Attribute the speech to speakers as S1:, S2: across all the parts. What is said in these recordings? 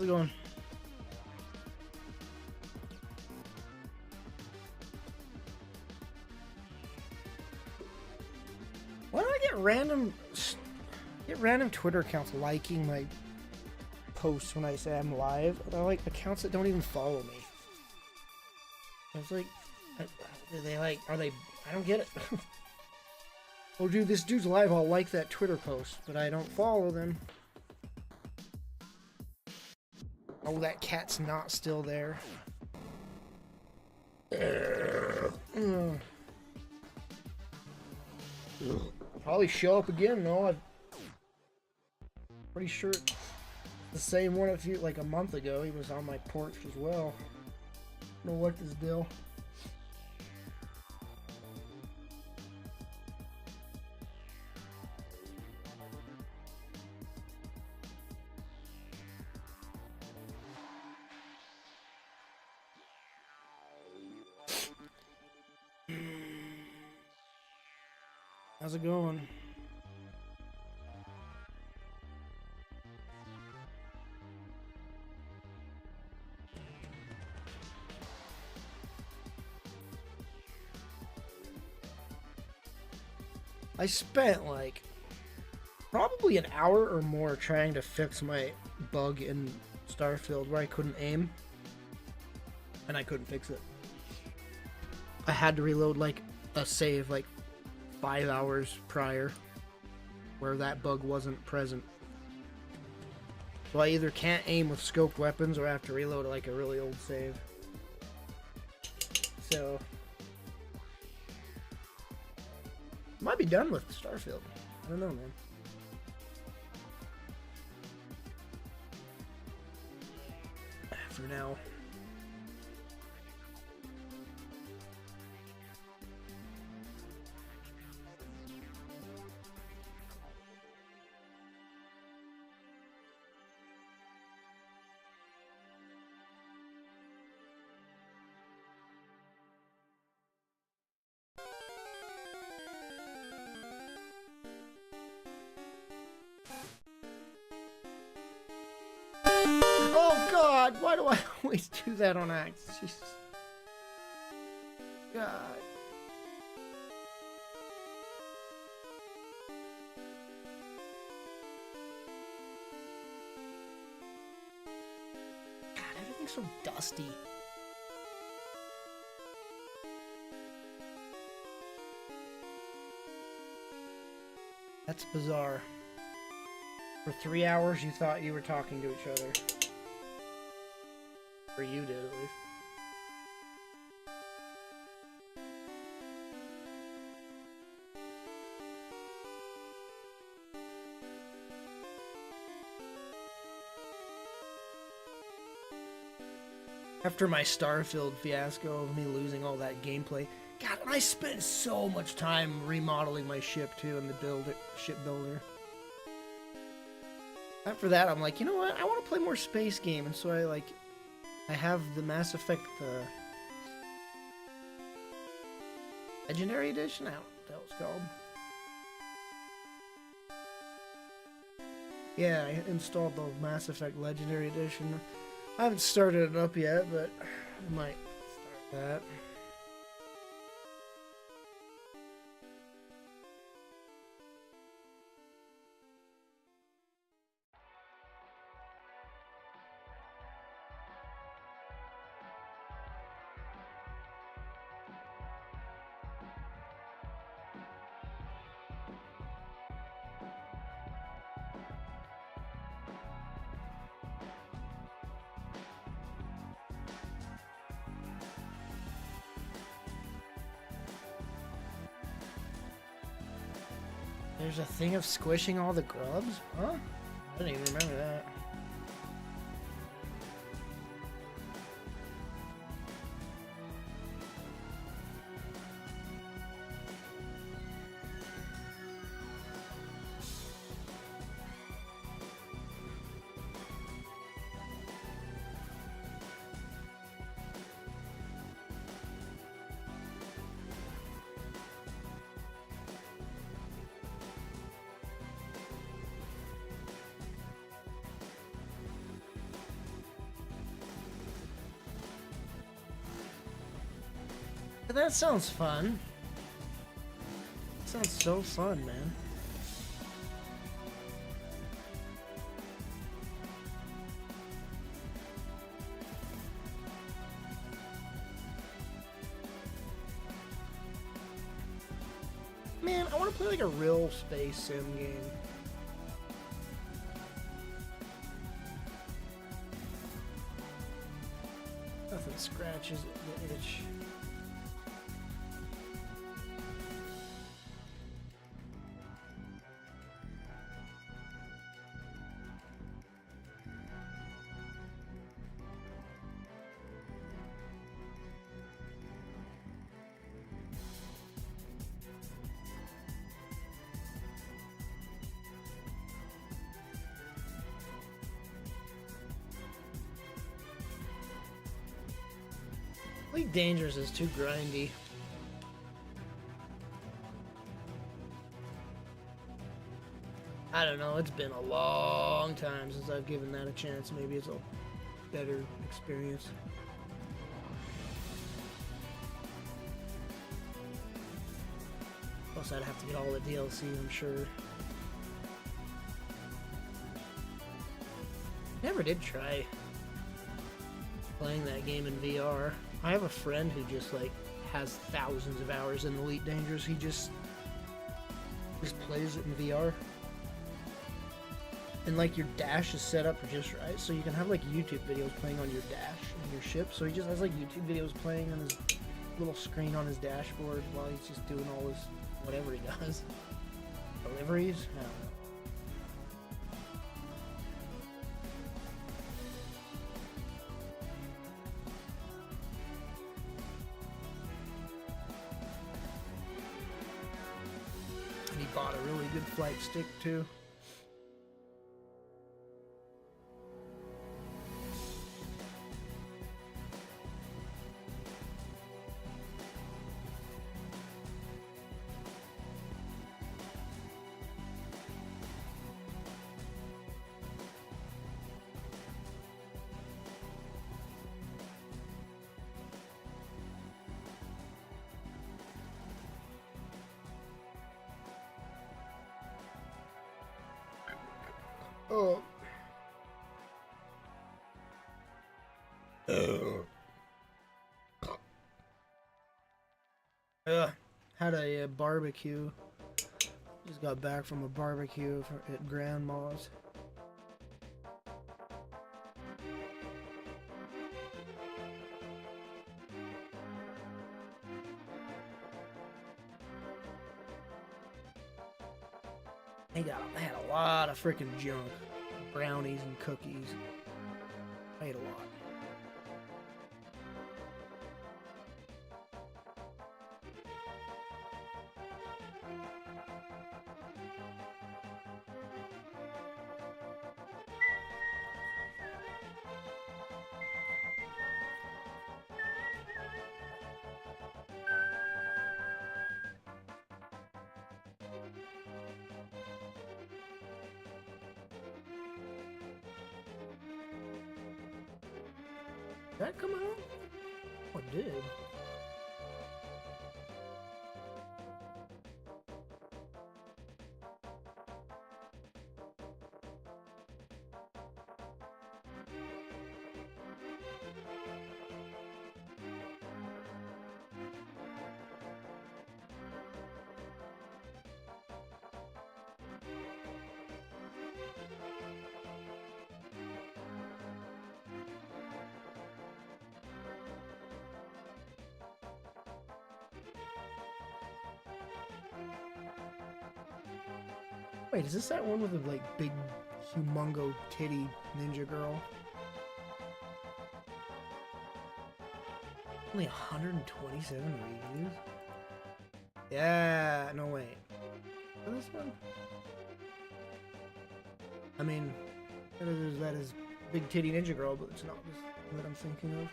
S1: it going? Why do I get random Twitter accounts liking my posts when I say I'm live? They're like accounts that don't even follow me. It's like, are they? I don't get it. Oh, dude, this dude's live. I'll like that Twitter post, but I don't follow them. Oh, that cat's not still there. Probably show up again, though. I'm pretty sure it's the same one like a month ago. He was on my porch as well. I don't know what this deal. How's it going? I spent like probably an hour or more trying to fix my bug in Starfield where I couldn't aim, and I couldn't fix it. I had to reload like a save like 5 hours prior where that bug wasn't present. So I either can't aim with scoped weapons or I have to reload like a really old save. So might be done with Starfield. I don't know, man. For now. Oh God, why do I always do that on acts? Jesus. God. God, everything's so dusty. That's bizarre. For 3 hours, you thought you were talking to each other. Or you did, at least. After my Starfield fiasco of me losing all that gameplay, God, I spent so much time remodeling my ship too in the ship builder. After that, I'm like, you know what? I want to play more space game, and so I have the Mass Effect Legendary Edition out. That was called. Yeah, I installed the Mass Effect Legendary Edition. I haven't started it up yet, but I might start that. There's a thing of squishing all the grubs? Huh? I didn't even remember that. That sounds fun. Sounds so fun, man. Man, I want to play like a real space sim game. Nothing scratches the itch. Elite Dangerous is too grindy. I don't know, it's been a long time since I've given that a chance. Maybe it's a better experience. Plus I'd have to get all the DLC, I'm sure. Never did try playing that game in VR. I have a friend who just like has thousands of hours in Elite Dangerous. He just plays it in VR. And like your dash is set up just right, so you can have like YouTube videos playing on your dash on your ship. So he just has like YouTube videos playing on his little screen on his dashboard while he's just doing all his whatever he does. Deliveries? I don't know. And he bought a really good flight stick too. Oh. Had a barbecue. Just got back from a barbecue at Grandma's. They had a lot of freaking junk. Brownies and cookies. I ate a lot. Did that come out? Oh, it did. Wait, is this that one with the like big, humongo titty ninja girl? Only 127 reviews? Yeah, no wait. For this one? I mean, that is big titty ninja girl, but it's not this what I'm thinking of.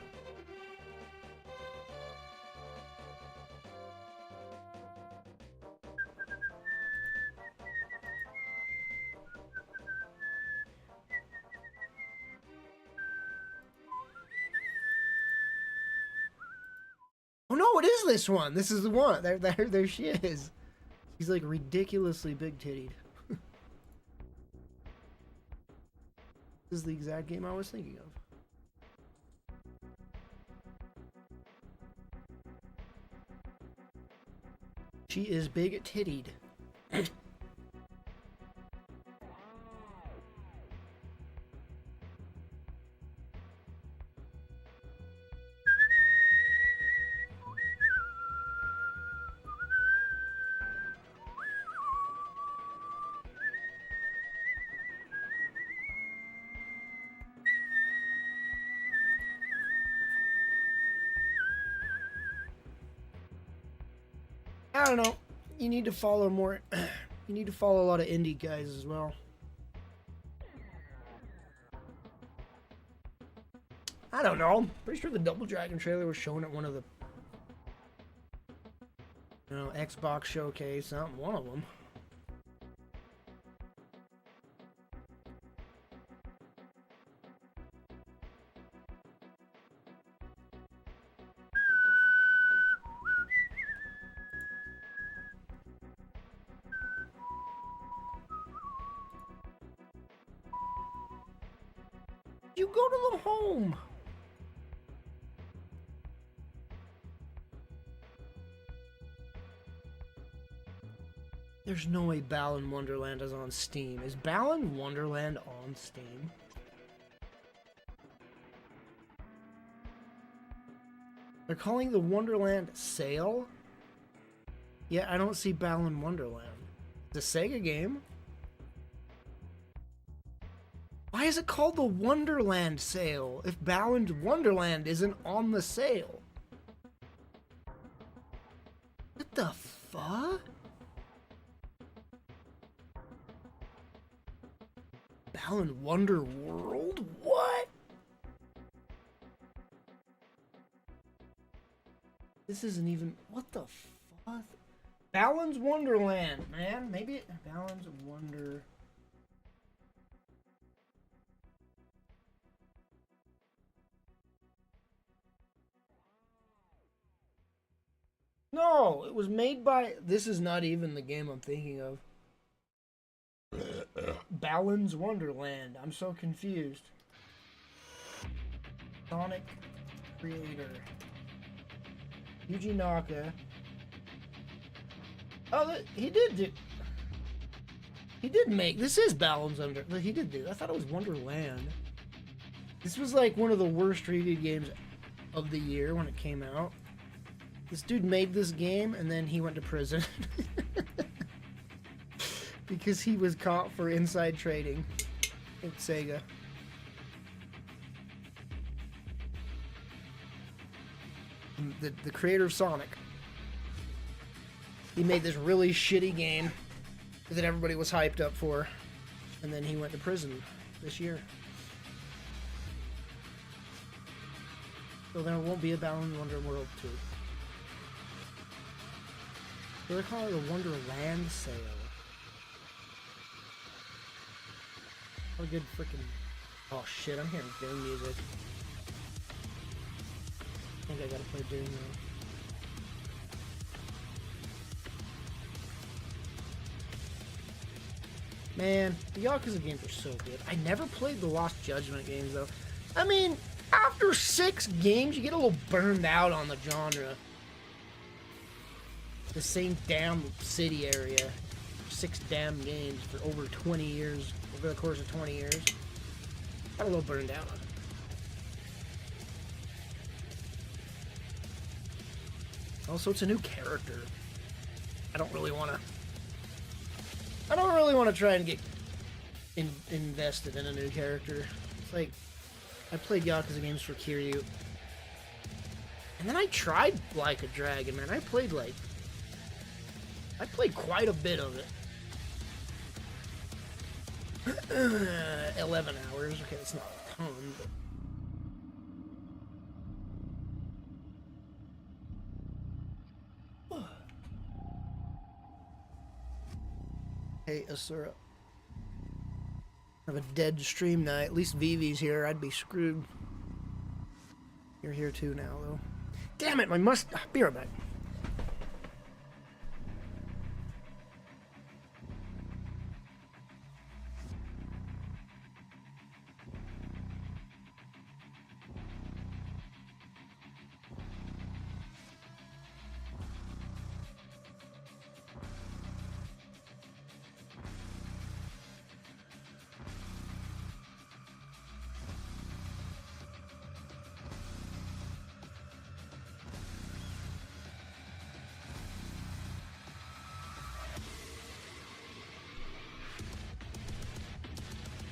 S1: Oh no, it is this one. This is the one. There she is. She's like ridiculously big-tittied. This is the exact game I was thinking of. She is big-tittied. I don't know. You need to follow more. You need to follow a lot of indie guys as well. I don't know. Pretty sure the Double Dragon trailer was shown at one of the, Xbox showcase. Not one of them. You go to the home. There's no way Balan Wonderland is on Steam. Is Balan Wonderland on Steam? They're calling the Wonderland sale? Yeah, I don't see Balan Wonderland. It's a Sega game. Why is it called the Wonderland sale if Balan Wonderland isn't on the sale? What the fuck? Balan Wonder World? What? This isn't even... What the fuck? Balan's Wonderland, man. Maybe Balan's Wonder... No, it was made by... This is not even the game I'm thinking of. Balan's Wonderland. I'm so confused. Sonic creator. Yuji Naka. Oh, he did do... He did make... This is Balan's Under... He did do... I thought it was Wonderland. This was like one of the worst reviewed games of the year when it came out. This dude made this game and then he went to prison. Because he was caught for inside trading at Sega. And the creator of Sonic. He made this really shitty game that everybody was hyped up for. And then he went to prison this year. So there won't be a Balan Wonder World 2. So they're calling it a Wonderland sale. What a good freaking... Oh shit, I'm hearing Doom music. I think I gotta play Doom now. Man, the Yakuza games are so good. I never played the Lost Judgment games though. I mean, after 6 games, you get a little burned out on the genre. The same damn city area. 6 damn games for over 20 years. Over the course of 20 years. Got a little burned out on it. Also, it's a new character. I don't really want to try and get invested in a new character. It's like, I played Yakuza games for Kiryu. And then I tried Like a Dragon, man. I played quite a bit of it. 11 hours. Okay, that's not a ton, but... Hey, Asura. Have a dead stream night. At least Vivi's here. I'd be screwed. You're here too now, though. Damn it, my be right back.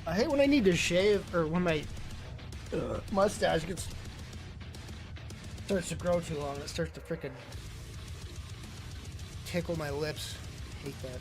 S1: I hate when I need to shave, or when my mustache starts to grow too long. It starts to frickin' tickle my lips. Hate that.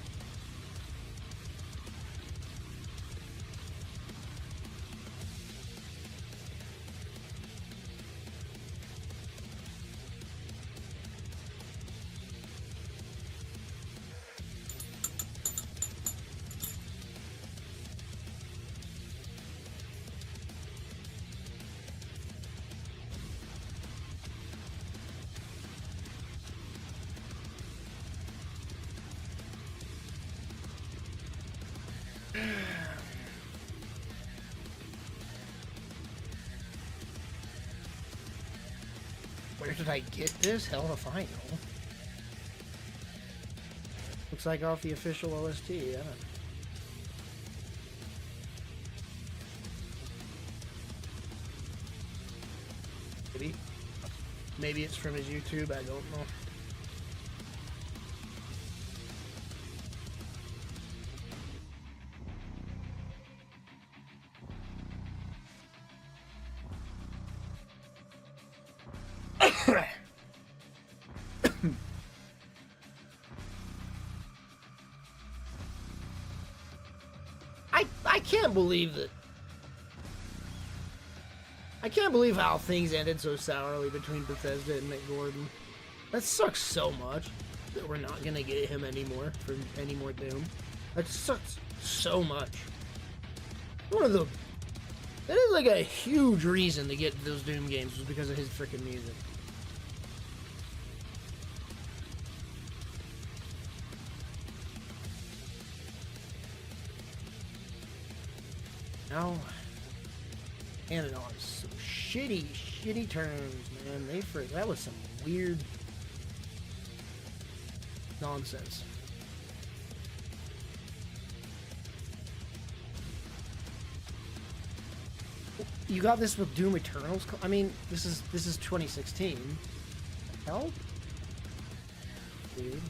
S1: Where did I get this? Hell if I know. Looks like off the official OST. I don't know. Maybe it's from his YouTube. I don't know. I can't believe that. I can't believe how things ended so sourly between Bethesda and Mick Gordon. That sucks so much that we're not gonna get him anymore for any more Doom. That sucks so much. That is like a huge reason to get those Doom games was because of his freaking music. Now, and it on some shitty terms, man. That was some weird nonsense. You got this with Doom Eternals? I mean, this is 2016. Hell? Dude.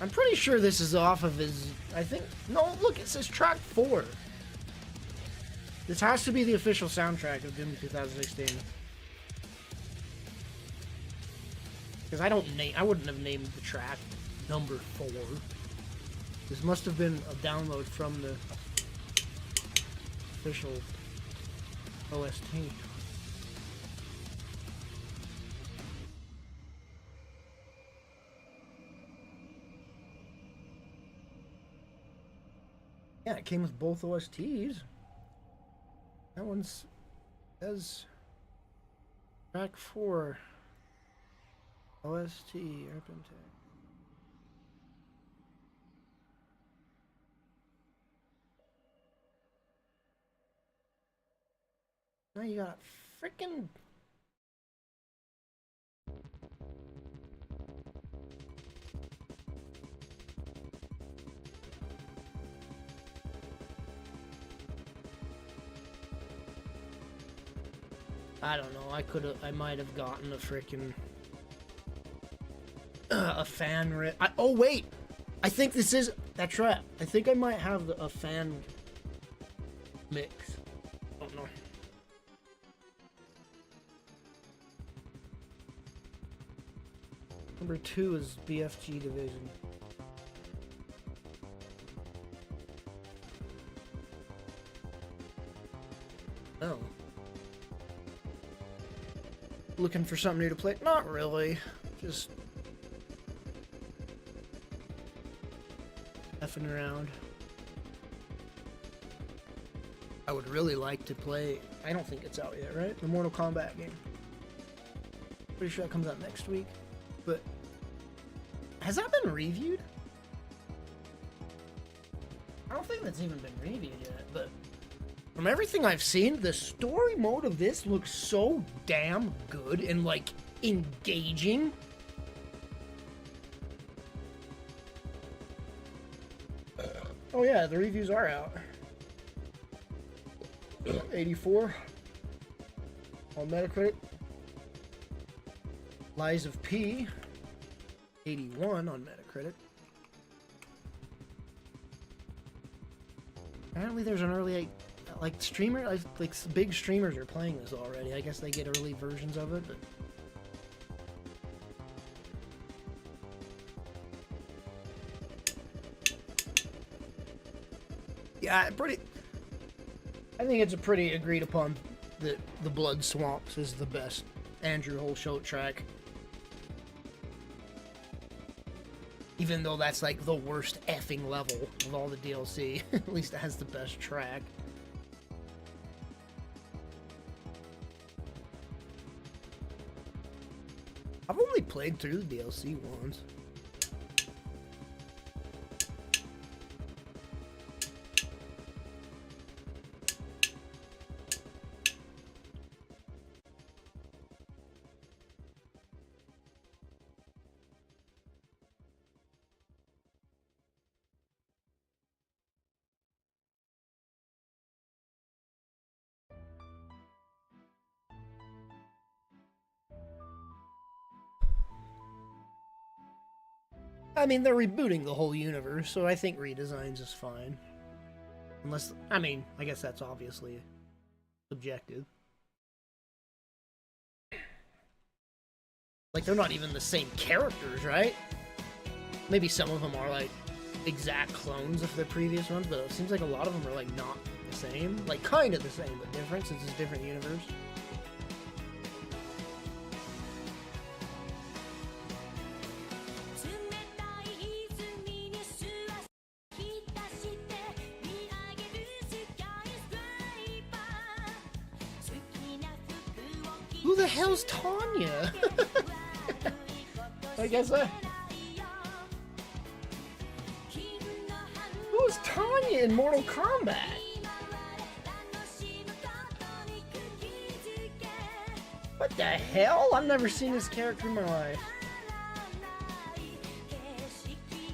S1: I'm pretty sure this is off of his, I think, no, look, it says track 4. This has to be the official soundtrack of Doom 2016. Because I wouldn't have named the track number 4. This must have been a download from the official OST. Yeah, it came with both OSTs. That one's says track 4 OST Arpentech. Now you got frickin' I don't know. I might have gotten a freaking a fan oh wait, I think this is. That's right. I think I might have a fan mix. I don't know. Number 2 is BFG Division. Oh. Looking for something new to play? Not really. Just effing around. I would really like to play. I don't think it's out yet, right? The Mortal Kombat game. Pretty sure that comes out next week. But has that been reviewed? I don't think that's even been reviewed yet, but from everything I've seen, the story mode of this looks so damn good and, like, engaging. Oh yeah, the reviews are out. 84 on Metacritic. Lies of P, 81 on Metacritic. Apparently there's an early, like streamer, like big streamers are playing this already. I guess they get early versions of it, but yeah, I think it's a pretty agreed upon that the Blood Swamps is the best Andrew Holsholt track. Even though that's like the worst effing level of all the DLC, at least it has the best track. I've only played through the DLC once. I mean, they're rebooting the whole universe, so I think redesigns is fine. Unless, I mean, I guess that's obviously subjective. Like, they're not even the same characters, right? Maybe some of them are, like, exact clones of the previous ones, but it seems like a lot of them are, like, not the same. Like, kind of the same, but different, since it's a different universe. Who the hell's Tanya? I guess who's Tanya in Mortal Kombat? What the hell? I've never seen this character in my life.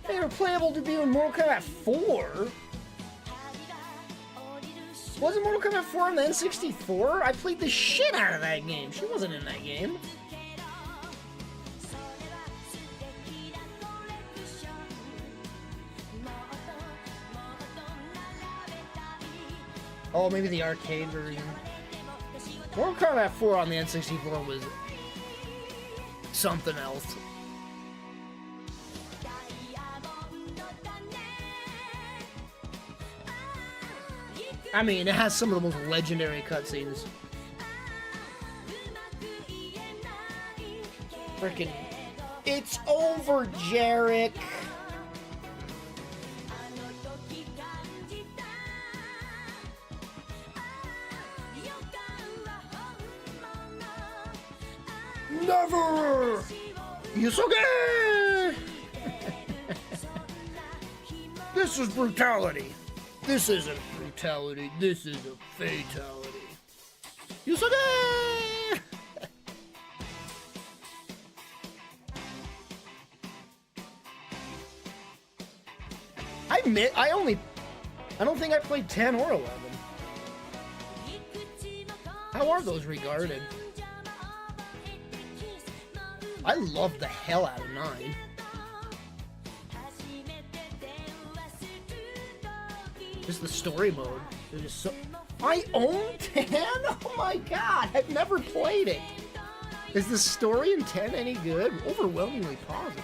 S1: They were playable to be in Mortal Kombat 4? Wasn't Mortal Kombat 4 on the N64? I played the shit out of that game. She wasn't in that game. Oh, maybe the arcade version. Mortal Kombat 4 on the N64 was something else. I mean, it has some of the most legendary cutscenes. Frickin' it's over, Jarek! Never! Yusuke! This is brutality. This isn't brutality. This is a fatality. Yusuke! I don't think I played 10 or 11. How are those regarded? I love the hell out of 9. Just the story mode. They're just so... I own 10? Oh my god, I've never played it. Is the story in 10 any good? Overwhelmingly positive.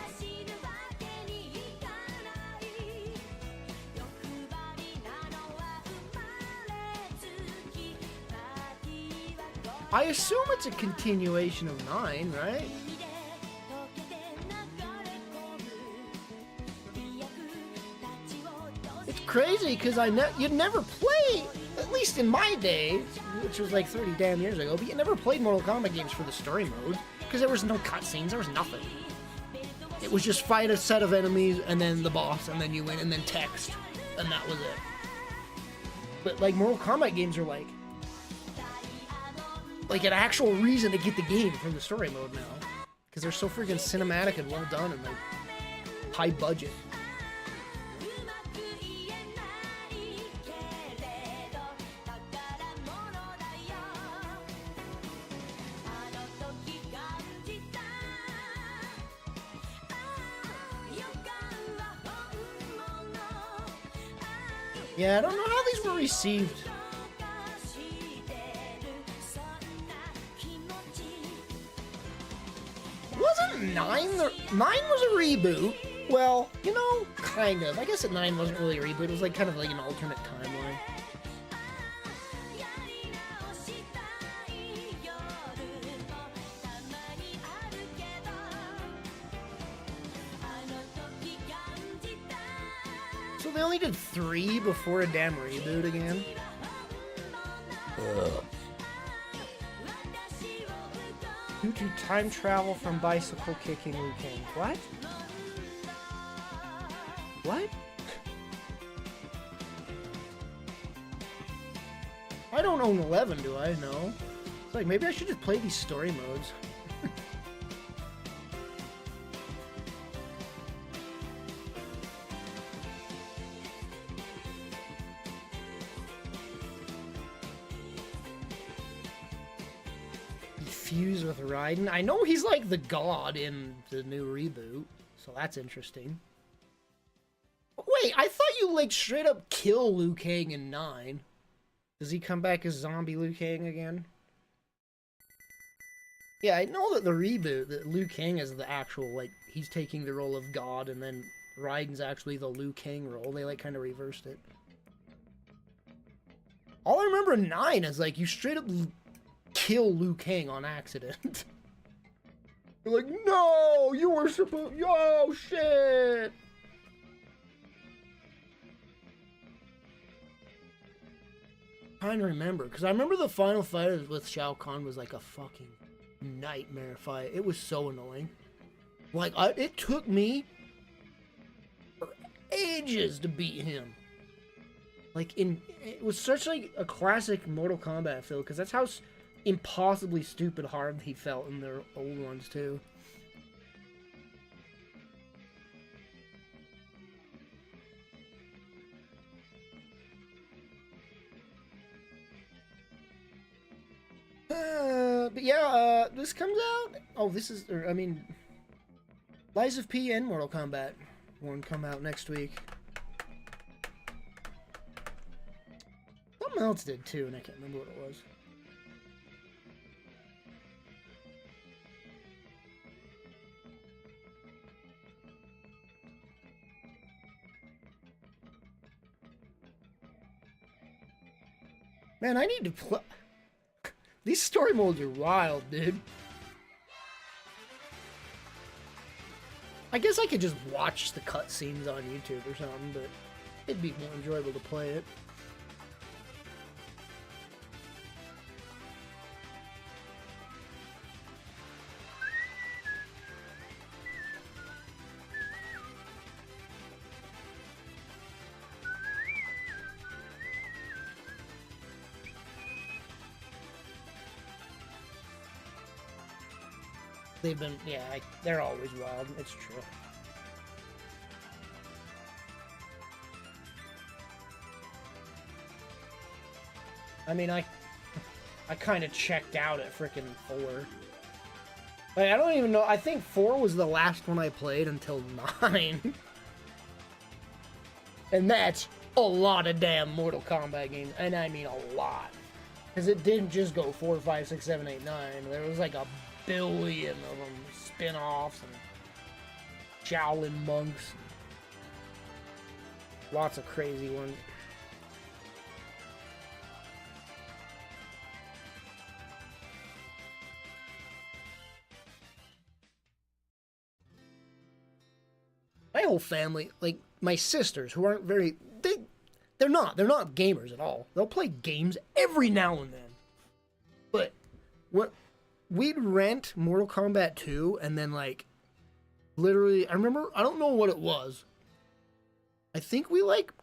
S1: I assume it's a continuation of 9, right? It's crazy because you'd never play, at least in my day, which was like 30 damn years ago, but you never played Mortal Kombat games for the story mode. Because there was no cutscenes, there was nothing. It was just fight a set of enemies, and then the boss, and then you win, and then text. And that was it. But, like, Mortal Kombat games are like an actual reason to get the game from the story mode now. Because they're so freaking cinematic and well done and, like, high budget. Yeah, I don't know how these were received. Wasn't 9 the... 9 was a reboot. Well, you know, kind of. I guess 9 wasn't really a reboot. It was like kind of like an alternate timeline. So they only did 3 before a damn reboot again? Ugh. Due to time travel from bicycle kicking Liu Kang. What? What? I don't own 11, do I? No. It's like, maybe I should just play these story modes. Fuse with Raiden. I know he's like the god in the new reboot, so that's interesting. Wait, I thought you like straight up kill Liu Kang in 9. Does he come back as zombie Liu Kang again? Yeah, I know that the reboot, that Liu Kang is the actual, like, he's taking the role of god, and then Raiden's actually the Liu Kang role. They like kind of reversed it. All I remember in 9 is like you straight up kill Liu Kang on accident. You're like, no, you were supposed. Oh shit! Trying to remember, because I remember the final fight with Shao Kahn was like a fucking nightmare fight. It was so annoying. Like, it took me for ages to beat him. Like, it was such like a classic Mortal Kombat feel, because that's how impossibly stupid hard he felt in their old ones too. But yeah, this comes out. Oh, this is, I mean, Lies of P and Mortal Kombat one come out next week. Something else did too, and I can't remember what it was. Man, I need to play. These story modes are wild, dude. I guess I could just watch the cutscenes on YouTube or something, but it'd be more enjoyable to play it. They've been, yeah, they're always wild. It's true. I mean, I kind of checked out at frickin' 4. Like, I don't even know. I think 4 was the last one I played until 9. And that's a lot of damn Mortal Kombat games. And I mean a lot. Because it didn't just go 4, 5, 6, 7, 8, 9. There was like a billion of them, spin-offs and Shaolin monks, lots of crazy ones. My whole family, like my sisters, who aren't very, they're not gamers at all. They'll play games every now and then, but we'd rent Mortal Kombat 2 and then like literally I remember I don't know what it was. I think we like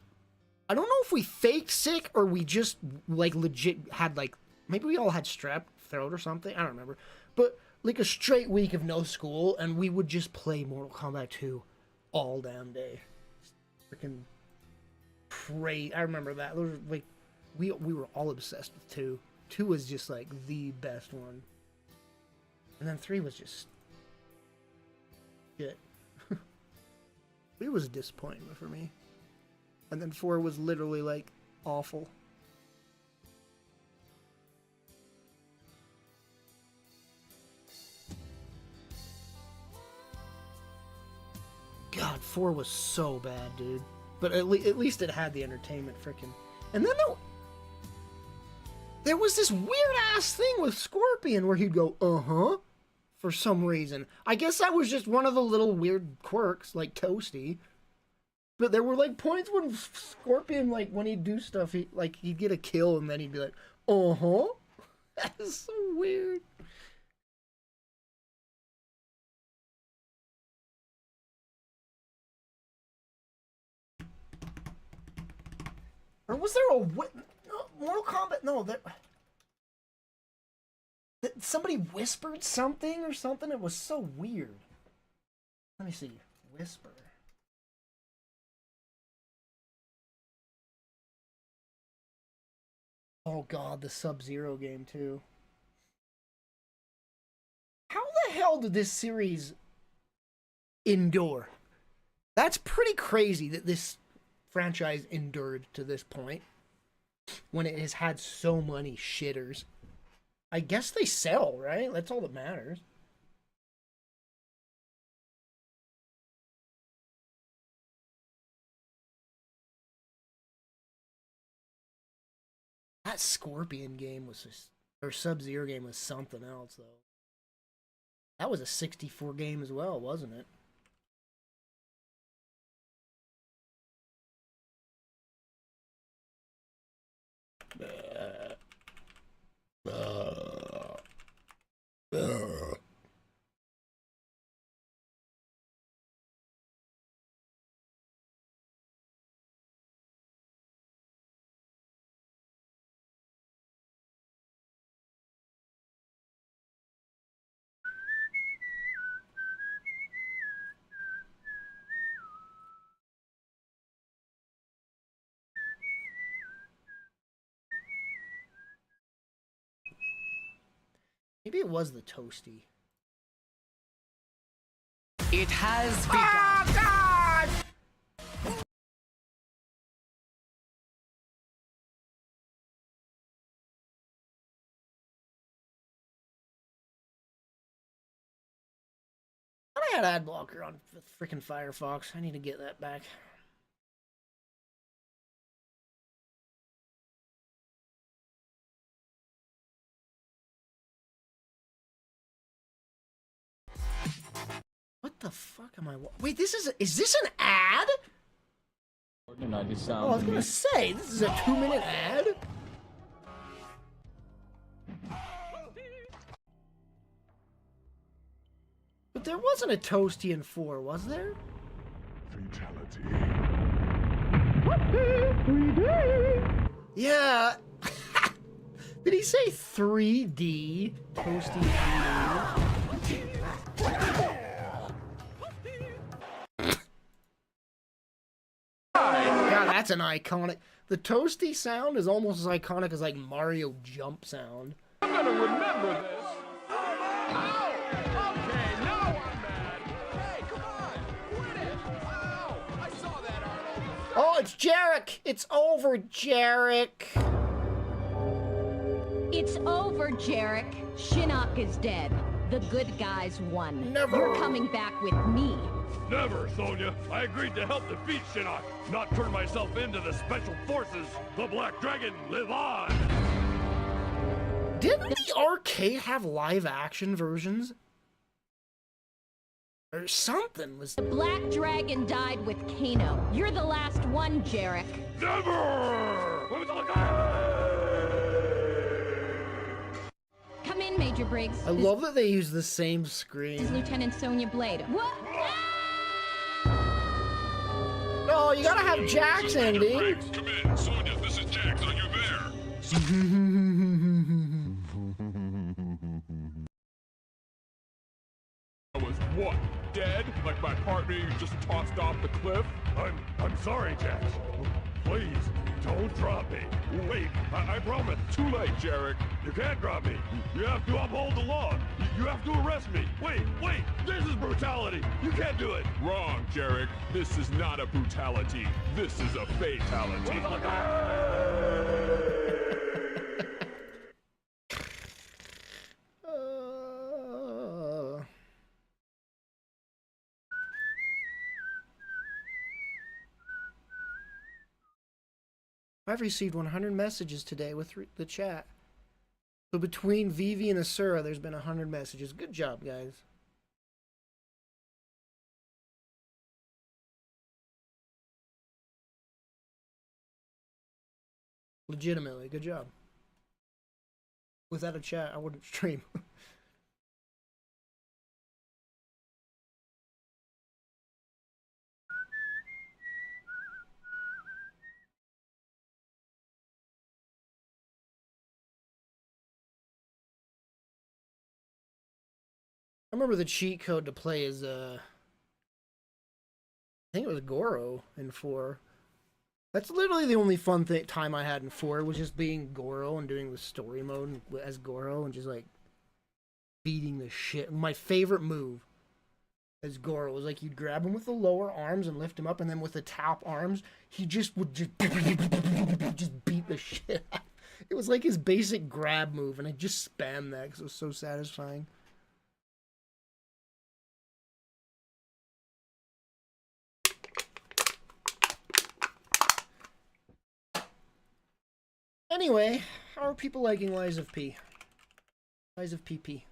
S1: I don't know if we faked sick or we just like legit had like maybe we all had strep throat or something. I don't remember. But like a straight week of no school and we would just play Mortal Kombat 2 all damn day. Freaking crazy. I remember that. Those were, like we were all obsessed with 2. 2 was just like the best one. And then 3 was just shit. 3 was a disappointment for me. And then 4 was literally like awful. God, 4 was so bad, dude. But at least it had the entertainment, frickin'. And then there was this weird-ass thing with Scorpion where he'd go, uh-huh, for some reason. I guess that was just one of the little weird quirks, like Toasty. But there were, like, points when Scorpion, like, when he'd do stuff, he'd get a kill and then he'd be like, uh-huh. That is so weird. Or was there a Mortal Kombat? No, somebody whispered something or something. It was so weird. Let me see. Whisper. Oh god, the Sub-Zero game too. How the hell did this series endure? That's pretty crazy that this franchise endured to this point when it has had so many shitters. I guess they sell, right? That's all that matters. That Scorpion game was just, or Sub-Zero game was something else though. That was a 64 game as well, wasn't it? Maybe it was the Toasty.
S2: It has begun.
S1: Oh, God! I had ad blocker on freaking Firefox. I need to get that back. What the fuck am I? Wait, is this an ad? Oh, I was gonna say, this is a 2-minute ad? But there wasn't a Toasty in 4, was there?
S3: Fatality.
S1: Yeah. Did he say 3D? Toasty 3D? God, that's an iconic... The Toasty sound is almost as iconic as, like, Mario Jump sound.
S3: I'm gonna remember this. Ow! Okay, now I'm mad. Hey, come on! Quit it! Ow! I saw that, Arnold.
S1: Oh, it's Jarek! It's over, Jarek!
S4: It's over, Jarek. Shinnok is dead. The good guys won.
S1: Never.
S4: You're coming back with me.
S3: Never, Sonya. I agreed to help defeat Shinnok, not turn myself into the Special Forces. The Black Dragon, live on!
S1: Didn't the arcade have live-action versions? Or something was...
S4: The Black Dragon died with Kano. You're the last one, Jarek.
S3: Never!
S4: Come in, Major. Major Briggs.
S1: I love that they use the same
S4: This is
S1: screen.
S4: Lieutenant Sonia Blade. What?
S1: No, you gotta have Jack's ending.
S3: Briggs, come in. Sonia, this is Jax. Are you there? I was what? Dead? Like my partner you just tossed off the cliff?
S5: I'm sorry, Jax. Please, don't drop me. Wait, I promise.
S3: Too late, Jarek.
S5: You can't drop me. You have to uphold the law. You have to arrest me. Wait, this is brutality. You can't do it.
S3: Wrong, Jarek. This is not a brutality. This is a fatality.
S1: I've received 100 messages today with the chat. So between Vivi and Asura, there's been 100 messages. Good job, guys. Legitimately, good job. Without a chat, I wouldn't stream. I remember the cheat code to play as I think it was Goro in 4. That's literally the only fun time I had in 4 was just being Goro and doing the story mode as Goro and just like beating the shit. My favorite move as Goro was like you'd grab him with the lower arms and lift him up, and then with the top arms he just would just beat the shit out. It was like his basic grab move, and I just spammed that because it was so satisfying. Anyway, how are people liking Lies of P? Lies of PP.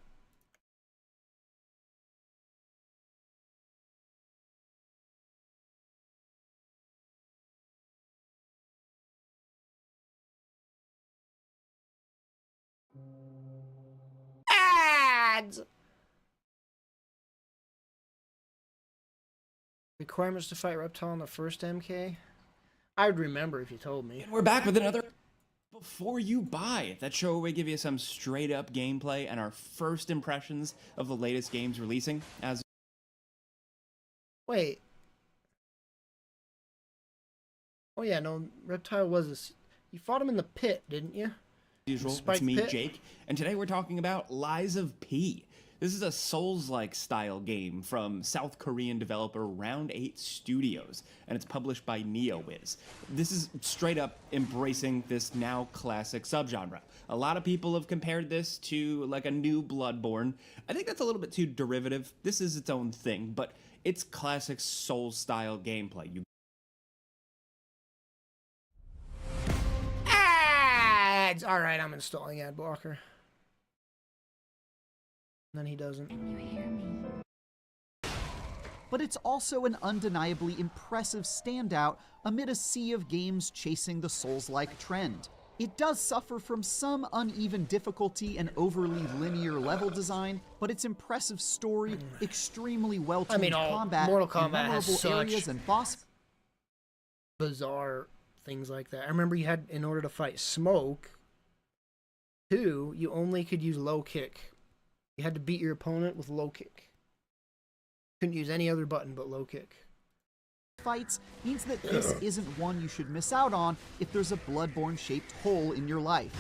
S1: Ads! Requirements to fight Reptile on the first MK? I would remember if you told me.
S6: We're back with another Before You Buy. That show where we give you some straight up gameplay and our first impressions of the latest games releasing. As
S1: Wait. Oh yeah, no, Reptile was you fought him in the pit, didn't you?
S6: usual,
S1: Spike
S6: it's me,
S1: Pit?
S6: Jake, and today we're talking about Lies of P. This is a Souls-like style game from South Korean developer Round 8 Studios, and it's published by NeoWiz. This is straight up embracing this now classic subgenre. A lot of people have compared this to like a new Bloodborne. I think that's a little bit too derivative. This is its own thing, but it's classic Souls-style gameplay. You
S1: Ads! Alright, I'm installing ad blocker. And then he doesn't.
S4: Can you hear me?
S7: But it's also an undeniably impressive standout amid a sea of games chasing the Souls-like trend. It does suffer from some uneven difficulty and overly linear level design, but its impressive story, extremely well-tuned combat,
S1: Mortal
S7: and
S1: Kombat has
S7: memorable
S1: such
S7: areas and boss
S1: bizarre things like that. I remember you had, in order to fight Smoke, 2, you only could use low kick. You had to beat your opponent with low kick. Couldn't use any other button but low kick.
S7: fights means that this isn't one you should miss out on if there's a Bloodborne-shaped hole in your life.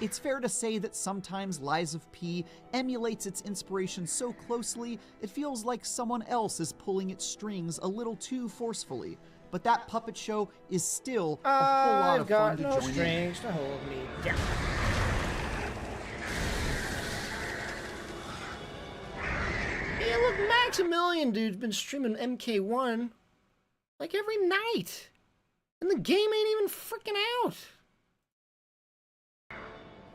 S7: It's fair to say that sometimes Lies of P emulates its inspiration so closely it feels like someone else is pulling its strings a little too forcefully, but that puppet show is still a whole lot of fun to join in.
S1: I've got no strings to hold me down. Yeah, look, Maximilian, dude's been streaming MK1 like every night. And the game ain't even freaking out.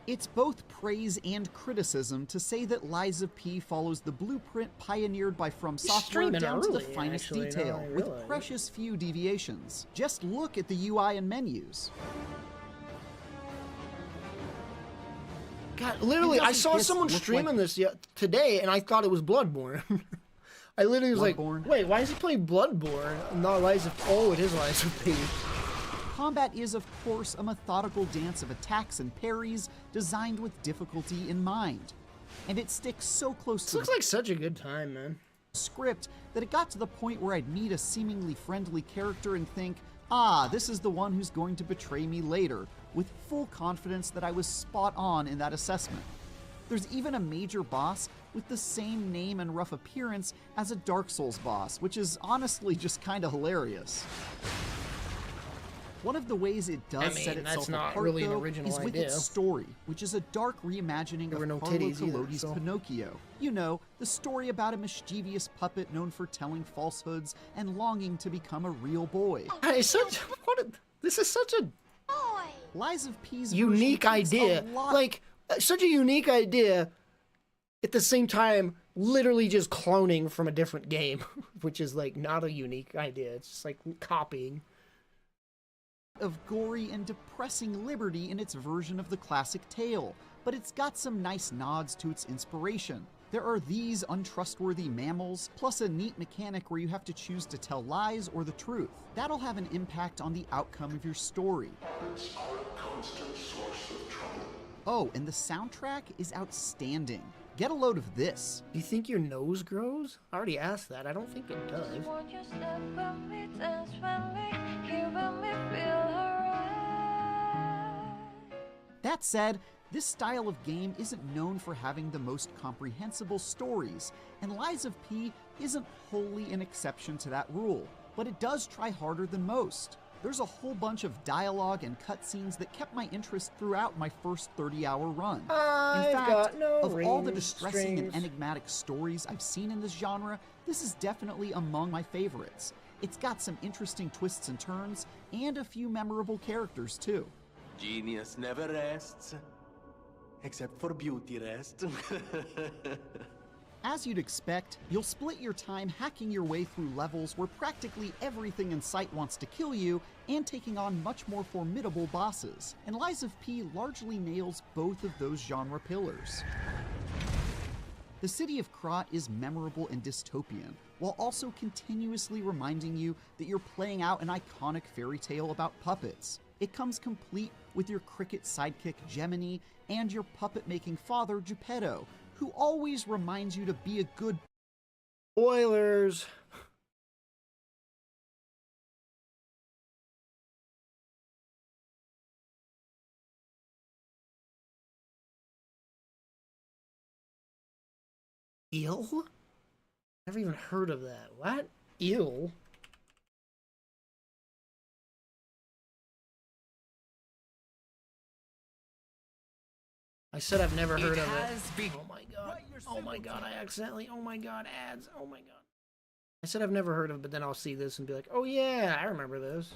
S7: It's both praise and criticism to say that Lies of P follows the blueprint pioneered by From Software
S1: streaming
S7: down to the
S1: early,
S7: finest
S1: actually, now
S7: detail,
S1: I
S7: with
S1: realize.
S7: precious few deviations. Just look at the UI and menus.
S1: God, literally, I
S7: doesn't
S1: saw
S7: this
S1: someone
S7: look
S1: streaming
S7: like-
S1: this today, and I thought it was Bloodborne. I literally was
S7: Bloodborne?
S1: like, wait, why is he playing Bloodborne and not Lies of... Oh, it is Lies of P.
S7: Combat is, of course, a methodical dance of attacks and parries designed with difficulty in mind. And it sticks so close
S1: This
S7: to
S1: looks
S7: the
S1: like such a good time, man.
S7: script that it got to the point where I'd meet a seemingly friendly character and think, ah, this is the one who's going to betray me later, with full confidence that I was spot on in that assessment. There's even a major boss with the same name and rough appearance as a Dark Souls boss, which is honestly just kinda hilarious. One of the ways it does set
S1: that's
S7: itself
S1: not
S7: apart,
S1: really an
S7: though,
S1: original
S7: is with
S1: idea.
S7: its story, which is a dark reimagining
S1: There were
S7: of
S1: no
S7: Carlo
S1: titties either,
S7: Collodi's
S1: so-
S7: Pinocchio. You know, the story about a mischievous puppet known for telling falsehoods and longing to become a real boy.
S1: It's such... This is such a
S7: Lies of P's
S1: unique
S7: version takes a
S1: idea.
S7: lot-
S1: Like, such a unique idea, at the same time, literally just cloning from a different game, which is, like, not a unique idea. It's just, like, copying.
S7: of gory and depressing liberty in its version of the classic tale, but it's got some nice nods to its inspiration. There are these untrustworthy mammals, plus a neat mechanic where you have to choose to tell lies or the truth. That'll have an impact on the outcome of your story. Oh, and the soundtrack is outstanding. Get a load of this.
S1: Do you think your nose grows? I already asked that. I don't think it does.
S7: That said, this style of game isn't known for having the most comprehensible stories, and Lies of P isn't wholly an exception to that rule, but it does try harder than most. There's a whole bunch of dialogue and cutscenes that kept my interest throughout my first 30-hour run.
S1: I've
S7: In fact,
S1: got no
S7: of all the
S1: rings,
S7: distressing and
S1: strings.
S7: enigmatic stories I've seen in this genre, this is definitely among my favorites. It's got some interesting twists and turns, and a few memorable characters too.
S8: Genius never rests, except for beauty rest.
S7: As you'd expect, you'll split your time hacking your way through levels where practically everything in sight wants to kill you and taking on much more formidable bosses, and Lies of P largely nails both of those genre pillars. The city of Krat is memorable and dystopian, while also continuously reminding you that you're playing out an iconic fairy tale about puppets. It comes complete with your cricket sidekick Gemini and your puppet-making father Geppetto, who always reminds you to be a good
S1: Spoilers. Eel? Never even heard of that. What? Eel? I said I've never heard
S2: It
S1: of it.
S2: has been-
S1: Oh my god. Oh my god, I accidentally. Oh my god, ads. Oh my god. I said I've never heard of it, but then I'll see this and be like, oh yeah, I remember this.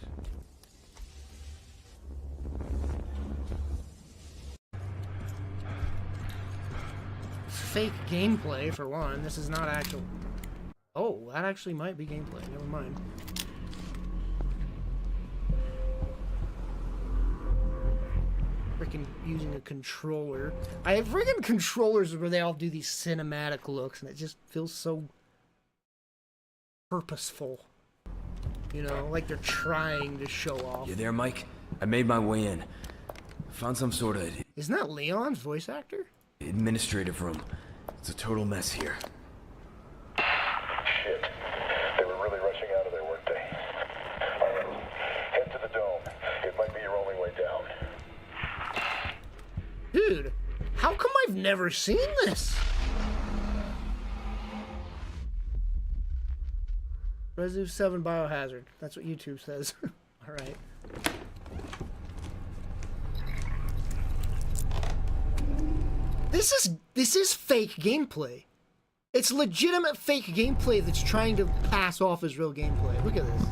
S1: Fake gameplay, for one. This is not actual. Oh, that actually might be gameplay. Never mind. Freaking using a controller. I have freaking controllers where they all do these cinematic looks, and it just feels so purposeful. You know, like they're trying to show off.
S9: You there, Mike? I made my way in. Found some sort of
S1: Isn't that Leon's voice actor?
S9: administrative room. It's a total mess here.
S5: Shit. They were really rushing out of there, weren't they? All right. Head to the dome. It might be your only way down.
S1: Dude, how come I've never seen this? Resident 7 Biohazard. That's what YouTube says. Alright. This is fake gameplay. It's legitimate fake gameplay that's trying to pass off as real gameplay. Look at this.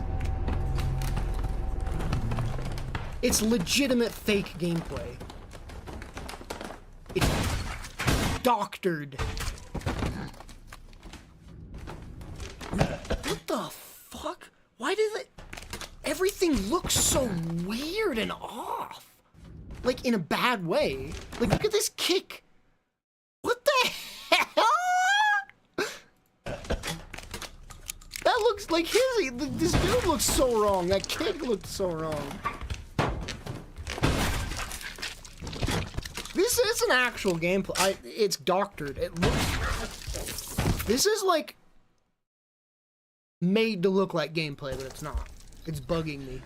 S1: It's legitimate fake gameplay. It's doctored. What the fuck? Why does it... Everything looks so weird and off. Like, in a bad way. Like, look at this kick. What the hell? That looks like his. This dude looks so wrong. That kick looked so wrong. This is an actual gameplay. It's doctored. It looks. This is like made to look like gameplay, but it's not. It's bugging me.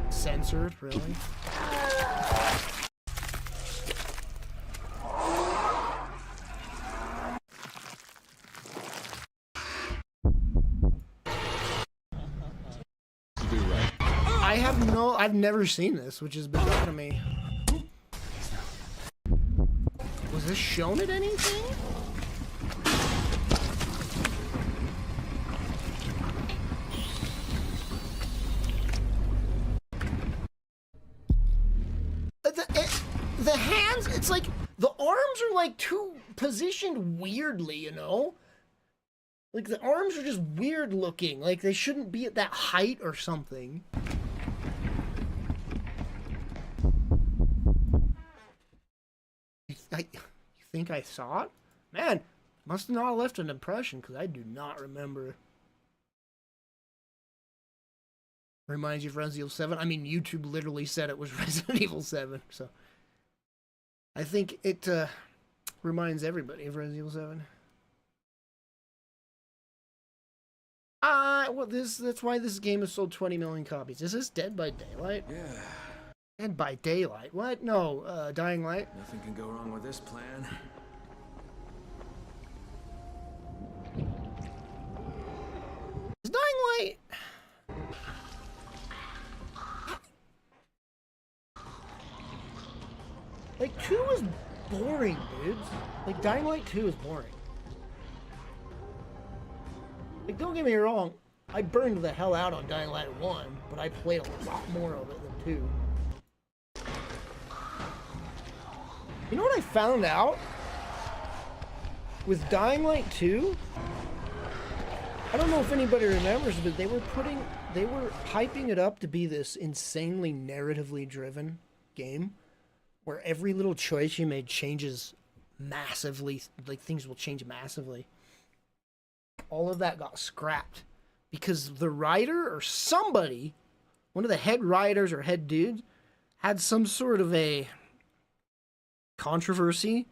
S1: Censored, really? I've never seen this, which is bizarre to me. Was this shown at anything? The hands, it's like, the arms are like too positioned weirdly, you know? Like the arms are just weird looking, like they shouldn't be at that height or something. You think I saw it? Man, must have not left an impression, because I do not remember. Reminds you of Resident Evil 7? I mean, YouTube literally said it was Resident Evil 7, so... I think it reminds everybody of Resident Evil 7. Well, that's why this game has sold 20 million copies. Is this Dead by Daylight?
S9: Yeah.
S1: Dead by Daylight? What? No, Dying Light?
S9: Nothing can go wrong with this plan.
S1: Is Dying Light... Like, 2 is boring, dudes. Like, Dying Light 2 is boring. Like, don't get me wrong, I burned the hell out on Dying Light 1, but I played a lot more of it than 2. You know what I found out? With Dying Light 2? I don't know if anybody remembers, but they were hyping it up to be this insanely narratively driven game, where every little choice you made changes massively, like things will change massively. All of that got scrapped because the writer or somebody, one of the head writers or head dudes, had some sort of a controversy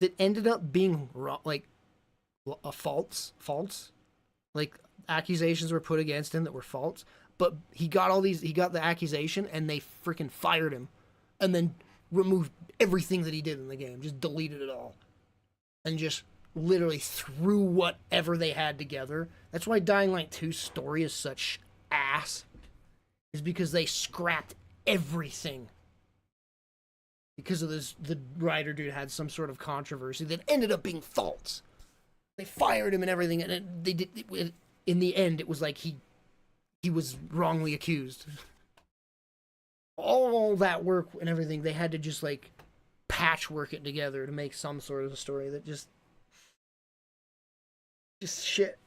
S1: that ended up being like a false, like accusations were put against him that were false, but he got the accusation and they freaking fired him and then removed everything that he did in the game, just deleted it all and just literally threw whatever they had together. That's why Dying Light 2's story is such ass, is because they scrapped everything. Because of this, the writer dude had some sort of controversy that ended up being false. They fired him and everything, and in the end, it was like he was wrongly accused. All that work and everything, they had to just like patchwork it together to make some sort of a story that just shit.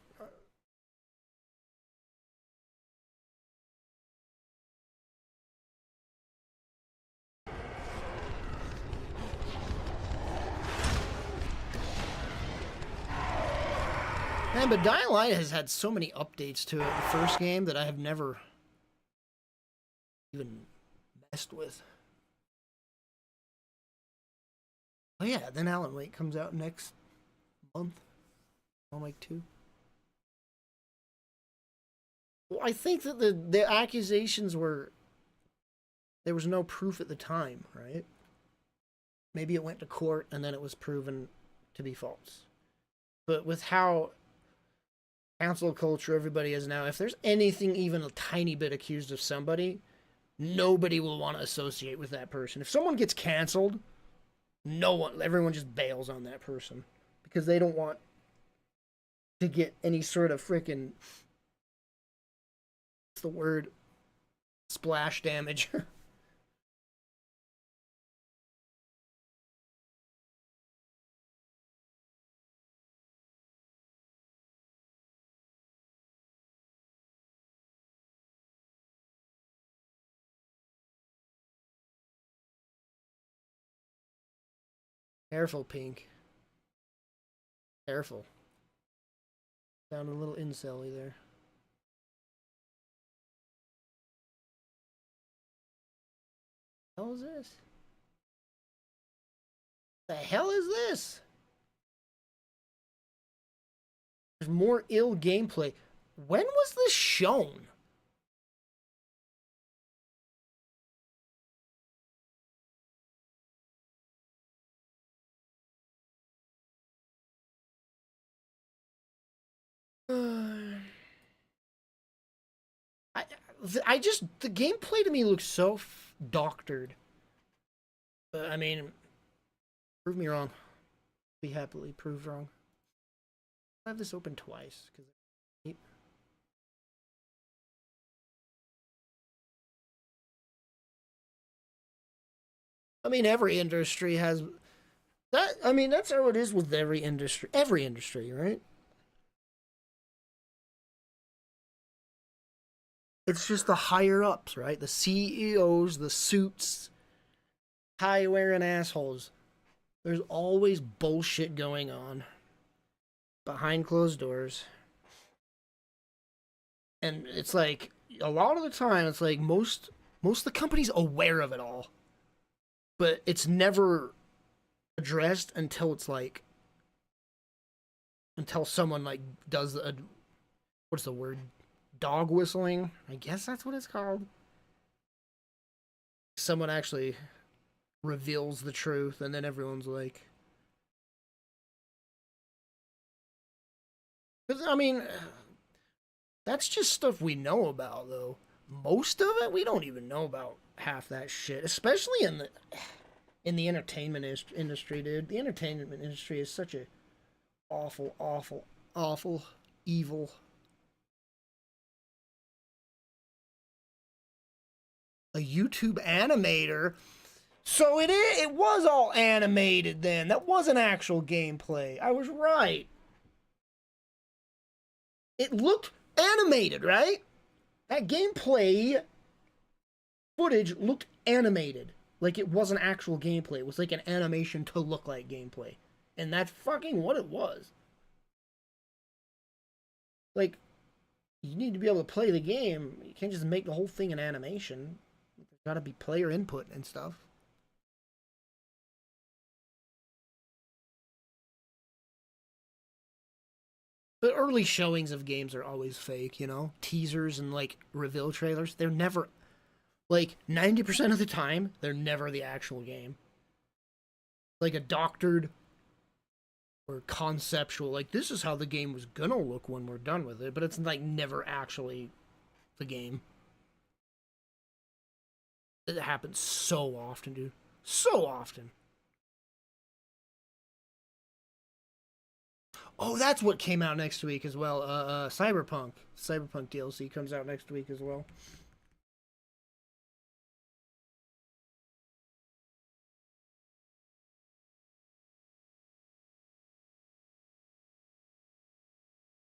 S1: Man, but Dying Light has had so many updates to it, the first game, that I have never even messed with. Oh yeah, then Alan Wake comes out next month. On like 2. Well, I think that the accusations were, there was no proof at the time, right? Maybe it went to court and then it was proven to be false. But with how cancel culture everybody is now, if there's anything even a tiny bit accused of somebody, nobody will want to associate with that person. If someone gets canceled, everyone just bails on that person because they don't want to get any sort of freaking, what's the word, splash damage. Careful, Pink. Careful. Sound a little incel-y there. What the hell is this? The hell is this? There's more ill gameplay. When was this shown? I just, the gameplay to me looks so doctored. I mean, prove me wrong. Be happily proved wrong. I have this open twice because. I mean, every industry has that. I mean, that's how it is with every industry. Every industry, right? It's just the higher ups, right? The CEOs, the suits, tie wearing assholes. There's always bullshit going on behind closed doors. And it's like a lot of the time it's like most of the company's aware of it all. But it's never addressed until it's like until someone like does a what's the word? Dog whistling? I guess that's what it's called. Someone actually reveals the truth and then everyone's like, I mean, that's just stuff we know about though. Most of it we don't even know about half that shit, especially in the entertainment industry, dude. The entertainment industry is such a awful, awful, awful, evil. A YouTube animator. So it was all animated then. That wasn't actual gameplay. I was right. It looked animated, right? That gameplay footage looked animated. Like it wasn't actual gameplay. It was like an animation to look like gameplay. And that's fucking what it was. Like, you need to be able to play the game. You can't just make the whole thing an animation. There's gotta be player input and stuff. The early showings of games are always fake, you know? Teasers and, like, reveal trailers. They're never... Like, 90% of the time, they're never the actual game. Like a doctored or conceptual, like, this is how the game was gonna look when we're done with it, but it's, like, never actually the game. It happens so often, dude. So often. Oh, that's what came out next week as well. Cyberpunk. Cyberpunk DLC comes out next week as well.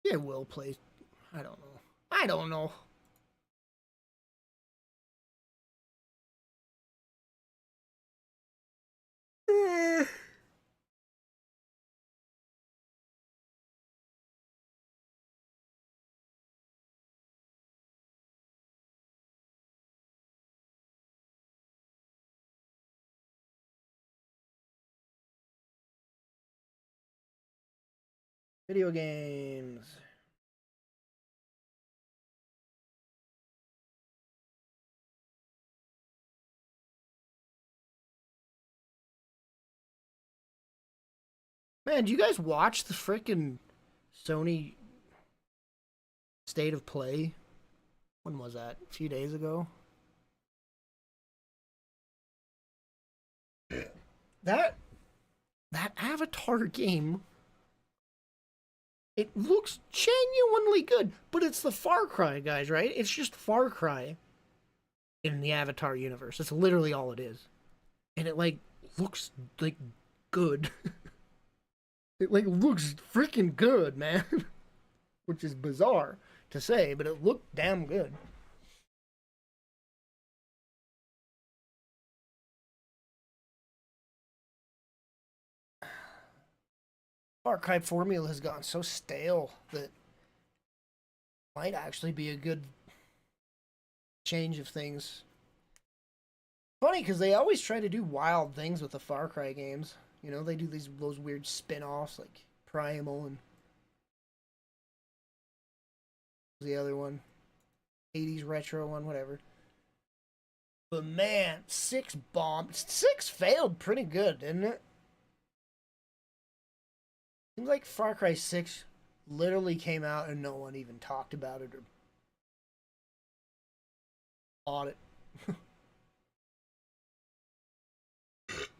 S1: Yeah, will play. I don't know. I don't know. Eh. Video games. Man, do you guys watch the frickin' Sony State of Play? When was that? A few days ago? That Avatar game, it looks genuinely good, but it's the Far Cry guys, right? It's just Far Cry in the Avatar universe. That's literally all it is. And it like looks like good. It like looks freaking good, man. Which is bizarre to say, but it looked damn good. Far Cry formula has gotten so stale that might actually be a good change of things. Funny, because they always try to do wild things with the Far Cry games. You know, they do those weird spin-offs like Primal and the other one, 80s retro one, whatever. But man, 6 bombed. 6 failed pretty good, didn't it? Seems like Far Cry 6 literally came out and no one even talked about it or bought it.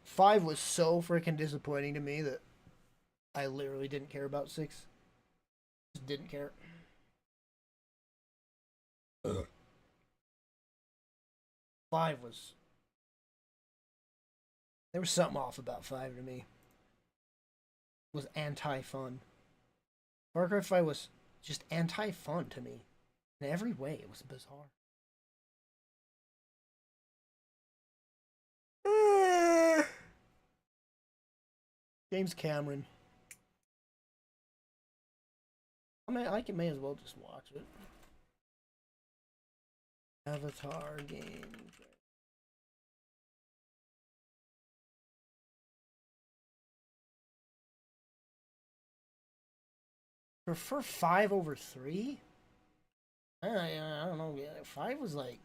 S1: 5 was so freaking disappointing to me that I literally didn't care about 6. Just didn't care. Ugh. 5 was... There was something off about 5 to me. It was anti-fun. Far Cry 5 was just anti-fun to me. In every way, it was bizarre. James Cameron. I mean, I may as well just watch it. Avatar game. Prefer 5 over 3? I don't know. 5 was like...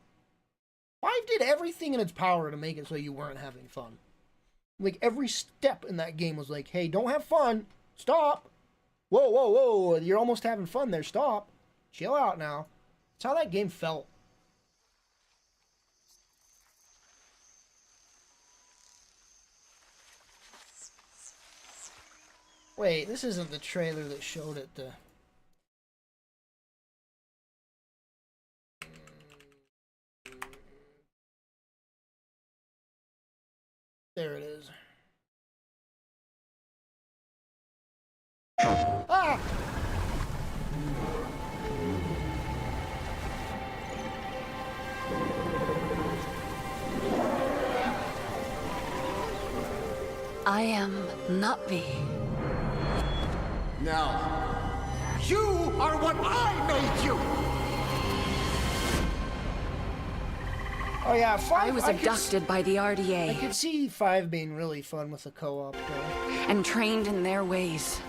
S1: 5 did everything in its power to make it so you weren't having fun. Like, every step in that game was like, hey, don't have fun. Stop. Whoa, whoa, whoa. You're almost having fun there. Stop. Chill out now. That's how that game felt. Wait, this isn't the trailer that showed it. There it is. Ah!
S2: I am Navi.
S3: Now, you are what I made you!
S1: Oh yeah, 5.
S2: I was abducted by the RDA.
S1: I could see 5 being really fun with the co-op though.
S2: And trained in their ways.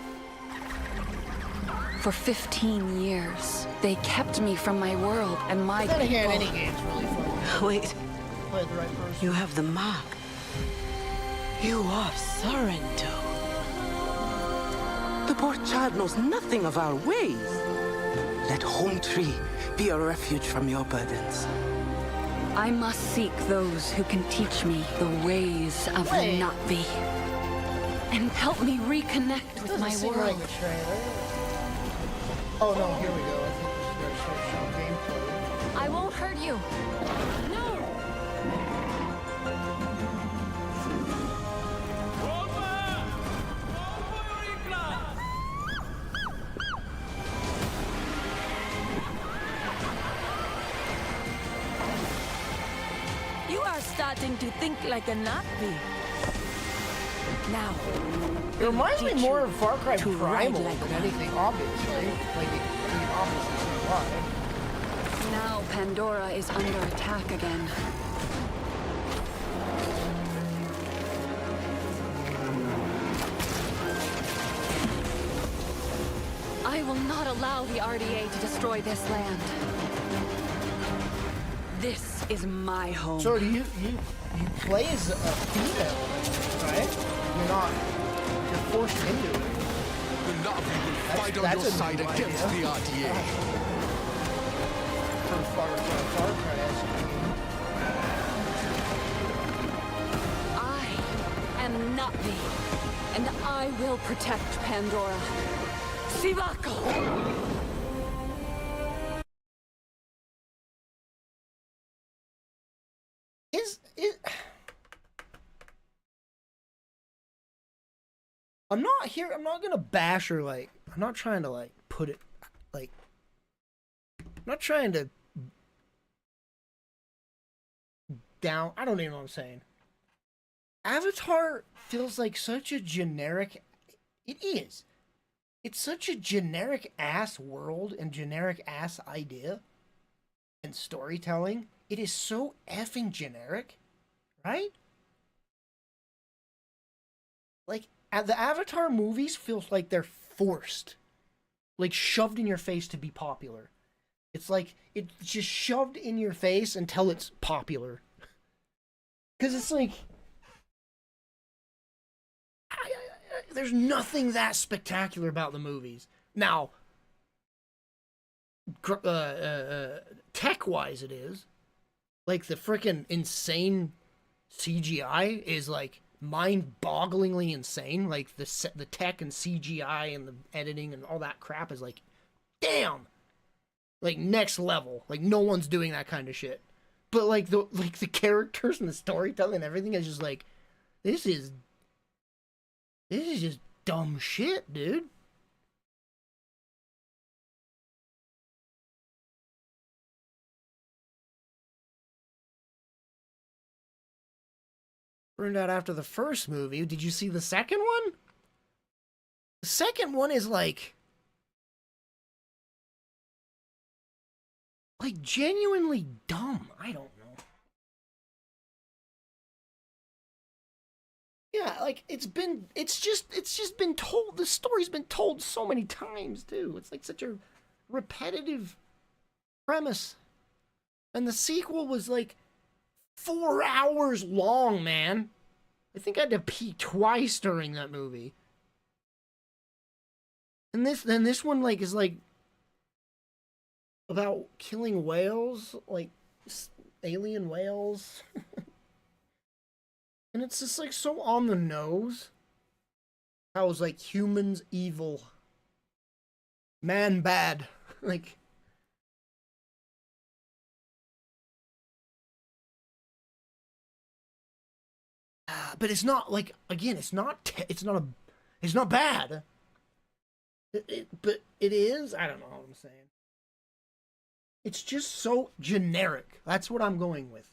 S2: For 15 years, they kept me from my world and my
S1: Then again, any
S2: people.
S1: game's really fun.
S10: Wait,
S1: Play the right person.
S10: you have the mark. You are Sorrento. The poor child knows nothing of our ways. Let Home Tree be a refuge from your burdens.
S2: I must seek those who can teach me the ways of
S1: Wait.
S2: Navi. And help me reconnect with
S1: Doesn't
S2: my
S1: seem
S2: world.
S1: like a trailer. Oh no, here we go. I think this is going to show gameplay.
S2: I won't hurt you. No!
S10: You are starting to think like a Navi. Now,
S1: It reminds me
S10: teach
S1: more
S10: you
S1: of Far Cry
S10: to
S1: Primal
S10: ride
S1: than
S10: like one.
S1: anything, obviously. Like, I mean, obviously, see why.
S2: Now Pandora is under attack again. I will not allow the RDA to destroy this land. This is my home.
S1: So do you play as a female, right? You're forced into it.
S3: The Navi will fight on
S1: that's
S3: your
S1: a
S3: side
S1: new
S3: against the
S1: idea.
S3: RDA.
S1: For Far Cry as
S2: I am Navi, and I will protect Pandora. Sivako!
S1: is I'm not here. I'm not gonna bash her. Like, I'm not trying to like put it like. I'm not trying to down. I don't even know what I'm saying. Avatar feels like such a generic. It is, It's such a generic ass world and generic ass idea and storytelling. It is so effing generic, right? Like, the Avatar movies feels like they're forced, like shoved in your face to be popular. It's like it's just shoved in your face until it's popular. Because it's like, there's nothing that spectacular about the movies. Now, tech-wise, it is. Like, the freaking insane CGI is, like, mind-bogglingly insane. Like, the tech and CGI and the editing and all that crap is, like, damn! Like, next level. Like, no one's doing that kind of shit. But, like, the characters and the storytelling and everything is just, like, this is just dumb shit, dude. Turned out after the first movie, did you see the second one? The second one is like genuinely dumb. I don't know. Yeah, like it's just been told. The story's been told so many times too. It's like such a repetitive premise. And the sequel was like 4 hours long, man. I think I had to pee twice during that movie. And this one like is like about killing whales, like alien whales. And it's just like so on the nose. How is like humans evil, man bad, like. But it's not like, again, it's not bad. But it is. I don't know what I'm saying. It's just so generic. That's what I'm going with.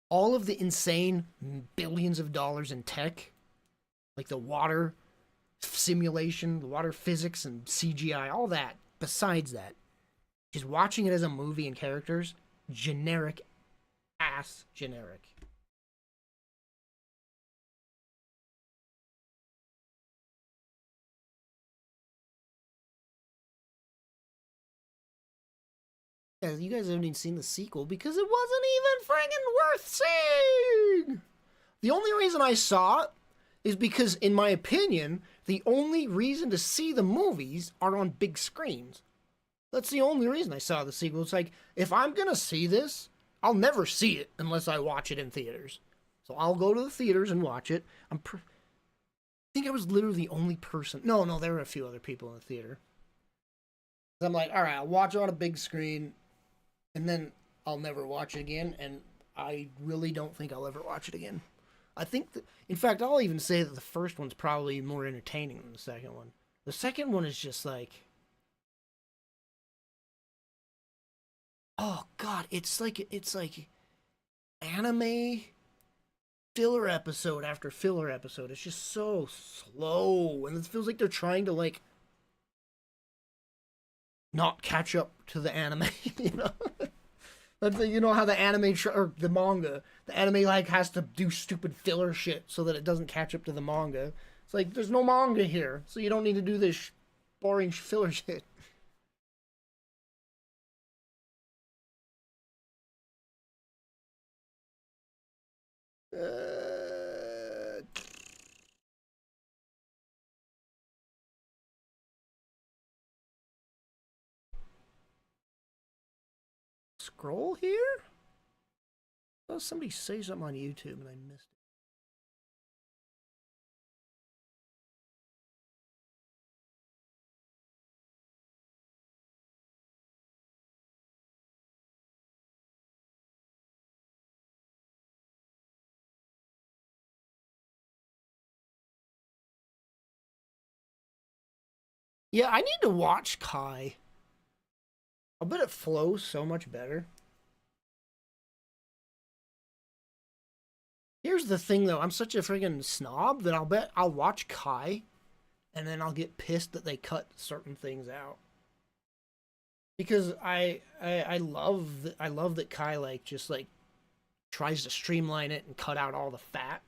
S1: All of the insane billions of dollars in tech, like the water simulation, the water physics and CGI, all that, besides that, just watching it as a movie and characters, generic ass generic. Yeah, you guys haven't even seen the sequel because it wasn't even friggin' worth seeing. The only reason I saw it is because, in my opinion, the only reason to see the movies are on big screens. That's the only reason I saw the sequel. It's like, if I'm gonna see this, I'll never see it unless I watch it in theaters. So I'll go to the theaters and watch it. I think I was literally the only person. No, there were a few other people in the theater. I'm like, all right, I'll watch it on a big screen, and then I'll never watch it again. And I really don't think I'll ever watch it again. I think, in fact, I'll even say that the first one's probably more entertaining than the second one. The second one is just like, oh god, it's like anime filler episode after filler episode. It's just so slow, and it feels like they're trying to like not catch up to the anime, you know. You know how the anime or the manga, the anime like has to do stupid filler shit so that it doesn't catch up to the manga. It's like there's no manga here, so you don't need to do this boring filler shit. Scroll here? Oh, somebody say something on YouTube and I missed it. Yeah, I need to watch Kai. I bet it flows so much better. Here's the thing, though. I'm such a friggin' snob that I'll bet I'll watch Kai and then I'll get pissed that they cut certain things out. Because I love that Kai like just like tries to streamline it and cut out all the fat.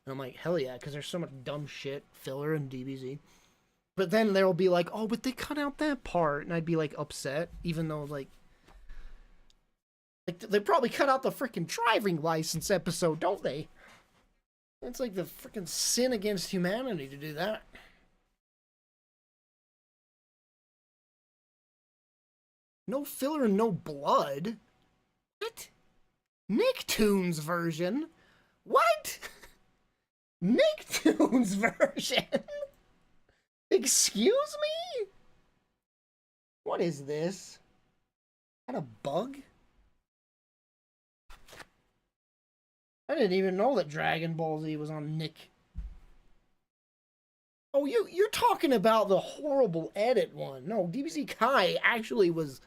S1: And I'm like, hell yeah, because there's so much dumb shit filler in DBZ. But then they'll be like, oh, but they cut out that part, and I'd be like upset, even though like they probably cut out the freaking driving license episode, don't they? It's like the freaking sin against humanity to do that. No filler and no blood? What? Nicktoons version? What? Nicktoons version? Excuse me? What is this? Is that a bug? I didn't even know that Dragon Ball Z was on Nick. Oh, you're talking about the horrible edit one. No, DBZ Kai actually was...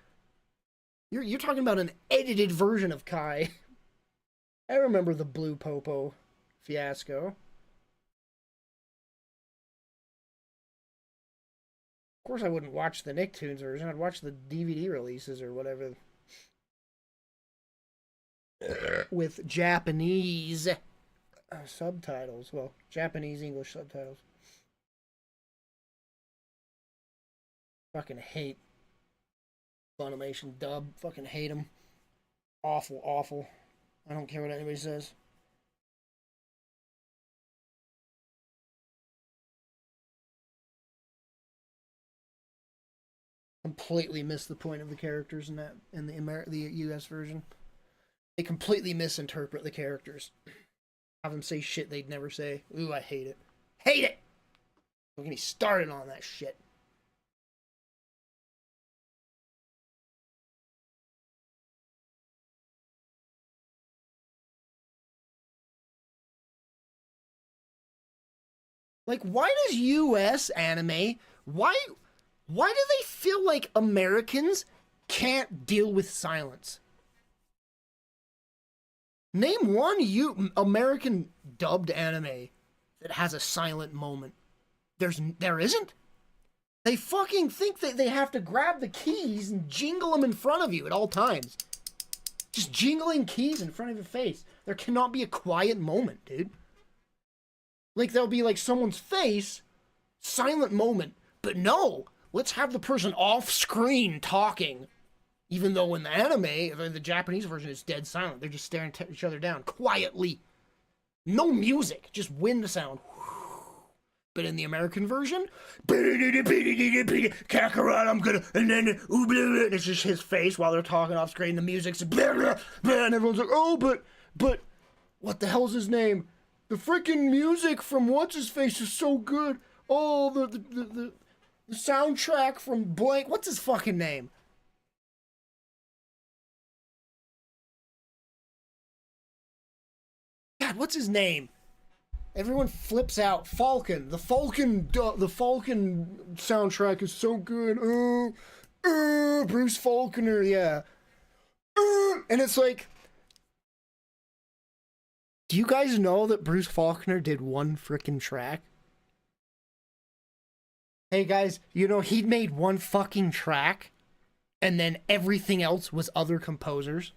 S1: You're talking about an edited version of Kai. I remember the Blue Popo fiasco. Of course I wouldn't watch the Nicktoons version. I'd watch the DVD releases or whatever. With Japanese subtitles. Well, Japanese English subtitles. Fucking hate Funimation dub. Fucking hate them. Awful, awful. I don't care what anybody says. Completely missed the point of the characters in the US version. They completely misinterpret the characters. Have them say shit they'd never say. Ooh, I hate it. Hate it! Don't get me started on that shit. Like, why does US anime, why do they feel like Americans can't deal with silence? Name one American dubbed anime that has a silent moment. There isn't. They fucking think that they have to grab the keys and jingle them in front of you at all times. Just jingling keys in front of your face. There cannot be a quiet moment, dude. Like, there'll be, like, someone's face, silent moment, but no, let's have the person off-screen talking. Even though in the anime, the Japanese version is dead silent. They're just staring each other down, quietly. No music, just wind sound. But in the American version, Kakarot, I'm gonna, and then, and it's just his face while they're talking off-screen, the music's, and everyone's like, oh, but, what the hell's his name? The freaking music from What's-His-Face is so good. Oh, the soundtrack from blank. What's his fucking name? God, what's his name? Everyone flips out. Falcon. The Falcon soundtrack is so good. Bruce Faulkner, yeah. And it's like... Do you guys know that Bruce Faulkner did one frickin' track? Hey guys, you know he'd made one fucking track, and then everything else was other composers?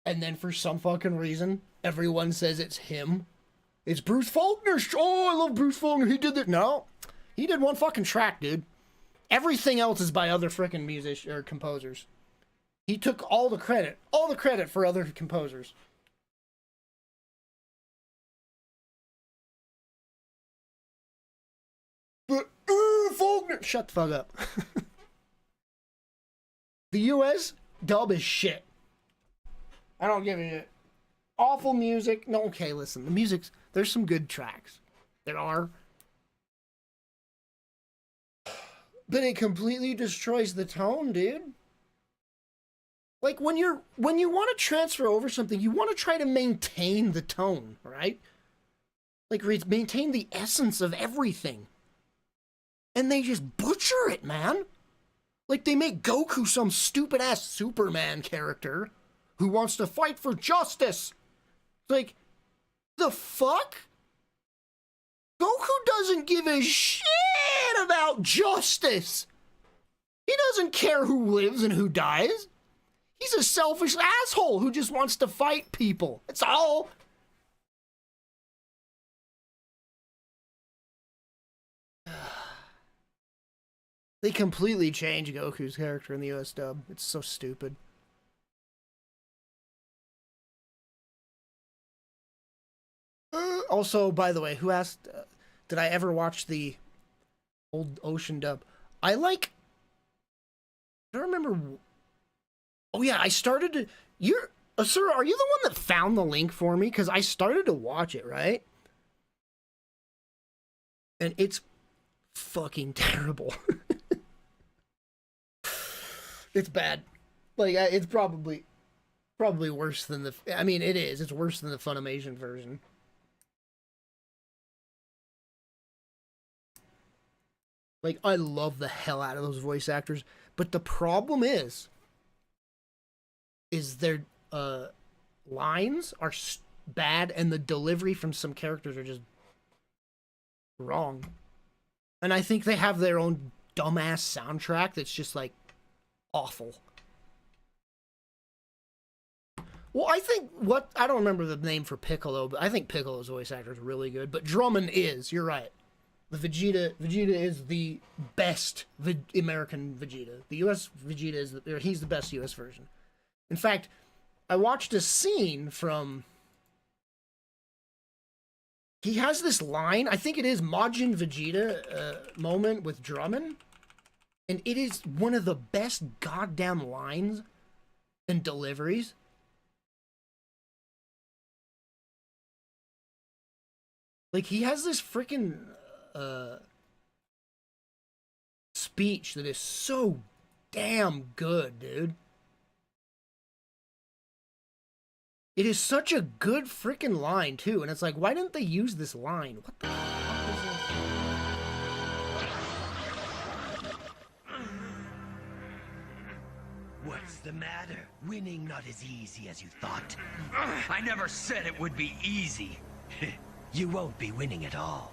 S1: And then for some fucking reason, everyone says it's him? It's Bruce Faulkner! Oh, I love Bruce Faulkner, he did that! No, he did one fucking track, dude. Everything else is by other frickin' musicians, or composers. He took all the credit for other composers. But, Faulkner! Shut the fuck up. The US dub is shit. I don't give a shit. Awful music. No, okay, listen. The music's... There's some good tracks. There are. But it completely destroys the tone, dude. Like, when you want to transfer over something, you want to try to maintain the tone, right? Like, maintain the essence of everything. And they just butcher it, man. Like, they make Goku some stupid-ass Superman character who wants to fight for justice. Like, the fuck? Goku doesn't give a shit about justice. He doesn't care who lives and who dies. He's a selfish asshole who just wants to fight people. That's all. They completely changed Goku's character in the US dub. It's so stupid. Also, by the way, who asked, did I ever watch the old Ocean dub? I don't remember. Oh yeah, I started to, sir, are you the one that found the link for me? Because I started to watch it, right? And it's fucking terrible. It's bad. Like, it's probably worse than the, I mean, it is. It's worse than the Funimation version. Like, I love the hell out of those voice actors, but the problem is their lines are bad, and the delivery from some characters are just wrong. And I think they have their own dumbass soundtrack that's just, like, awful. Well, I think I don't remember the name for Piccolo, but I think Piccolo's voice actor is really good, but Drummond is, you're right. The Vegeta is the best American Vegeta. The US Vegeta he's the best US version. In fact, I watched a scene from, he has this line, I think it is Majin Vegeta moment with Drummond, and it is one of the best goddamn lines and deliveries. Like, he has this freaking speech that is so damn good, dude. It is such a good freaking line, too. And it's like, why didn't they use this line? What the fuck is this?
S11: What's the matter? Winning not as easy as you thought. I never said it would be easy. You won't be winning at all.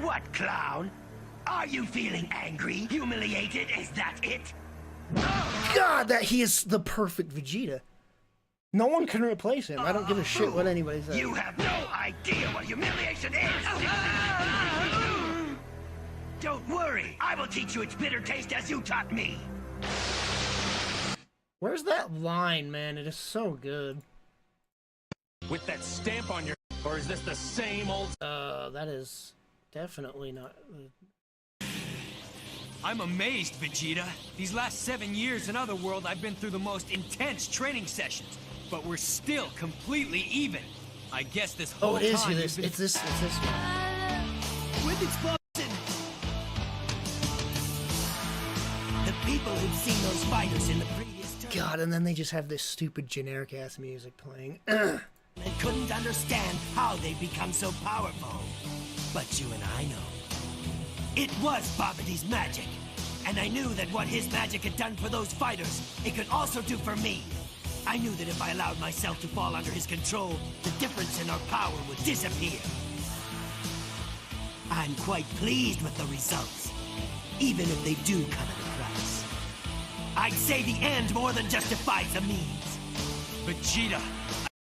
S11: What, clown? Are you feeling angry? Humiliated? Is that it?
S1: God, that he is the perfect Vegeta. No one can replace him. I don't give a shit what anybody says.
S11: You have no idea what humiliation is! Don't worry, I will teach you its bitter taste as you taught me!
S1: Where's that line, man? It is so good.
S3: With that stamp on your, or is this the same old?
S1: That is definitely not.
S12: I'm amazed, Vegeta. These last 7 years in Otherworld, I've been through the most intense training sessions, but we're still completely even. I guess this whole
S1: it is
S12: time
S1: this. It's this one.
S11: With explosion! The people who've seen those fighters in the previous
S1: God, and then they just have this stupid generic ass music playing.
S11: and couldn't understand how they'd become so powerful. But you and I know. It was Babidi's magic. And I knew that what his magic had done for those fighters, it could also do for me. I knew that if I allowed myself to fall under his control, the difference in our power would disappear. I'm quite pleased with the results, even if they do come at a price. I'd say the end more than justifies the means.
S12: Vegeta.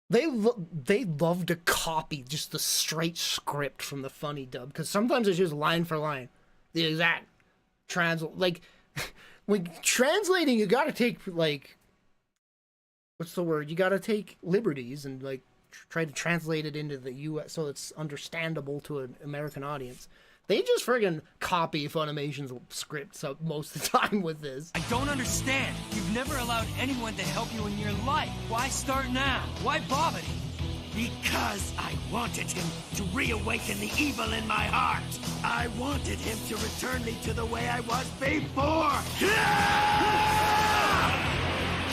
S1: They love to copy just the straight script from the funny dub, because sometimes it's just line for line, the exact like when translating, you gotta take, like, what's the word? You gotta take liberties and, like, try to translate it into the US so it's understandable to an American audience. They just friggin' copy Funimation's scripts up most of the time with this.
S12: I don't understand. You've never allowed anyone to help you in your life. Why start now? Why Babidi?
S11: Because I wanted him to reawaken the evil in my heart. I wanted him to return me to the way I was before.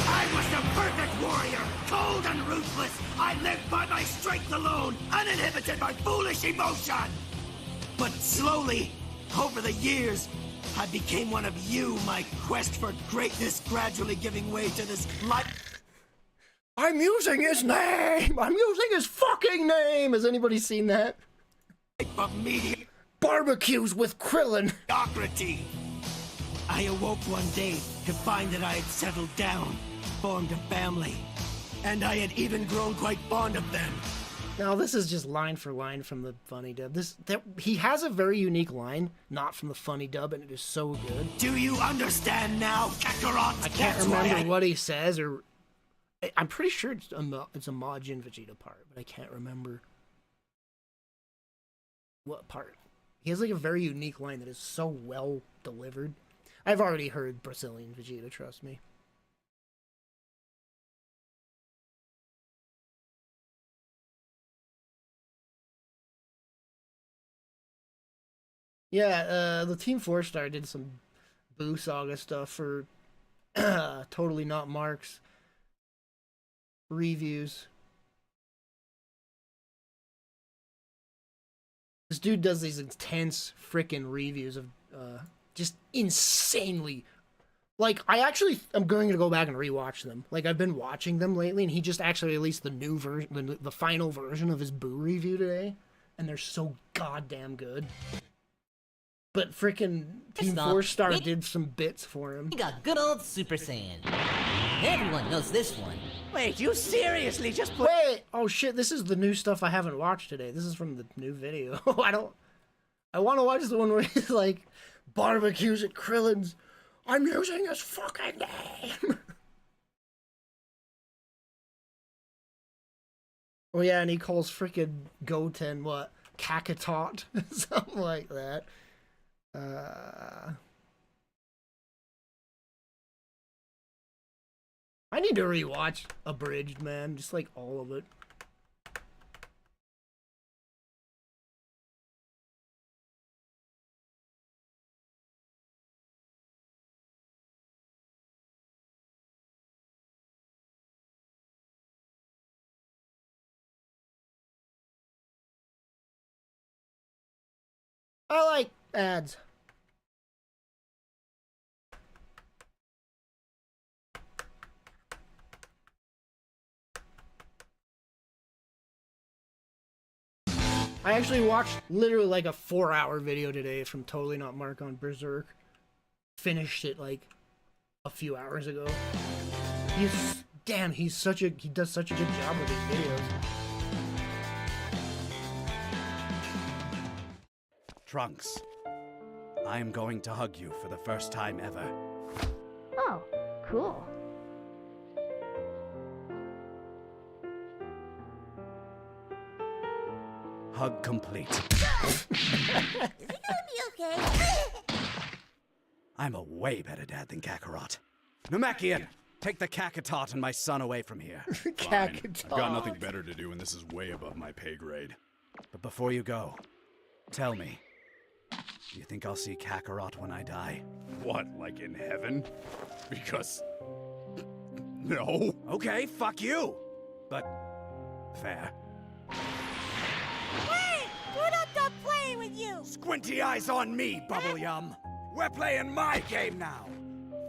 S11: I was the perfect warrior, cold and ruthless. I lived by my strength alone, uninhibited by foolish emotion. But slowly, over the years, I became one of you, my quest for greatness gradually giving way to this life.
S1: I'm using his name! I'm using his fucking name! Has anybody seen that?
S11: Of media
S1: Barbecues with Krillin.
S11: mediocrity. I awoke one day to find that I had settled down, formed a family, and I had even grown quite fond of them.
S1: Now this is just line for line from the funny dub. He has a very unique line, not from the funny dub, and it is so good.
S11: Do you understand now, Kakarot?
S1: I can't remember what he says, or I'm pretty sure it's a Majin Vegeta part, but I can't remember what part. He has like a very unique line that is so well delivered. I've already heard Brazilian Vegeta, trust me. Yeah, the Team 4-Star did some Boo Saga stuff for Totally Not Mark's reviews. This dude does these intense frickin' reviews of just insanely. Like, I'm going to go back and rewatch them. Like, I've been watching them lately, and he just actually released the new version, the final version of his Boo review today, and they're so goddamn good. But frickin' Team 4-Star did some bits for him.
S13: We got good old Super Saiyan. Everyone knows this one.
S11: Wait, you seriously just put...
S1: Wait! Oh shit, this is the new stuff I haven't watched today. This is from the new video. I want to watch the one where he's like, barbecues at Krillin's. I'm using his fucking name! Oh yeah, and he calls frickin' Goten, what? Kakatot? Something like that. I need to rewatch Abridged, man. Just like all of it. I like ads. I actually watched literally like a 4-hour video today from Totally Not Mark on Berserk. Finished it like a few hours ago. He does such a good job with his videos.
S14: Trunks, I am going to hug you for the first time ever.
S4: Oh, cool.
S14: Hug complete.
S15: Is he gonna be okay?
S14: I'm a way better dad than Kakarot. Namekian, take the Kakatot and my son away from here.
S1: Kakatot.
S16: I've got nothing better to do, and this is way above my pay grade.
S14: But before you go, tell me, do you think I'll see Kakarot when I die?
S16: What, like in heaven? Because... no.
S14: Okay, fuck you. But... fair.
S15: Wait! We're not done playing with you!
S14: Squinty eyes on me, Bubble Yum. We're playing my game now.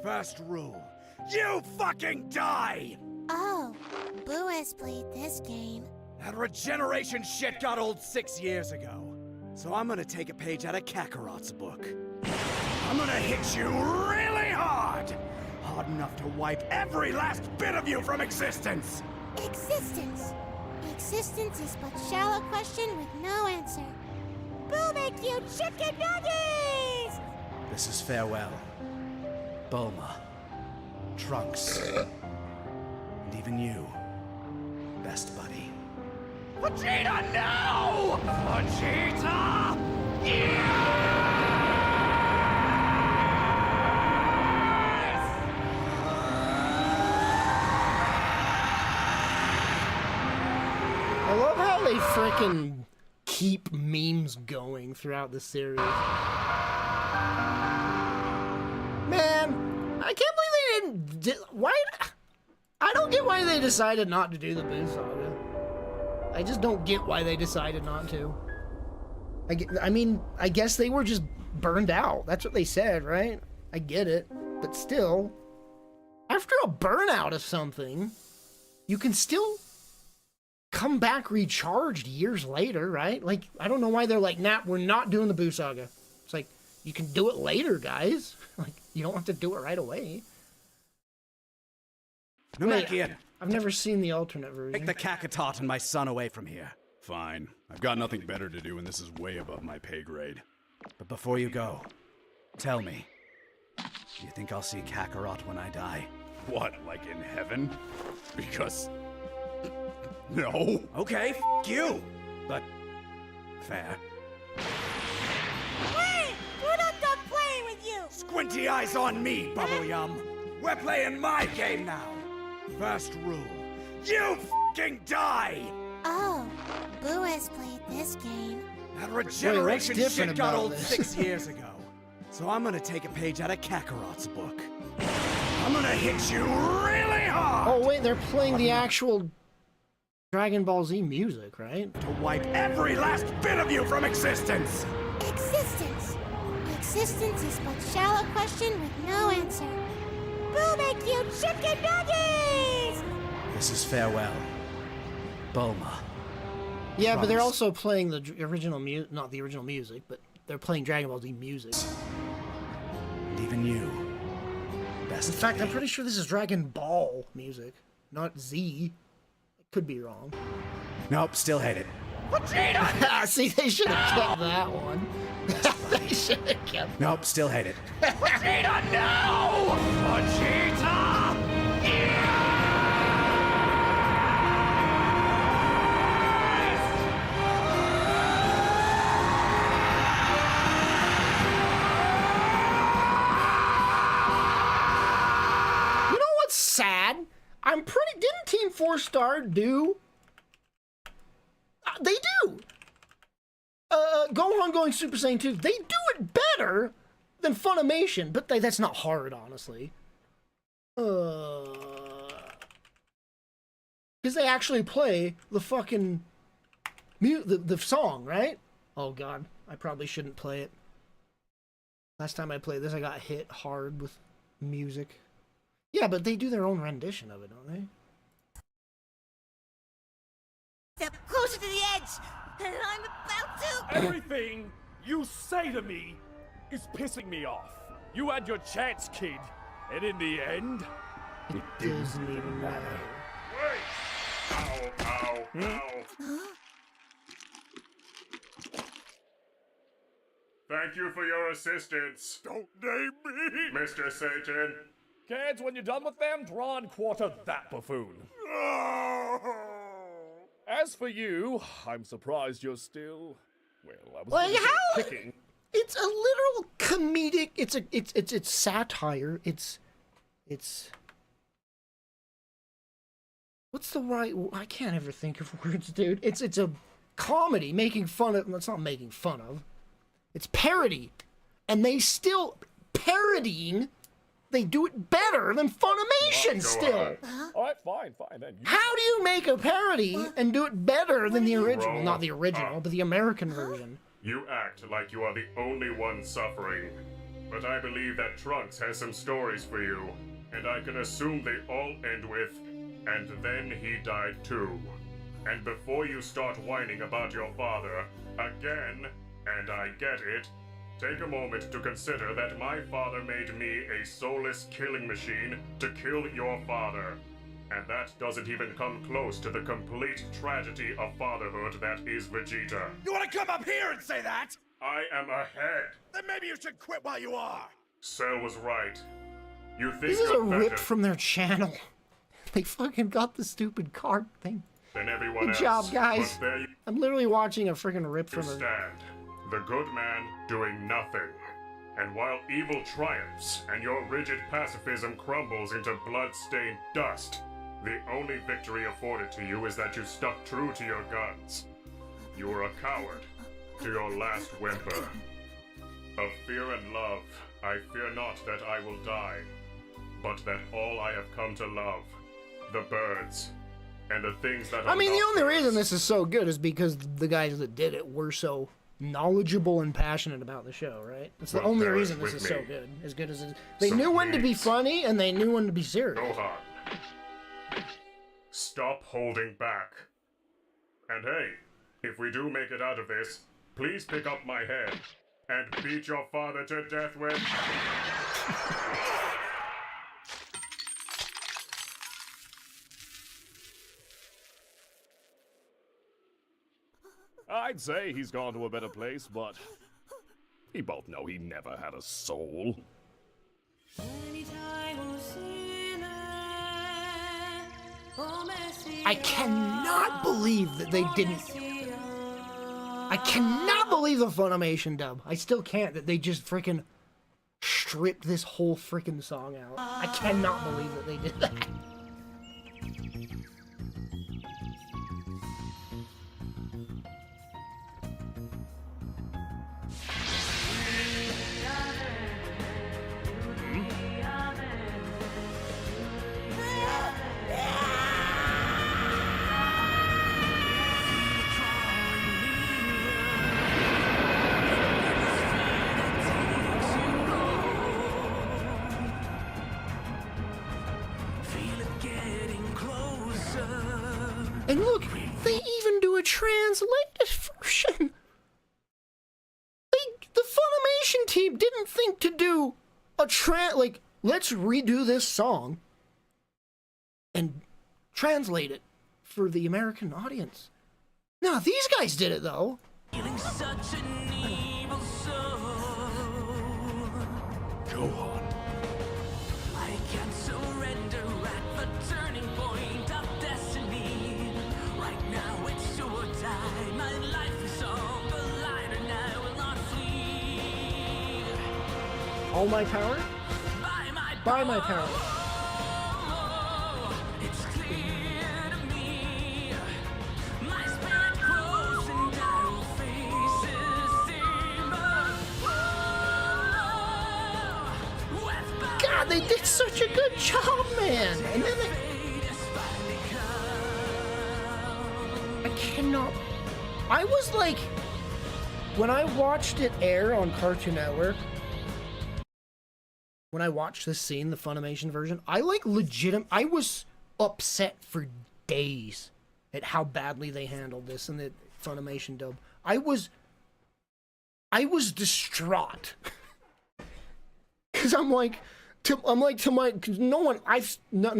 S14: First rule, you fucking die!
S15: Oh, Boo has played this game.
S14: That regeneration shit got old 6 years ago. So I'm gonna take a page out of Kakarot's book. I'm gonna hit you really hard! Hard enough to wipe every last bit of you from existence!
S15: Existence. Existence is but shallow question with no answer. Boo make you chicken nuggies!
S14: This is farewell. Bulma. Trunks. And even you, best buddy. Vegeta, no! Vegeta!
S1: I love how they frickin' keep memes going throughout the series. Man, I can't believe they didn't. Why? I don't get why they decided not to do the Boo Saga. I just don't get why they decided not to. I mean, I guess they were just burned out. That's what they said, right? I get it. But still, after a burnout of something, you can still come back recharged years later, right? Like, I don't know why they're like, nah, we're not doing the Boo Saga. It's like, you can do it later, guys. Like, you don't have to do it right away.
S14: Namekian,
S1: I've never seen the alternate version.
S14: take the Kakatot and my son away from here.
S16: Fine. I've got nothing better to do, and this is way above my pay grade.
S14: But before you go, tell me, do you think I'll see Kakarot when I die?
S16: What, like in heaven? Because... no.
S14: Okay, you. But fair.
S15: Wait! We're not done playing with you!
S14: Squinty eyes on me, Bubble Yum. We're playing my game now. First rule, you f***ing die!
S15: Oh, Boo has played this game.
S14: That regeneration shit got old
S1: this?
S14: 6 years ago. So I'm gonna take a page out of Kakarot's book. I'm gonna hit you really hard!
S1: Oh wait, they're playing the actual Dragon Ball Z music, right?
S14: To wipe every last bit of you from existence!
S15: Existence. Existence is but shallow question with no answer. Boo make you chicken nuggets!
S14: This is farewell. Bulma.
S1: Yeah, but they're also playing the original music, not the original music, but they're playing Dragon Ball Z music.
S14: And even you. Best
S1: In fact, I'm pretty sure this is Dragon Ball music, not Z. I could be wrong.
S14: Nope, still hate it.
S1: Vegeta! See, they should have kept that one. They should have kept.
S14: Nope, still hate it.
S3: Vegeta, no! Vegeta!
S1: You know what's sad? I'm pretty. Didn't Team 4 Star do? They do. Gohan going Super Saiyan 2. They do it better than Funimation, but that's not hard, honestly. Because they actually play the fucking the song, right? Oh god, I probably shouldn't play it. Last time I played this, I got hit hard with music. Yeah, but they do their own rendition of it, don't they?
S3: Step closer to the edge, and I'm about to...
S5: Everything you say to me is pissing me off. You had your chance, kid, and in the end,
S1: it doesn't even matter.
S5: Wait! Ow, ow, ow.
S17: Thank you for your assistance.
S5: Don't name me!
S17: Mr. Satan.
S5: Kids, when you're done with them, draw and quarter that buffoon. As for you, I'm surprised you're still... Well, I was picking.
S1: It's a literal comedic. It's satire. It's. What's the right? I can't ever think of words, dude. It's a comedy making fun of. It's not making fun of. It's parody, and they still parodying. They do it better than Funimation still.
S5: All right, fine, then.
S1: How do you make a parody and do it better than the original? Well, not the original, but the American version.
S17: You act like you are the only one suffering, but I believe that Trunks has some stories for you, and I can assume they all end with, and then he died too. And before you start whining about your father, again, and I get it, take a moment to consider that my father made me a soulless killing machine to kill your father. And that doesn't even come close to the complete tragedy of fatherhood that is Vegeta.
S14: You wanna come up here and say that?
S17: I am ahead.
S14: Then maybe you should quit while you are.
S17: Cell was right. You think
S1: This is a
S17: you're
S1: rip
S17: better
S1: from their channel. They fucking got the stupid card thing.
S17: than everyone
S1: Good
S17: else.
S1: job, guys.
S17: But there you
S1: I'm literally watching a freaking rip from a...
S17: stand. The good man doing nothing. And while evil triumphs and your rigid pacifism crumbles into blood-stained dust, the only victory afforded to you is that you stuck true to your guns. You were a coward to your last whimper. Of fear and love, I fear not that I will die, but that all I have come to love, the birds, and the things that are
S1: I mean, the
S17: not
S1: only reason
S17: birds.
S1: this is so good is because the guys that did it were so knowledgeable and passionate about the show, right? That's the
S17: Well,
S1: only
S17: bear it
S1: reason this
S17: with
S1: is so
S17: me.
S1: good. As good as it is. They
S17: So
S1: knew when to be
S17: please.
S1: funny, and they knew when to be serious.
S17: Gohan. Stop holding back. And hey, if we do make it out of this, please pick up my head and beat your father to death with...
S16: I'd say he's gone to a better place, but we both know he never had a soul.
S1: I cannot believe that they didn't... I cannot believe the Funimation dub. I still can't, that they just freaking stripped this whole freaking song out. I cannot believe that they did that. And look, they even do a translated version. The Funimation team didn't think to do a let's redo this song and translate it for the American audience. No, these guys did it though.
S11: Such an evil soul.
S16: Go on.
S11: I can't surrender at the turning point of destiny. Right now it's do or die. My life is on the line and I will not flee.
S1: All my power? By my power.
S11: It's clear to me. My spirit grows and I will face this demon.
S1: God, they did such a good job, man. And then I cannot. I was like, when I watched it air on Cartoon Network, when I watched this scene, the Funimation version, I was upset for days at how badly they handled this in the Funimation dub. I was distraught. Cause none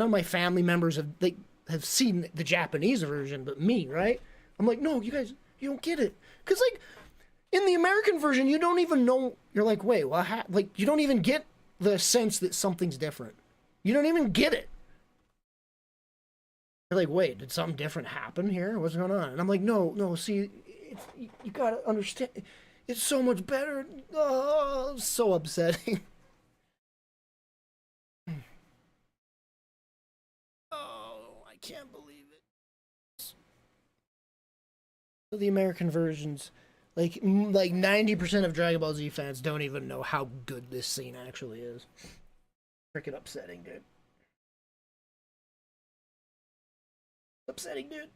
S1: of my family members have seen the Japanese version, but me, right? I'm like, no, you guys, you don't get it. Cause like, in the American version, you don't even know, you're like, wait, well, you don't even get the sense that something's different. You don't even get it. You're like, wait, did something different happen here? What's going on? And I'm like, no, see, you gotta understand, it's so much better. Oh, so upsetting. Oh, I can't believe it. So the American versions, like 90% of Dragon Ball Z fans don't even know how good this scene actually is. Freaking upsetting, dude. Upsetting, dude.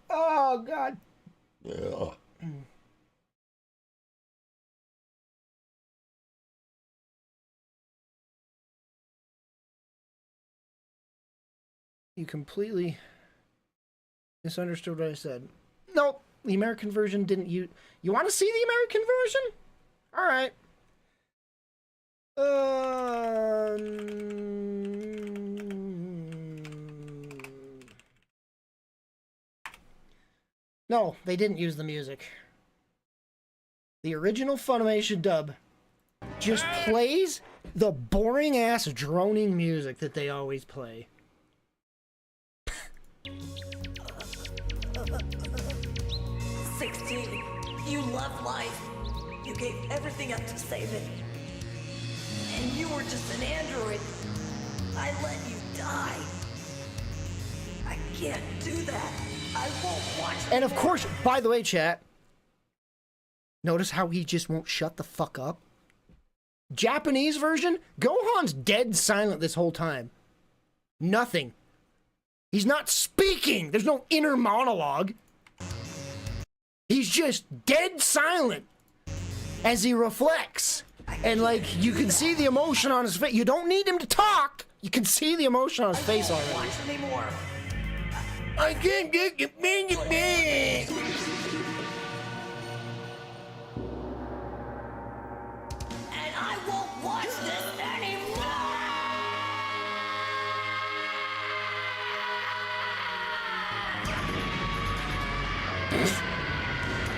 S1: Oh, God. You completely misunderstood what I said. Nope, the American version didn't use... You want to see the American version? All right. No, they didn't use the music. The original Funimation dub just plays the boring-ass droning music that they always play.
S18: 16. You love life. You gave everything up to save it. And you were just an android. I let you die. I can't do that. I won't watch.
S1: And of course, by the way, chat, notice how he just won't shut the fuck up? Japanese version, Gohan's dead silent this whole time. Nothing. He's not speaking. There's no inner monologue. He's just dead silent as he reflects. And like, you can see the emotion on his face. You don't need him to talk. You can see the emotion on his face already.
S18: Watch anymore.
S1: I can't get it.
S18: And I won't watch this anymore.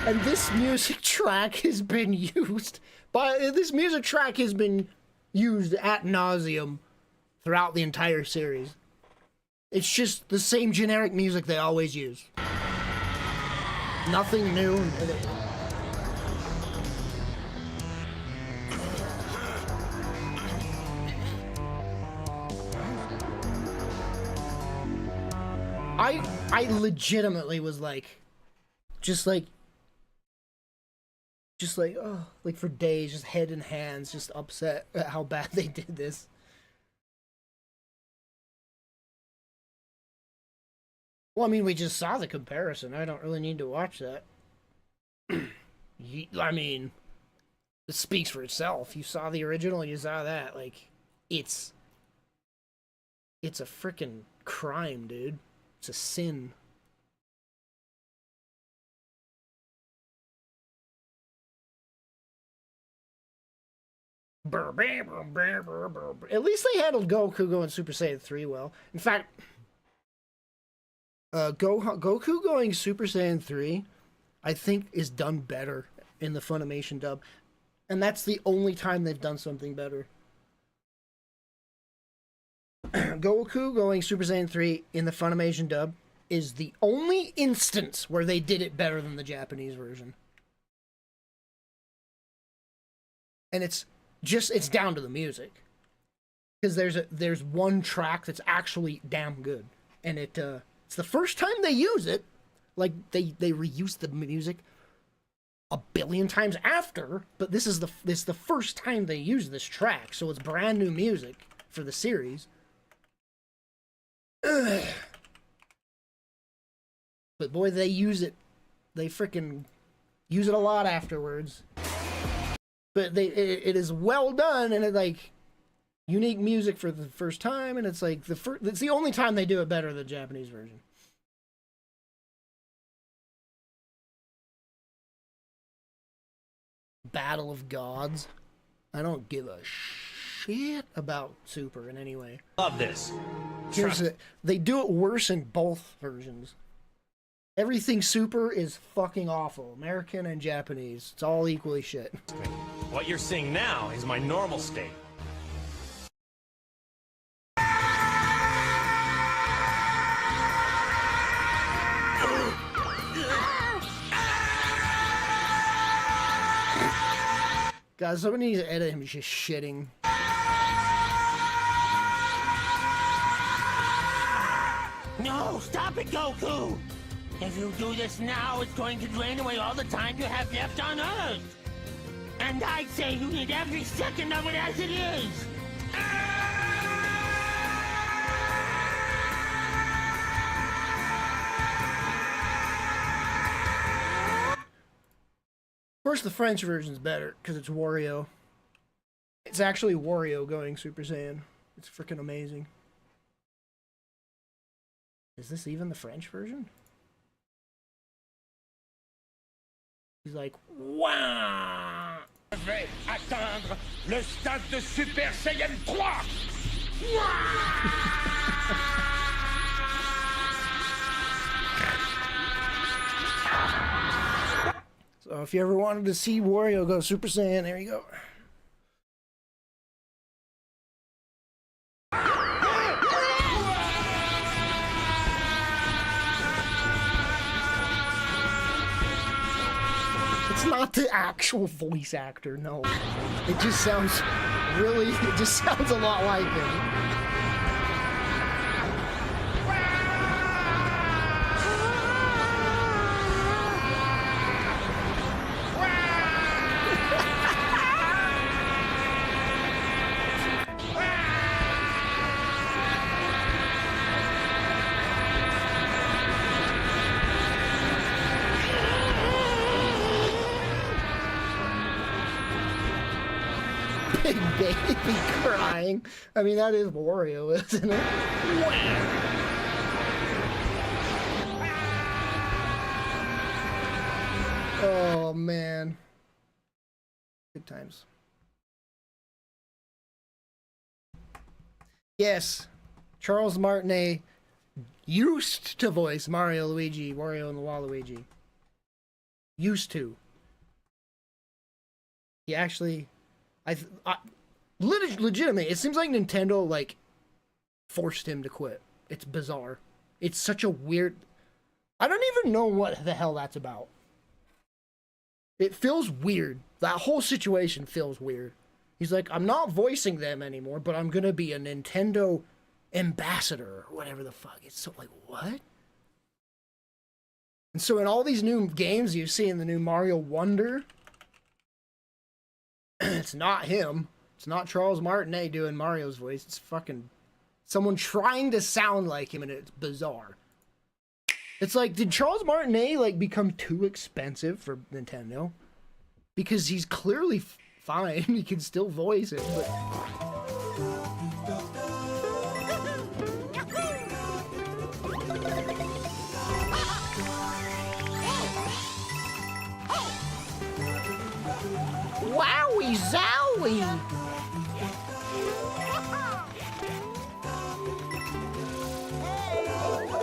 S1: And this music track has been used ad nauseum throughout the entire series. It's just the same generic music they always use. Nothing new. I legitimately was like, just like, oh, like for days, just head in hands, just upset at how bad they did this. Well, I mean, we just saw the comparison. I don't really need to watch that. I mean, it speaks for itself. You saw the original, you saw that. Like, it's a freaking crime, dude. It's a sin. At least they handled Goku going Super Saiyan 3 well. In fact, Goku going Super Saiyan 3, I think, is done better in the Funimation dub. And that's the only time they've done something better. Goku going Super Saiyan 3 in the Funimation dub is the only instance where they did it better than the Japanese version. And it's down to the music. Because there's one track that's actually damn good. And it's the first time they use it. Like, they reuse the music a billion times after, but this is the first time they use this track, so it's brand new music for the series. Ugh. But boy, they use it. They freaking use it a lot afterwards. But it is well done, and it like unique music for the first time, and it's like it's the only time they do it better than the Japanese version. Battle of Gods. I don't give a shit about Super in any way.
S11: Love this.
S1: They do it worse in both versions. Everything Super is fucking awful. American and Japanese. It's all equally shit.
S11: What you're seeing now is my normal state.
S1: Guys, somebody needs to edit him just shitting.
S11: No, stop it, Goku! If you do this now, it's going to drain away all the time you have left on Earth. And I'd say you need every second of it as it is.
S1: Of course, the French version's better, because it's Wario. It's actually Wario going Super Saiyan. It's freaking amazing. Is this even the French version? He's like, wow!
S3: Je vais atteindre le stade de Super Saiyan 3!
S1: So if you ever wanted to see Wario go Super Saiyan, there you go. It's not the actual voice actor, no. It just sounds really, it just sounds a lot like him. Big baby crying. I mean, that is Wario, isn't it? Oh, man. Good times. Yes, Charles Martinet used to voice Mario, Luigi, Wario, and Waluigi. Used to. He actually... legitimately, it seems like Nintendo, like, forced him to quit. It's bizarre. It's such a weird... I don't even know what the hell that's about. It feels weird. That whole situation feels weird. He's like, I'm not voicing them anymore, but I'm gonna be a Nintendo ambassador, or whatever the fuck. It's so, like, what? And so in all these new games you see in the new Mario Wonder... It's not him. It's not Charles Martinet doing Mario's voice. It's fucking someone trying to sound like him, and it's bizarre. It's like, did Charles Martinet, like, become too expensive for Nintendo? Because he's clearly fine. He can still voice it, but... Wowie zowie!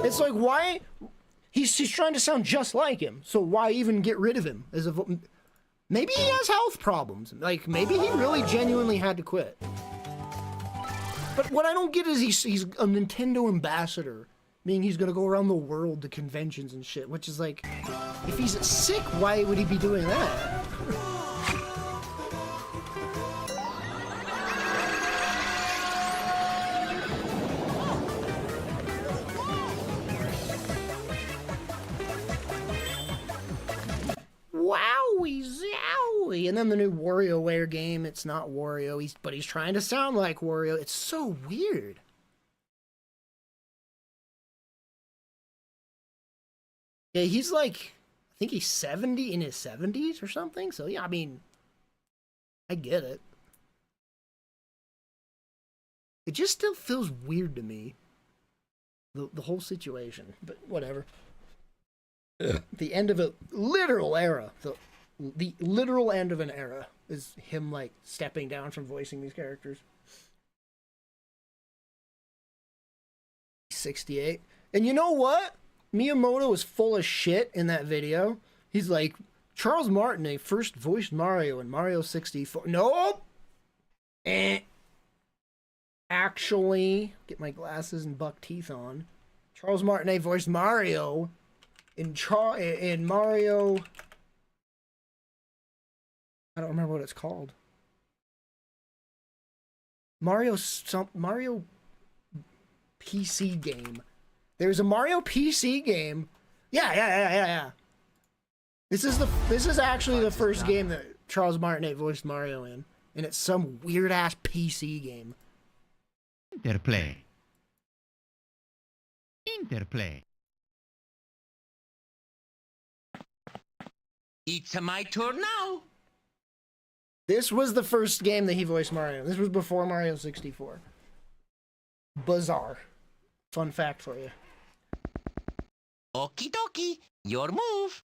S1: It's like, why? He's trying to sound just like him, so why even get rid of him? Maybe he has health problems. Like, maybe he really genuinely had to quit. But what I don't get is he's a Nintendo ambassador, meaning he's gonna go around the world to conventions and shit, which is like, if he's sick, why would he be doing that? Wowie zowie! And then the new WarioWare game, it's not Wario, but he's trying to sound like Wario. It's so weird. Yeah, he's like, I think he's 70, in his 70s or something. So yeah, I mean, I get it. It just still feels weird to me. The whole situation, but whatever. The end of a literal era. The literal end of an era is him, like, stepping down from voicing these characters. 68. And you know what? Miyamoto is full of shit in that video. He's like, Charles Martinet first voiced Mario in Mario 64. Nope! Actually, get my glasses and buck teeth on. Charles Martinet voiced Mario in Mario... I don't remember what it's called. Mario PC game. There's a Mario PC game. Yeah. This is actually the first game that Charles Martinet voiced Mario in, and it's some weird ass PC game.
S19: Interplay.
S10: It's my turn now.
S1: This was the first game that he voiced Mario. This was before Mario 64. Bizarre. Fun fact for you.
S10: Okie dokie, your move.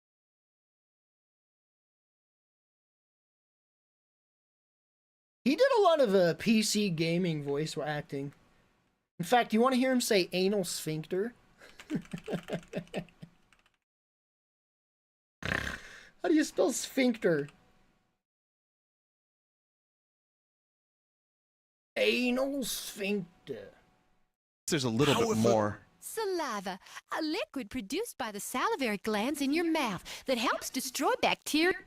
S1: He did a lot of PC gaming voice acting. In fact, you want to hear him say anal sphincter? How do you spell sphincter? Anal sphincter.
S20: There's a little bit more.
S21: Saliva, a liquid produced by the salivary glands in your mouth that helps destroy bacteria.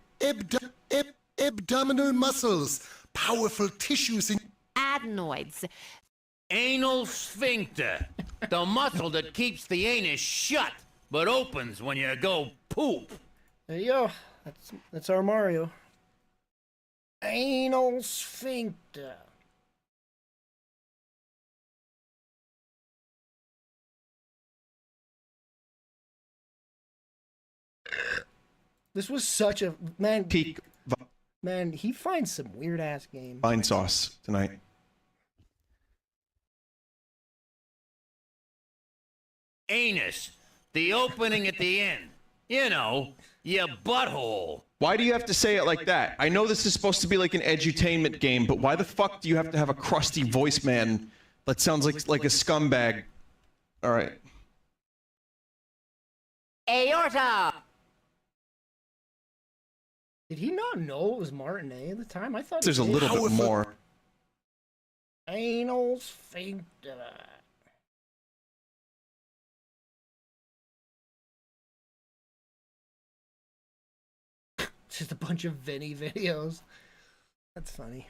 S22: Abdominal muscles,
S6: powerful tissues in
S21: Adenoids.
S22: Anal sphincter. The muscle that keeps the anus shut, but opens when you go poop.
S1: There you go. That's our Mario. Anal sphincter. This was such a man.
S20: Peak
S1: Man, he finds some weird ass games.
S20: vine sauce tonight.
S22: Anus. The opening at the end. You know, your butthole.
S20: Why do you have to say it like that? I know this is supposed to be like an edutainment game, but why the fuck do you have to have a crusty voice man that sounds like a scumbag? All right.
S21: Aorta.
S1: Did he not know it was Martinet at the time? I thought
S20: There's a
S1: he
S20: little
S1: did.
S20: bit more.
S1: Anal sphincter. Just a bunch of Vinny videos. That's funny.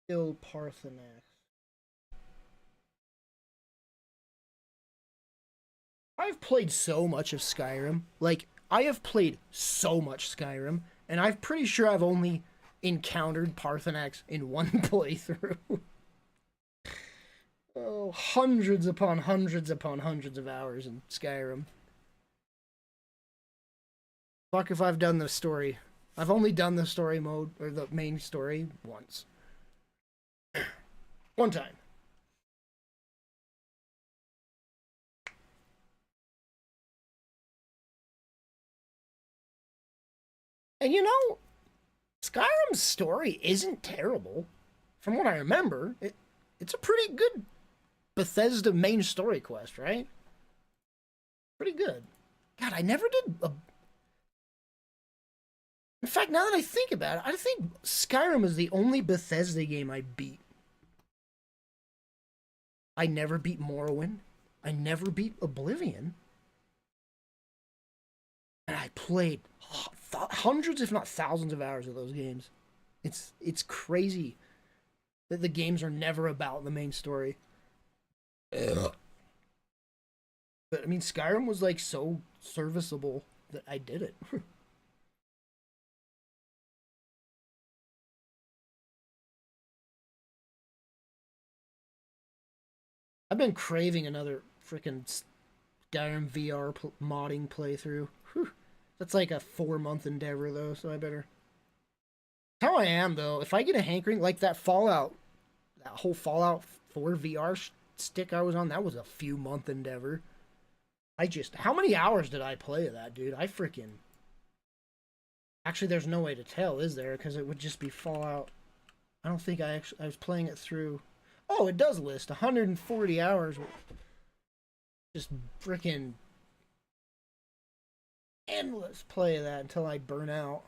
S1: Still Parthenax. I've played so much of Skyrim. Like, I have played so much Skyrim, and I'm pretty sure I've only encountered Parthenax in one playthrough. Oh, hundreds upon hundreds upon hundreds of hours in Skyrim. Fuck if I've done the story. I've only done the story mode, or the main story, once. One time. And you know, Skyrim's story isn't terrible. From what I remember, it's a pretty good Bethesda main story quest, right? Pretty good. God, I never did a... In fact, now that I think about it, I think Skyrim is the only Bethesda game I beat. I never beat Morrowind. I never beat Oblivion. And I played hundreds, if not thousands of hours of those games. It's crazy that the games are never about the main story. Ugh. But, I mean, Skyrim was, like, so serviceable that I did it. I've been craving another freaking Skyrim VR modding playthrough. Whew. That's like a 4-month endeavor, though, so I better... That's how I am, though. If I get a hankering, like that Fallout, that whole Fallout 4 VR stick I was on, that was a few-month endeavor. How many hours did I play of that, dude? I freaking... Actually, there's no way to tell, is there? Because it would just be Fallout. I don't think I was playing it through... Oh, it does list 140 hours. Just freaking endless play of that until I burn out.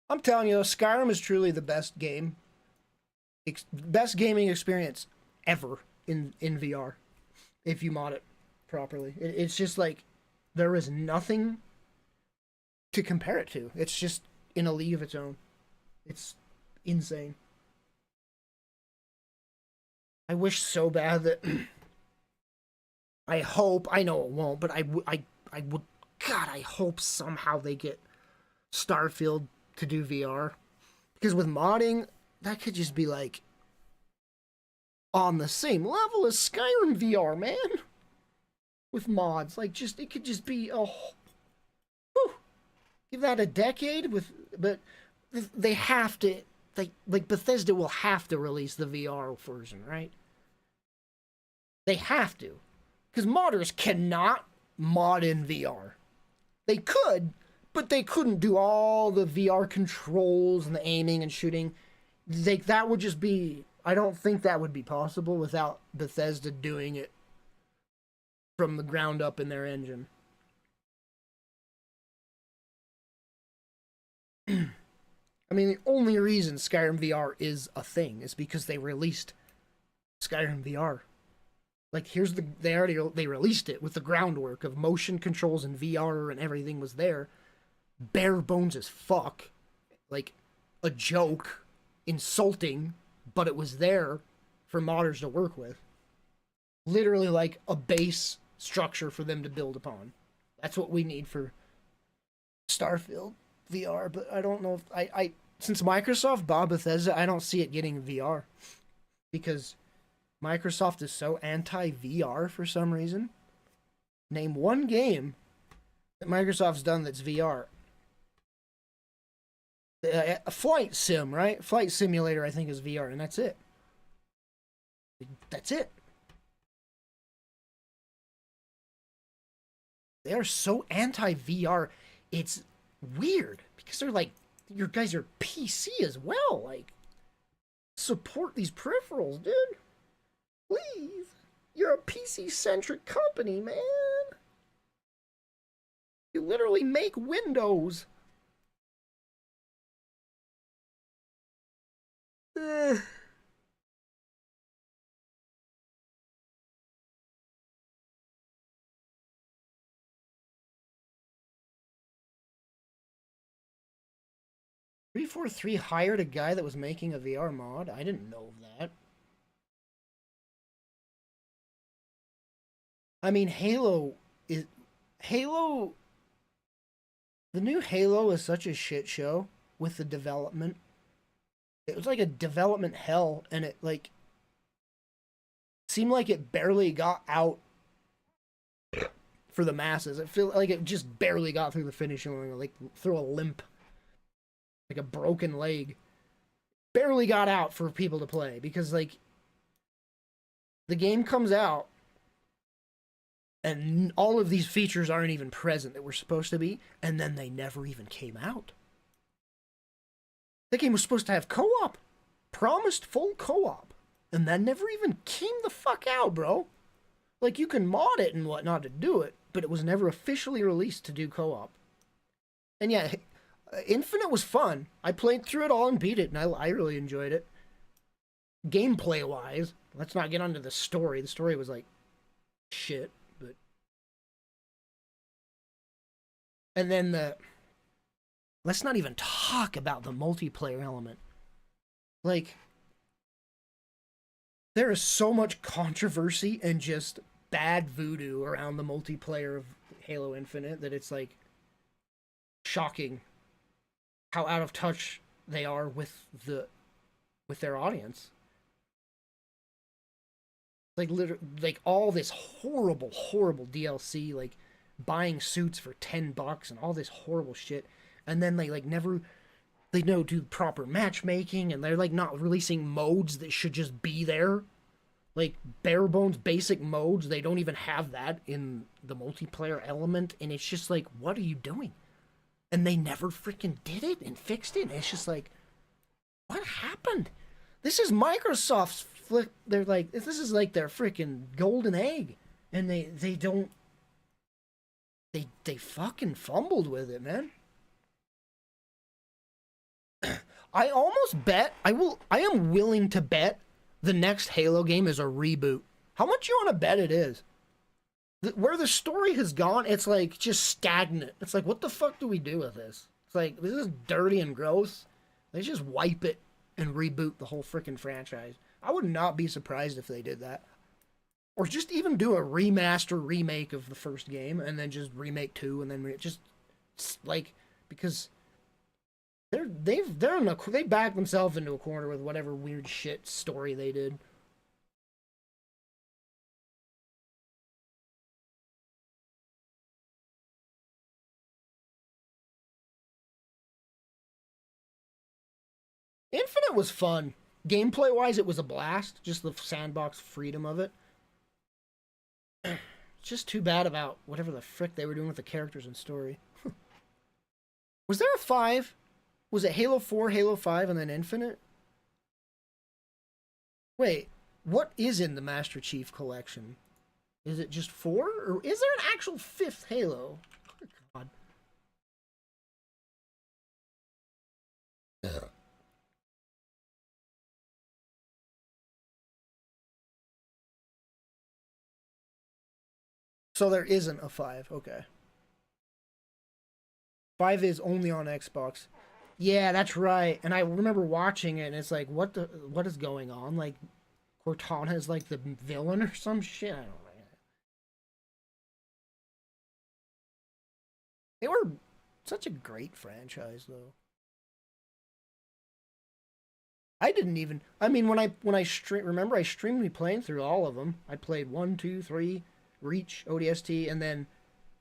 S1: I'm telling you, Skyrim is truly the best game. Best gaming experience ever in VR. If you mod it properly. It's just like, there is nothing to compare it to. It's just in a league of its own. It's insane. I wish so bad that... I hope, I know it won't, but I would, God, I hope somehow they get Starfield to do VR. Because with modding, that could just be like on the same level as Skyrim VR, man. With mods, like it could just be, give that a decade but they have to, like Bethesda will have to release the VR version, right? They have to. Because modders cannot mod in VR. They could, but they couldn't do all the VR controls and the aiming and shooting. That would just be... I don't think that would be possible without Bethesda doing it from the ground up in their engine. I mean, the only reason Skyrim VR is a thing is because they released Skyrim VR. Like, they released it with the groundwork of motion controls and VR and everything was there. Bare bones as fuck. Like, a joke, insulting, but it was there for modders to work with. Literally like a base structure for them to build upon. That's what we need for Starfield VR, but I don't know if I since Microsoft bought Bethesda, I don't see it getting VR. Because Microsoft is so anti-VR for some reason. Name one game that Microsoft's done that's VR. A flight sim, right? Flight simulator, I think, is VR, and that's it. That's it. They are so anti-VR, it's weird. Because they're like, your guys are PC as well. Like, support these peripherals, dude. Please. You're a PC-centric company, man. You literally make Windows. 343 hired a guy that was making a VR mod? I didn't know that. I mean, Halo... The new Halo is such a shit show with the development. It was like a development hell, and it, like, seemed like it barely got out for the masses. It felt like it just barely got through the finishing line, like through a limp. Like a broken leg. Barely got out for people to play, because, like, the game comes out, and all of these features aren't even present that were supposed to be, and then they never even came out. The game was supposed to have co-op. Promised full co-op. And that never even came the fuck out, bro. Like, you can mod it and whatnot to do it, but it was never officially released to do co-op. And yeah, Infinite was fun. I played through it all and beat it, and I really enjoyed it. Gameplay-wise, let's not get onto the story. The story was, like, shit, but... And then let's not even talk about the multiplayer element. Like, there is so much controversy and just bad voodoo around the multiplayer of Halo Infinite that it's, like, shocking how out of touch they are with their audience. Like, like all this horrible DLC, like buying suits for $10 and all this horrible shit, and then they like never do proper matchmaking, and they're like not releasing modes that should just be there, like bare bones basic modes. They don't even have that in the multiplayer element, and it's just like, what are you doing? And they never freaking did it and fixed it. And it's just like, what happened? This is Microsoft's flip. They're like, this is like their freaking golden egg, and they fucking fumbled with it, man. I almost bet I am willing to bet the next Halo game is a reboot. How much you want to bet it is? Where the story has gone, it's like just stagnant. It's like, what the fuck do we do with this? It's like, this is dirty and gross. They just wipe it and reboot the whole freaking franchise. I would not be surprised if they did that. Or just even do a remake of the first game, and then just remake 2, and then just like, because they backed themselves into a corner with whatever weird shit story they did. Infinite was fun. Gameplay-wise, it was a blast. Just the sandbox freedom of it. It's just too bad about whatever the frick they were doing with the characters and story. Was there a 5? Was it Halo 4, Halo 5, and then Infinite? Wait, what is in the Master Chief Collection? Is it just 4? Or is there an actual 5th Halo? Good God. So there isn't a 5. Okay. 5 is only on Xbox. Yeah, that's right. And I remember watching it, and it's like, what is going on? Like, Cortana is like the villain or some shit. I don't know. They were such a great franchise, though. I didn't even. I mean, when I remember I streamed me playing through all of them. I played 1, 2, 3, Reach, ODST, and then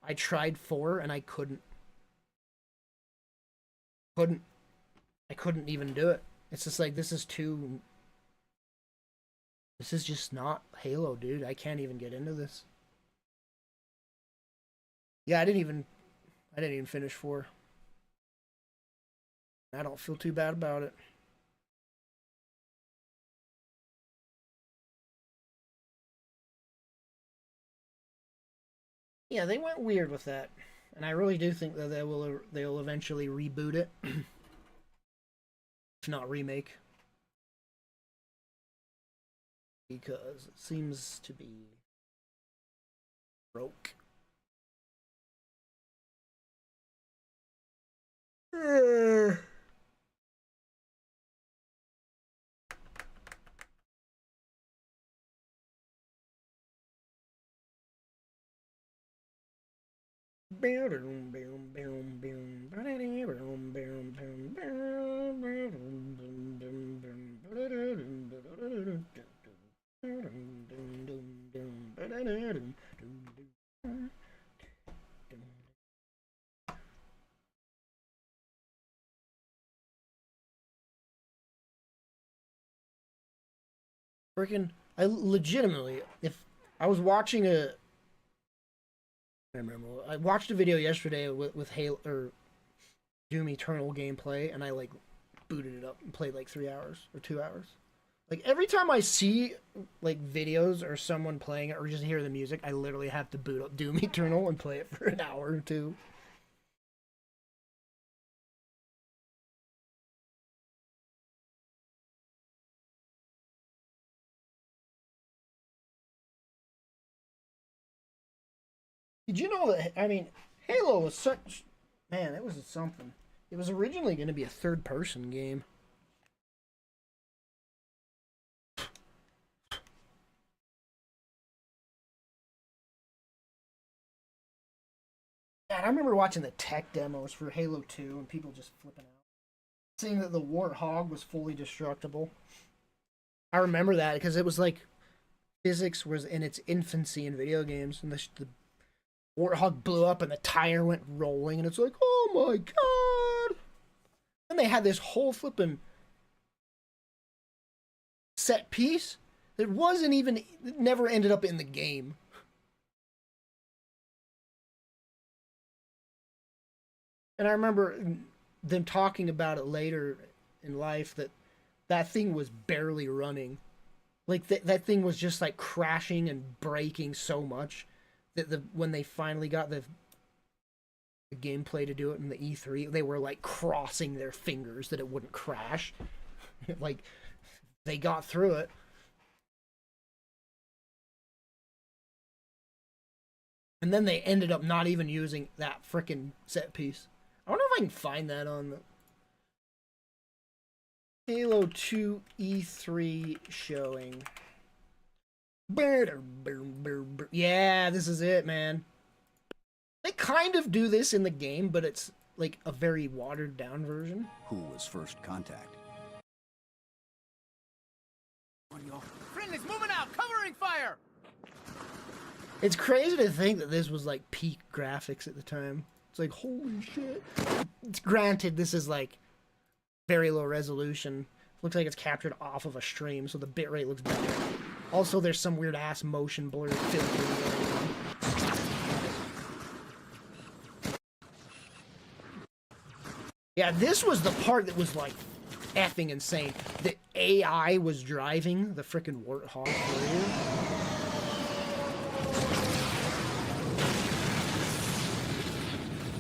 S1: I tried 4, and I couldn't. I couldn't even do it. It's just like, this is just not Halo, dude. I can't even get into this. Yeah, I didn't even finish 4. I don't feel too bad about it. Yeah, they went weird with that. And I really do think that they'll eventually reboot it. If not remake. Because it seems to be broke. Freaking, I legitimately, if I was watching I watched a video yesterday with Halo or Doom Eternal gameplay, and I like booted it up and played like 3 hours or 2 hours. Like every time I see like videos or someone playing it or just hear the music, I literally have to boot up Doom Eternal and play it for an hour or two. Did you know that, I mean, Halo was such, man, it was something. It was originally going to be a third-person game. God, I remember watching the tech demos for Halo 2 and people just flipping out. Saying that the Warthog was fully destructible. I remember that because it was like, physics was in its infancy in video games, and the Warthog blew up and the tire went rolling, and it's like, oh my god! And they had this whole flipping set piece that wasn't even, it never ended up in the game. And I remember them talking about it later in life, that thing was barely running. Like, that thing was just like crashing and breaking so much that when they finally got the gameplay to do it in the E3, they were like crossing their fingers that it wouldn't crash. Like, they got through it. And then they ended up not even using that frickin' set piece. I wonder if I can find that on the Halo 2 E3 showing. Yeah, this is it, man. They kind of do this in the game, but it's like a very watered down version.
S7: Who was first contact?
S3: Friendly's moving out, covering fire!
S1: It's crazy to think that this was like peak graphics at the time. It's like, holy shit. It's granted, this is like very low resolution. Looks like it's captured off of a stream, so the bitrate looks better. Also, there's some weird ass motion blur filter. Yeah, this was the part that was like effing insane. The AI was driving the frickin' Warthog through.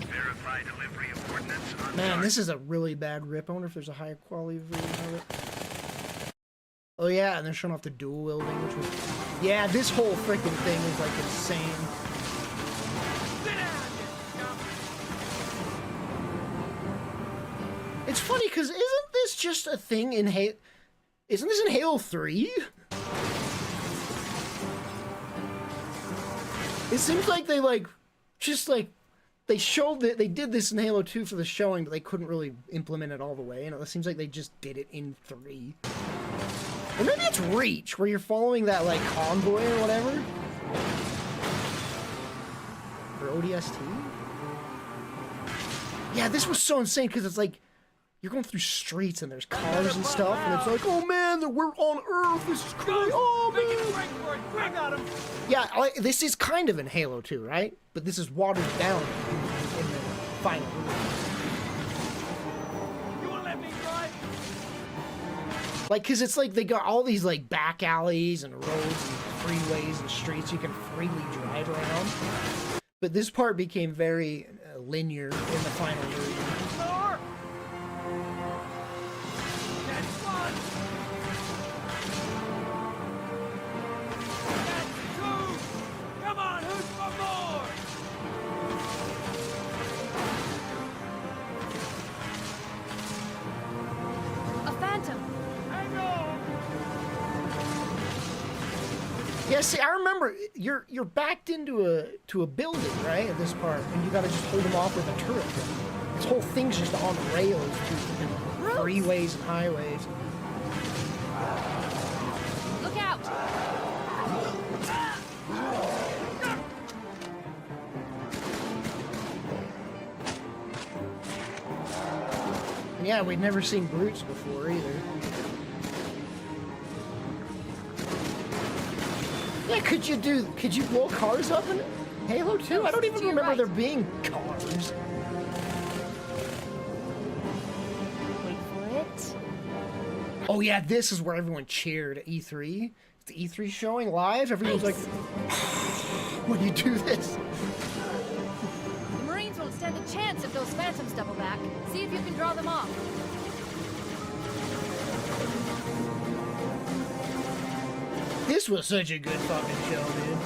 S8: Verify delivery of ordnance
S1: Man, this is a really bad rip. I wonder if there's a higher quality version of it. Oh yeah, and they're showing off the dual wielding, which was... Yeah, this whole freaking thing is like insane. It's funny, because isn't this just a thing in Halo... Isn't this in Halo 3? It seems like they, like, just, like, they showed that they did this in Halo 2 for the showing, but they couldn't really implement it all the way. And it seems like they just did it in 3. Or maybe it's Reach, where you're following that, like, convoy or whatever. Or ODST? Yeah, this was so insane, because it's like, you're going through streets and there's cars and stuff, and it's like, oh man, we're on Earth, this is crazy, oh man!
S3: I got him.
S1: Yeah, this is kind of in Halo 2, right? But this is watered down in the final release.
S3: You wanna let me drive?
S1: Like, cause it's like they got all these like back alleys and roads and freeways and streets you can freely drive around. But this part became very linear in the final version.
S3: Come on, who's for more?
S21: A phantom.
S3: Hang on.
S1: Yeah, see, I remember you're backed into a building, right, at this part, and you gotta just hold them off with a turret. This whole thing's just on rails through freeways and highways.
S21: Look out!
S1: And yeah, we'd never seen brutes before either. Yeah, could you blow cars up in Halo 2? I don't even remember there being cars.
S21: Wait for it.
S1: Oh yeah, this is where everyone cheered at E3. The E3 showing live, everyone's like, when you do this.
S21: The Marines won't stand a chance if those phantoms double back. See if you can draw them off.
S1: This was such a good fucking show, dude.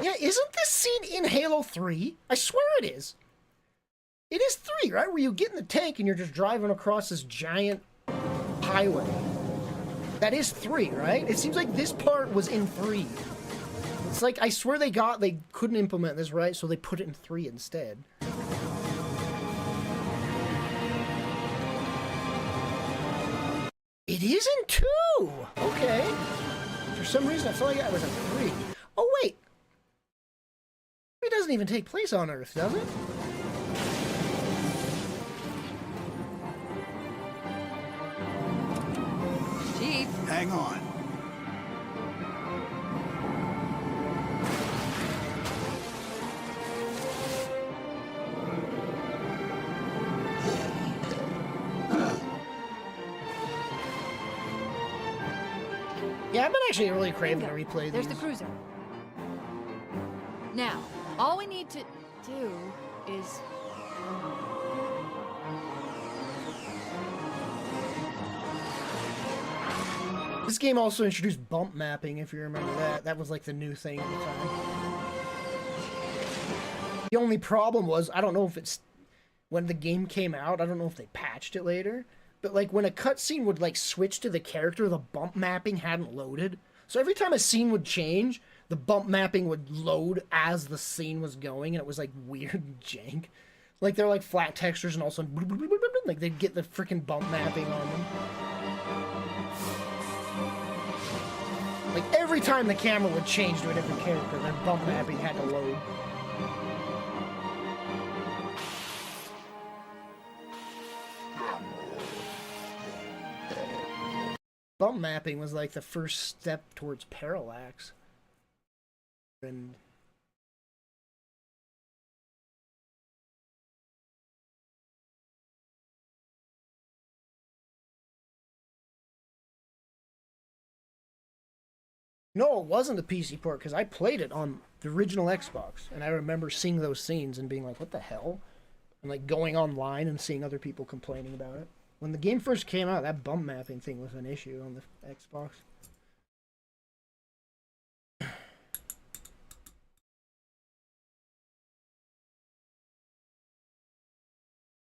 S1: Yeah, isn't this scene in Halo 3? I swear it is. It is 3, right? Where you get in the tank and you're just driving across this giant highway. That is 3, right? It seems like this part was in 3. It's like, I swear they couldn't implement this, right? So they put it in 3 instead. It is in 2! Okay. For some reason, I felt like that was in 3. Oh, wait. It doesn't even take place on Earth, does it?
S21: Chief.
S7: Hang on.
S1: Yeah, I've been actually really craving to replay
S21: There's
S1: these.
S21: the cruiser. Now, all we need to do is...
S1: This game also introduced bump mapping, if you remember that. That was like the new thing at the time. The only problem was, I don't know if it's... When the game came out, I don't know if they patched it later, but like when a cutscene would like switch to the character, the bump mapping hadn't loaded. So every time a scene would change, the bump mapping would load as the scene was going, and it was like weird and jank. Like they're like flat textures, and also like they'd get the freaking bump mapping on them. Like every time the camera would change to a different character, their bump mapping had to load. Bump mapping was like the first step towards parallax. And No, it wasn't a PC port, because I played it on the original Xbox, and I remember seeing those scenes and being like, what the hell? And like going online and seeing other people complaining about it. When the game first came out, that bump mapping thing was an issue on the Xbox.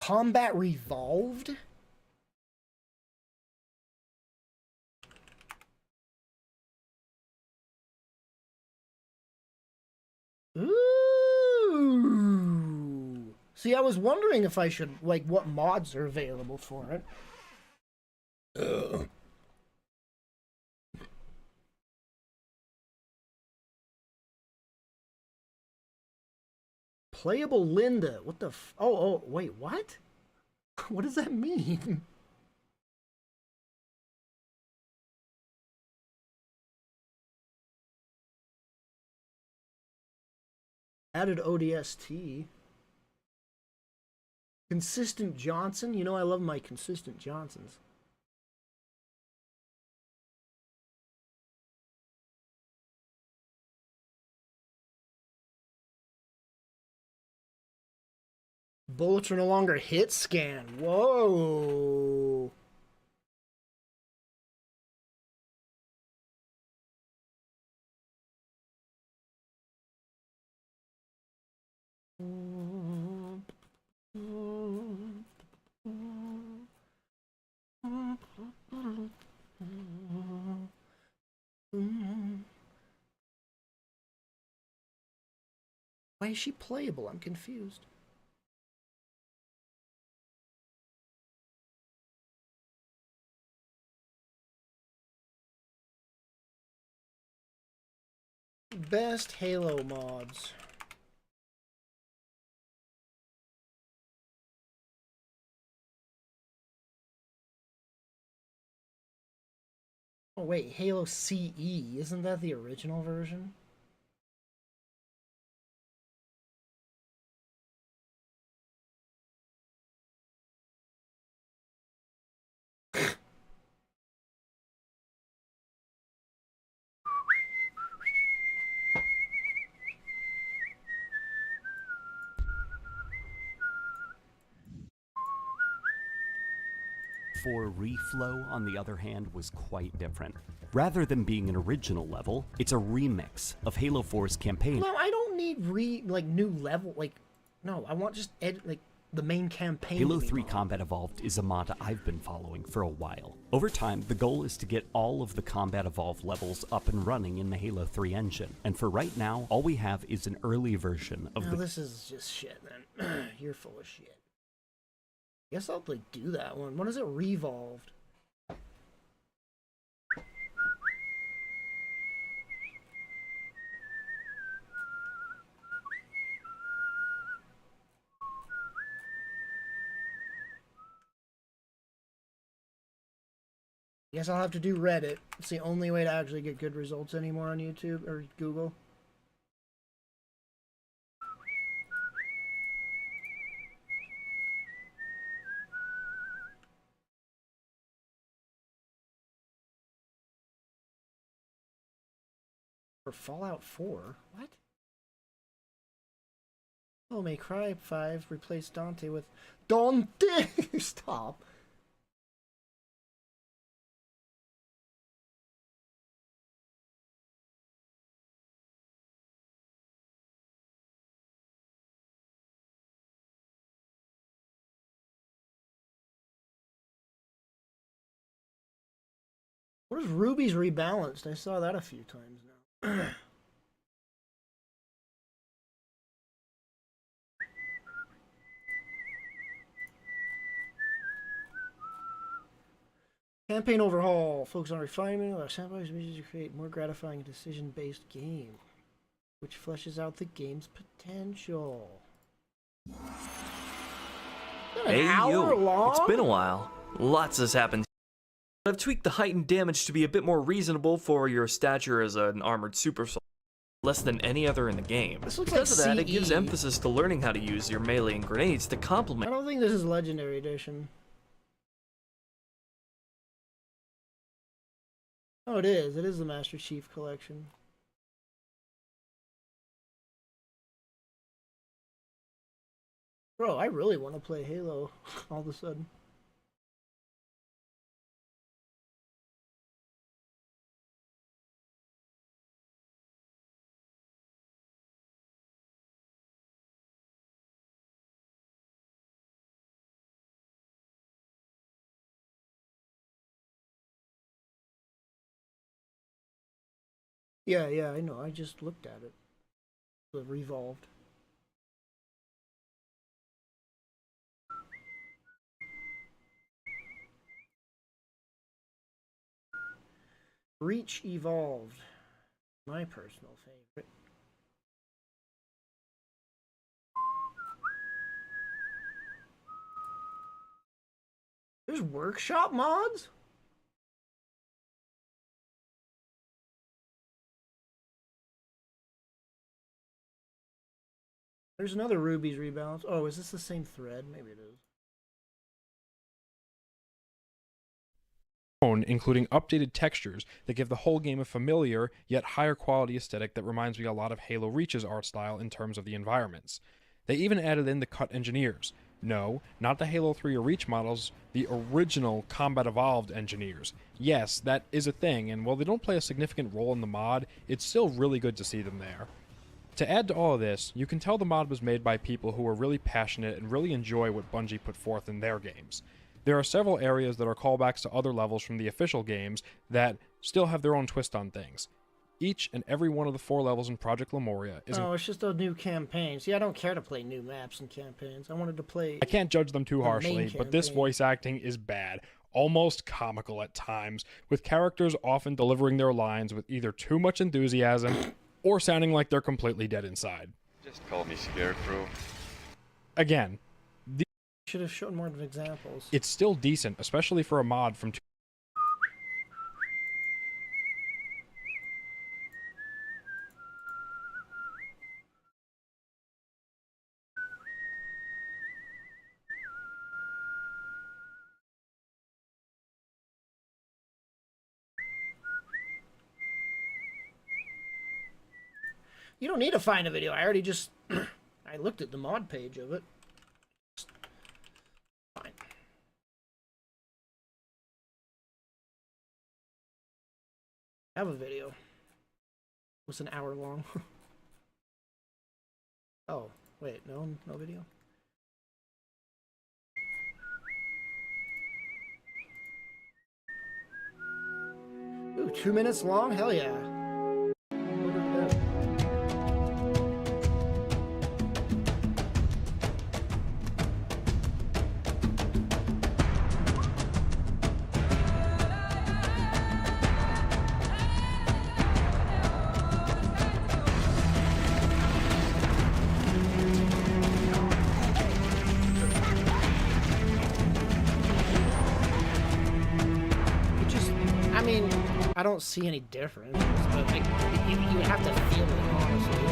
S1: Combat Revolved? Ooh. See, I was wondering if I should, like, what mods are available for it. Ugh. Playable Linda. What the oh, wait, what? What does that mean? Added ODST. Consistent Johnson. You know I love my consistent Johnsons. Bullets are no longer hit scan. Whoa. Why is she playable? I'm confused. Best Halo mods. Oh wait, Halo CE, isn't that the original version?
S8: For Reflow, on the other hand, was quite different. Rather than being an original level, it's a remix of Halo 4's campaign.
S1: No, I don't need new level, no, I want just the main campaign.
S8: Halo 3 Combat Evolved is a mod I've been following for a while. Over time, the goal is to get all of the Combat Evolved levels up and running in the Halo 3 engine. And for right now, all we have is an early version of the...
S1: This is just shit, then. You're full of shit. Guess I'll do that one. When is it revolved? Guess I'll have to do Reddit. It's the only way to actually get good results anymore on YouTube or Google. For Fallout 4? What? Oh, May Cry 5 replaced Dante with Dante! Stop. What is Ruby's rebalanced? I saw that a few times now. Campaign overhaul. Focus on refinement of our samples to create more gratifying decision-based game, which fleshes out the game's potential.
S9: Hey
S1: hour
S9: yo,
S1: long?
S9: it's been a while. Lots has happened. I've tweaked the heightened damage to be a bit more reasonable for your stature as an armored super soldier, less than any other in the game.
S1: This looks
S9: Because
S1: like
S9: of that, it gives
S1: CE.
S9: emphasis to learning how to use your melee and grenades to
S1: I
S9: complement.
S1: don't think this is Legendary Edition. Oh, it is. It is the Master Chief Collection. Bro, I really want to play Halo all of a sudden. Yeah, yeah, I know. I just looked at it. The Revolved. Reach Evolved. My personal favorite. There's workshop mods? There's another Ruby's Rebalance. Oh, is this the same thread? Maybe it is.
S2: Including updated textures that give the whole game a familiar yet higher quality aesthetic that reminds me a lot of Halo Reach's art style in terms of the environments. They even added in the cut engineers. No, not the Halo 3 or Reach models, the original Combat Evolved engineers. Yes, that is a thing, and while they don't play a significant role in the mod, it's still really good to see them there. To add to all of this, you can tell the mod was made by people who are really passionate and really enjoy what Bungie put forth in their games. There are several areas that are callbacks to other levels from the official games that still have their own twist on things. Each and every one of the 4 levels in Project Lemuria is...
S1: Oh, it's just a new campaign. See, I don't care to play new maps and campaigns. I wanted to play...
S2: I can't judge them too harshly, but this voice acting is bad. Almost comical at times, with characters often delivering their lines with either too much enthusiasm or sounding like they're completely dead inside.
S12: Just call me Scarecrow.
S2: Again,
S1: should have shown more examples.
S2: It's still decent, especially for a mod from...
S1: You don't need to find a video. I already just... I looked at the mod page of it. Fine. I have a video. It was an hour long. Oh, wait, no video? Ooh, 2 minutes long? Hell yeah. I don't see any difference, but like, you would have to feel it, honestly.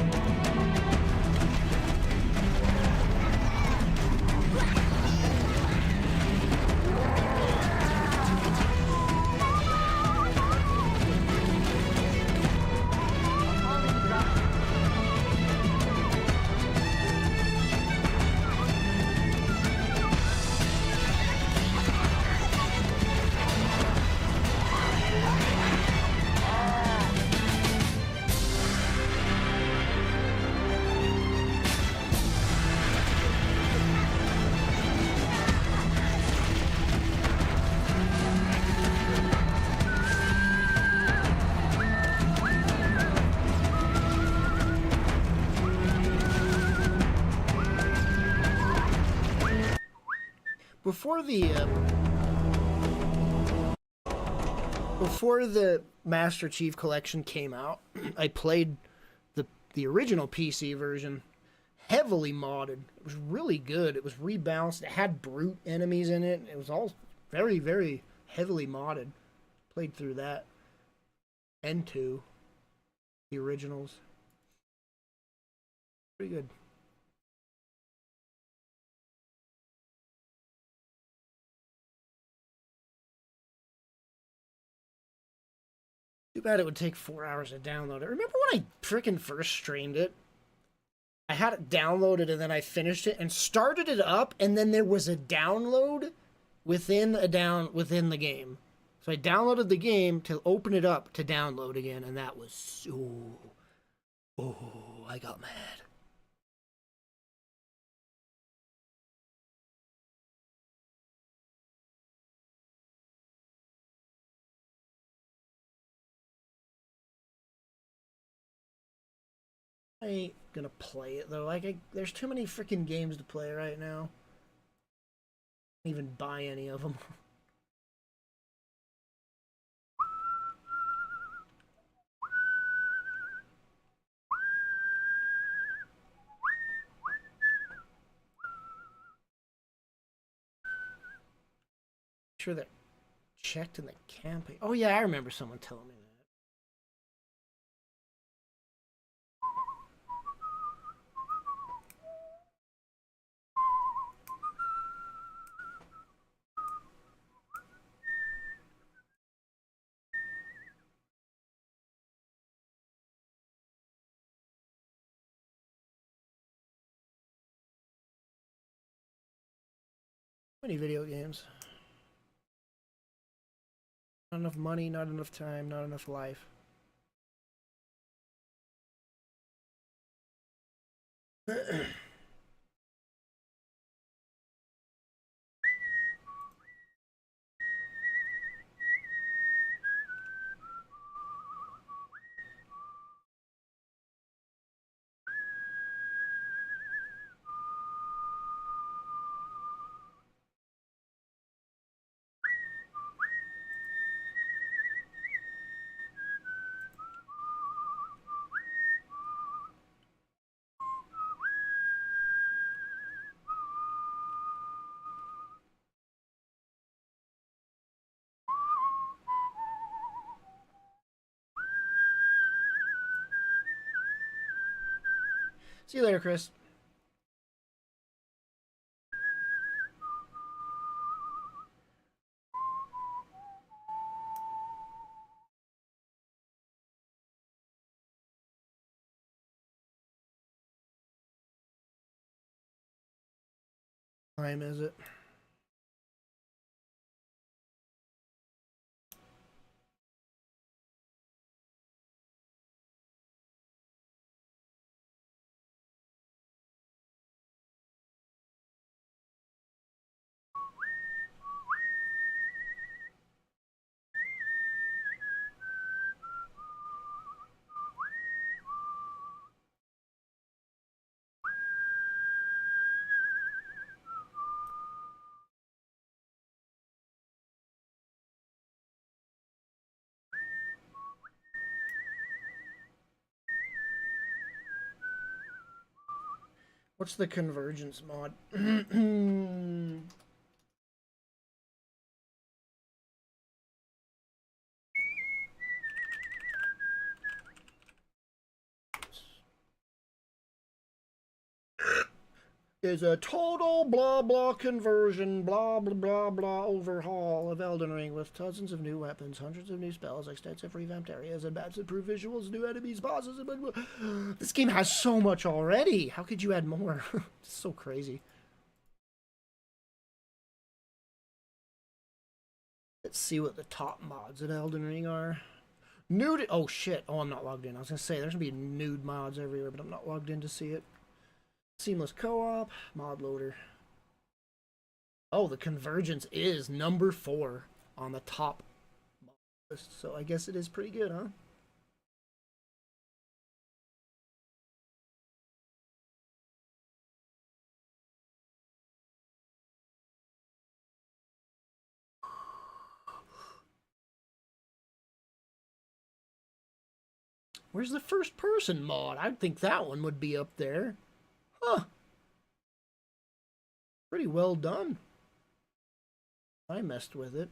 S1: Before the Master Chief Collection came out, I played the original PC version, heavily modded. It was really good. It was rebalanced. It had brute enemies in it. It was all very, very heavily modded. Played through that. And 2, the originals. Pretty good. Too bad it would take 4 hours to download it. Remember when I freaking first streamed it? I had it downloaded and then I finished it and started it up, and then there was a download within the game. So I downloaded the game to open it up to download again, and that was so... Oh, I got mad. I ain't gonna play it though. Like, there's too many freaking games to play right now. Can't even buy any of them. Sure that checked in the campaign. Oh yeah, I remember someone telling me that. Many video games. Not enough money, not enough time, not enough life. See you later, Chris. What time is it? What's the convergence mod? Is a total blah blah conversion, blah blah blah blah overhaul of Elden Ring with dozens of new weapons, hundreds of new spells, extensive revamped areas, and maps, improved visuals, new enemies, bosses, and blah, blah. This game has so much already. How could you add more? It's so crazy. Let's see what the top mods at Elden Ring are. Nude. Oh shit. Oh, I'm not logged in. I was gonna say there's gonna be nude mods everywhere, but I'm not logged in to see it. Seamless co-op, mod loader. Oh, the convergence is number 4 on the top list, so I guess it is pretty good, huh? Where's the first person mod? I'd think that one would be up there. Huh. Pretty well done. I messed with it.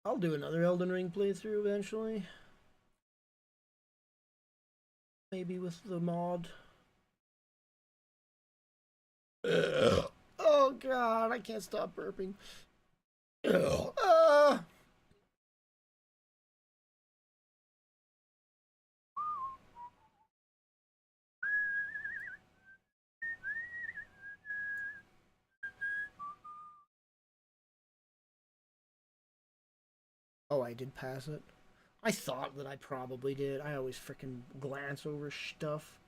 S1: I'll do another Elden Ring playthrough eventually. Maybe with the mod. Ugh. Oh god, I can't stop burping. Ugh. Oh, I did pass it. I thought that I probably did. I always frickin' glance over stuff.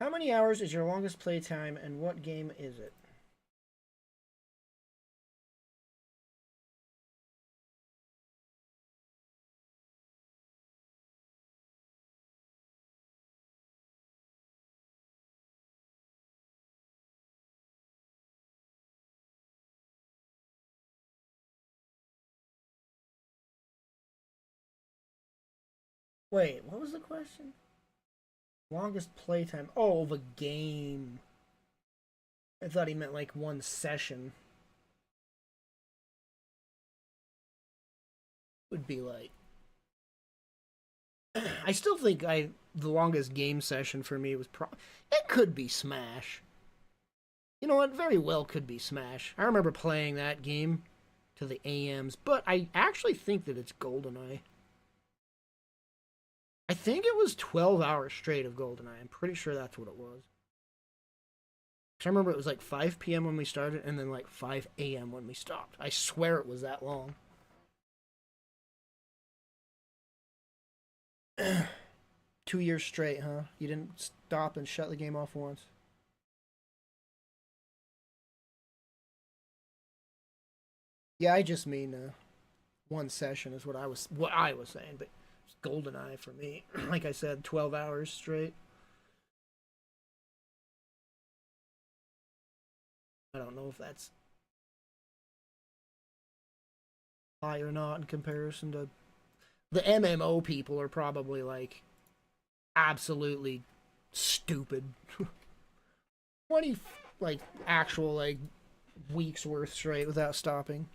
S1: How many hours is your longest playtime, and what game is it? Wait, what was the question? Longest playtime. Oh, the game. I thought he meant like one session. Would be like... I still think the longest game session for me was it could be Smash. You know what? Very well could be Smash. I remember playing that game to the AMs, but I actually think that it's GoldenEye. I think it was 12 hours straight of GoldenEye. I'm pretty sure that's what it was. I remember it was like 5 p.m. when we started and then like 5 a.m. when we stopped. I swear it was that long. 2 years straight, huh? You didn't stop and shut the game off once. Yeah, I just mean one session is what I was saying, but it's GoldenEye for me. Like I said, 12 hours straight. I don't know if that's high or not in comparison to the MMO people are probably like absolutely stupid. 20 like actual like weeks worth straight without stopping.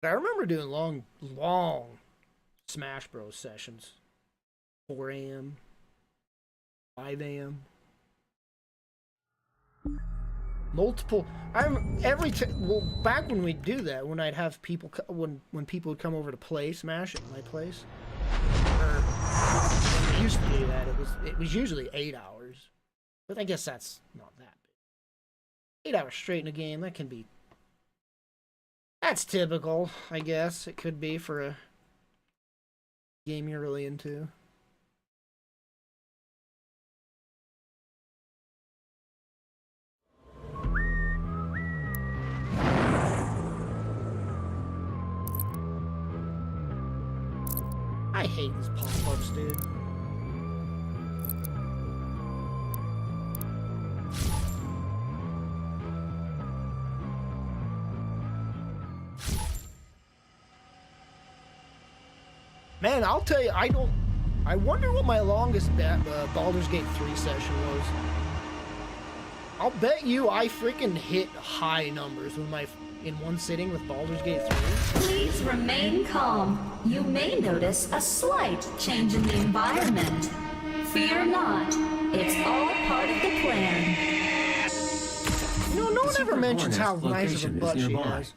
S1: I remember doing long Smash Bros sessions. 4 a.m. 5 a.m. Multiple. Well, back when we'd do that, when I'd have people, when people would come over to play Smash at my place, or when we used to do that, it was usually 8 hours. But I guess that's not that big. 8 hours straight in a game, that's typical, I guess. It could be for a game you're really into. I hate these pop-ups, dude. Man, I'll tell you, I wonder what my longest Baldur's Gate 3 session was. I'll bet you I freaking hit high numbers with in one sitting with Baldur's Gate 3.
S4: Please remain calm. You may notice a slight change in the environment. Fear not. It's all part of the plan.
S1: No one ever mentions how nice of a butt she has.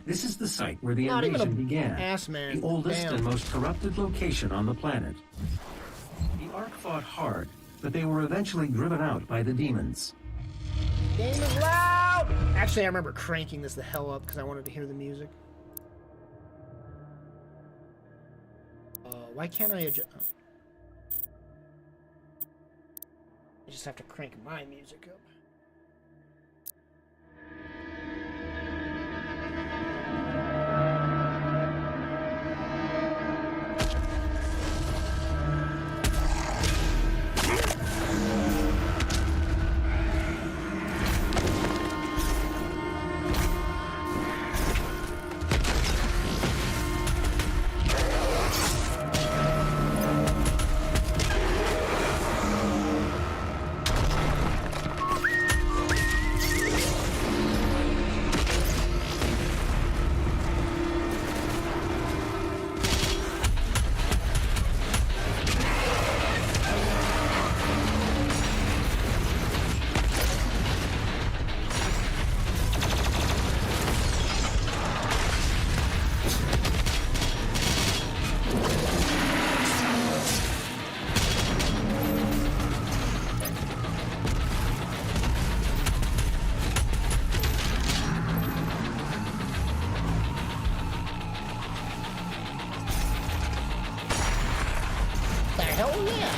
S13: This is the site where the
S1: Not
S13: invasion
S1: even
S13: began.
S1: Ass man.
S13: The oldest
S1: Damn.
S13: and most corrupted location on the planet. The Ark fought hard, but they were eventually driven out by the demons.
S1: Game is loud! Actually, I remember cranking this the hell up because I wanted to hear the music. Why can't I adjust? I just have to crank my music up. hell yeah!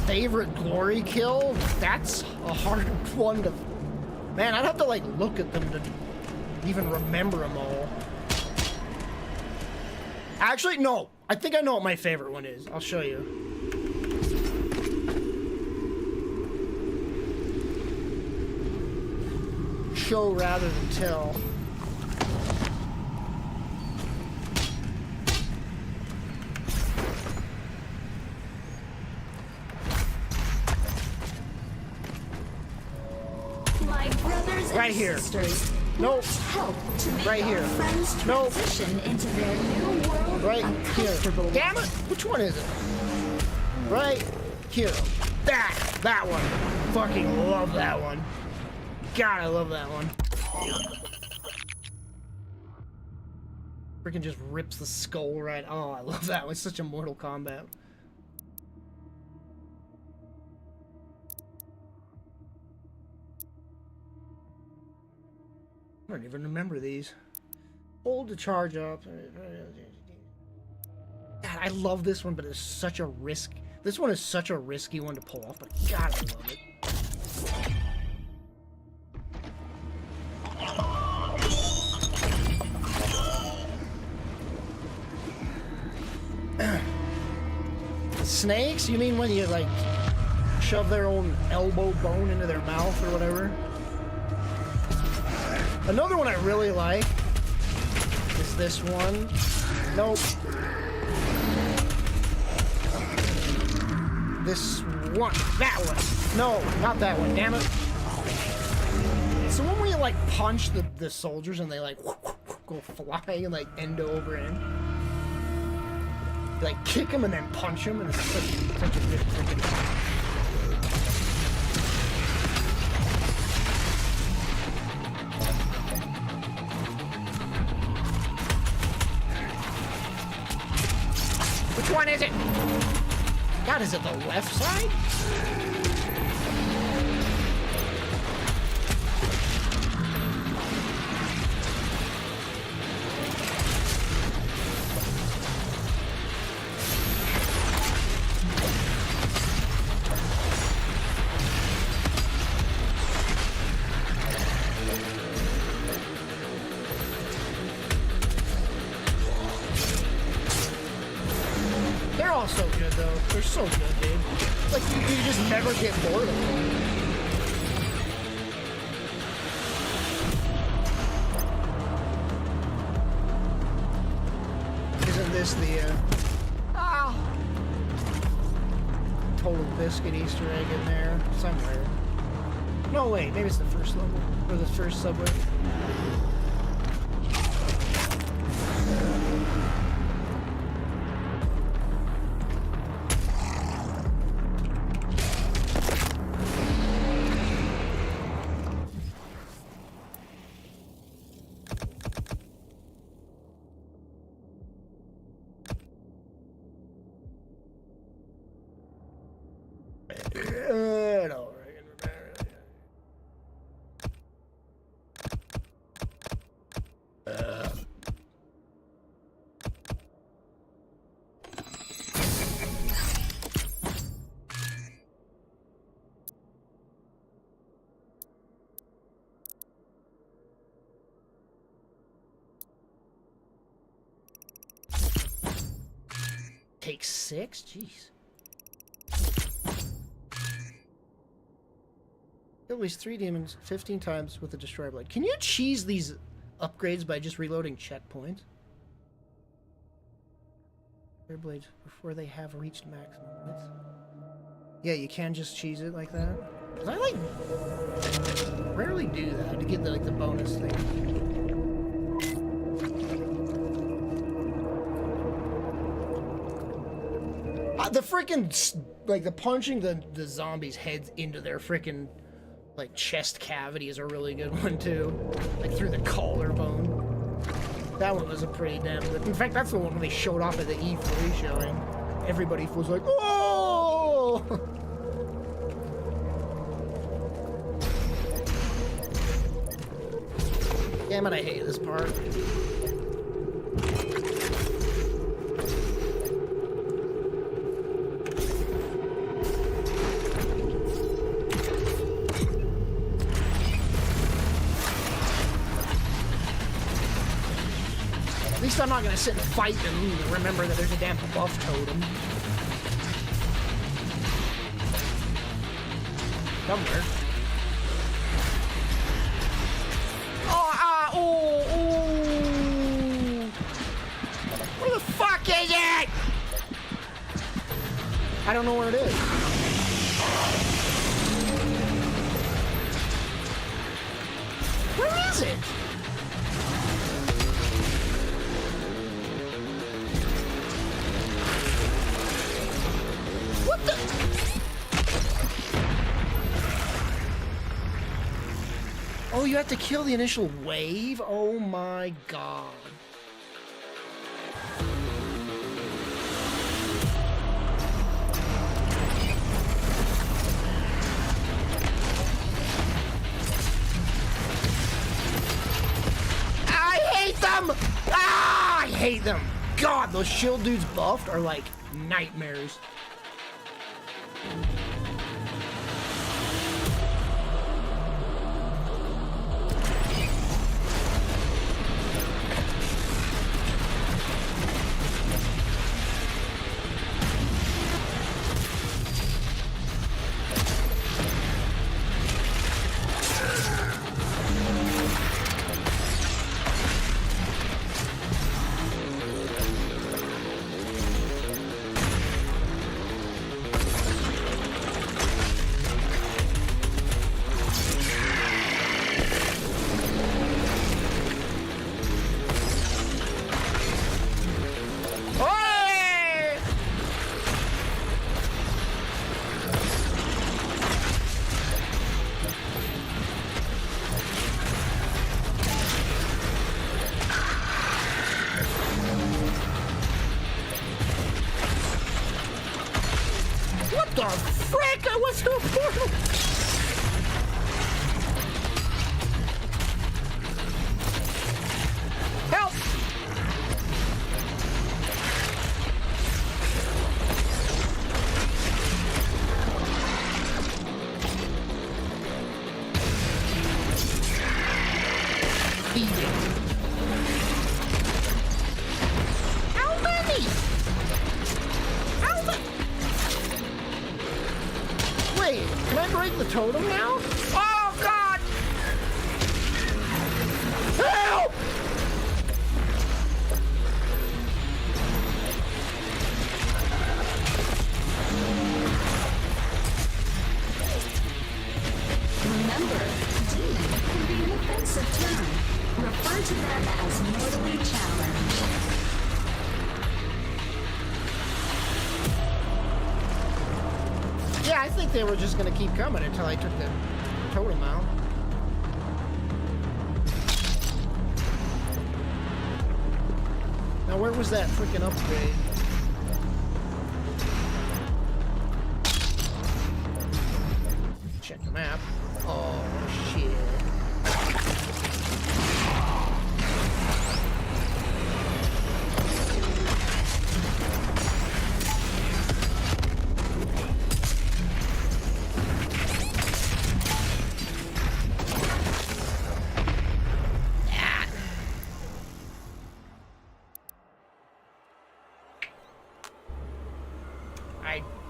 S1: Favorite glory kill? That's a hard one to... Man, I'd have to like look at them to even remember them all. Actually, no. I think I know what my favorite one is. I'll show you. Show rather than tell. Right here. Nope. Right here. Nope.
S4: Into their new world
S1: Right here. Damn it! Which one is it? Right here. That one. Fucking love that one. God, I love that one. Freaking just rips the skull right. Oh, I love that one. It's such a Mortal Kombat. I don't even remember these. Hold the charge up. God, I love this one, but it's such a risk. This one is such a risky one to pull off, but God, I love it. Snakes? You mean when you, like, shove their own elbow bone into their mouth or whatever? Another one I really like is this one. Nope. This one. That one. No, not that one. Damn it. It's the one where you like punch the soldiers and they like go flying and like end over end. You, like kick them and then punch them, and it's such a good freaking. Which one is it? God, is it the left side? They're so good, dude. Like, you just never get bored of them. Isn't this the, Total Biscuit Easter egg in there? Somewhere. No, wait, maybe it's the first level. Or the first subway. No, Take 6? Jeez. At least 3 demons 15 times with the Destroy Blade. Can you cheese these upgrades by just reloading checkpoints? Destroy Blades before they have reached maximum limits. Yeah, you can just cheese it like that. 'Cause I like rarely do that to get the the bonus thing. The freaking like the punching the zombies' heads into their freaking like chest cavity is a really good one too, like through the collarbone. That one was a pretty damn good. In fact, that's the one when they showed off at the E3 showing. Everybody was like, "Oh!" Damn it! I hate this part. At least I'm not gonna sit and fight them and remember that there's a damn buff totem. Somewhere. Oh, where the fuck is it? I don't know where it is. Where is it? What the? Oh, you have to kill the initial wave? Oh my god. I hate them! Ah, I hate them! God, those shield dudes buffed are like nightmares. What the frick? I went through a portal! Help! Beat it. How many? How many? Wait, can I break the totem now? Oh, God! Help!
S4: Remember, demon can be an offensive term. Refer to them as mortally challenged.
S1: Yeah, I think they were just gonna keep coming until I took the totem out. Now, where was that freaking upgrade? Check the map. Oh, shit.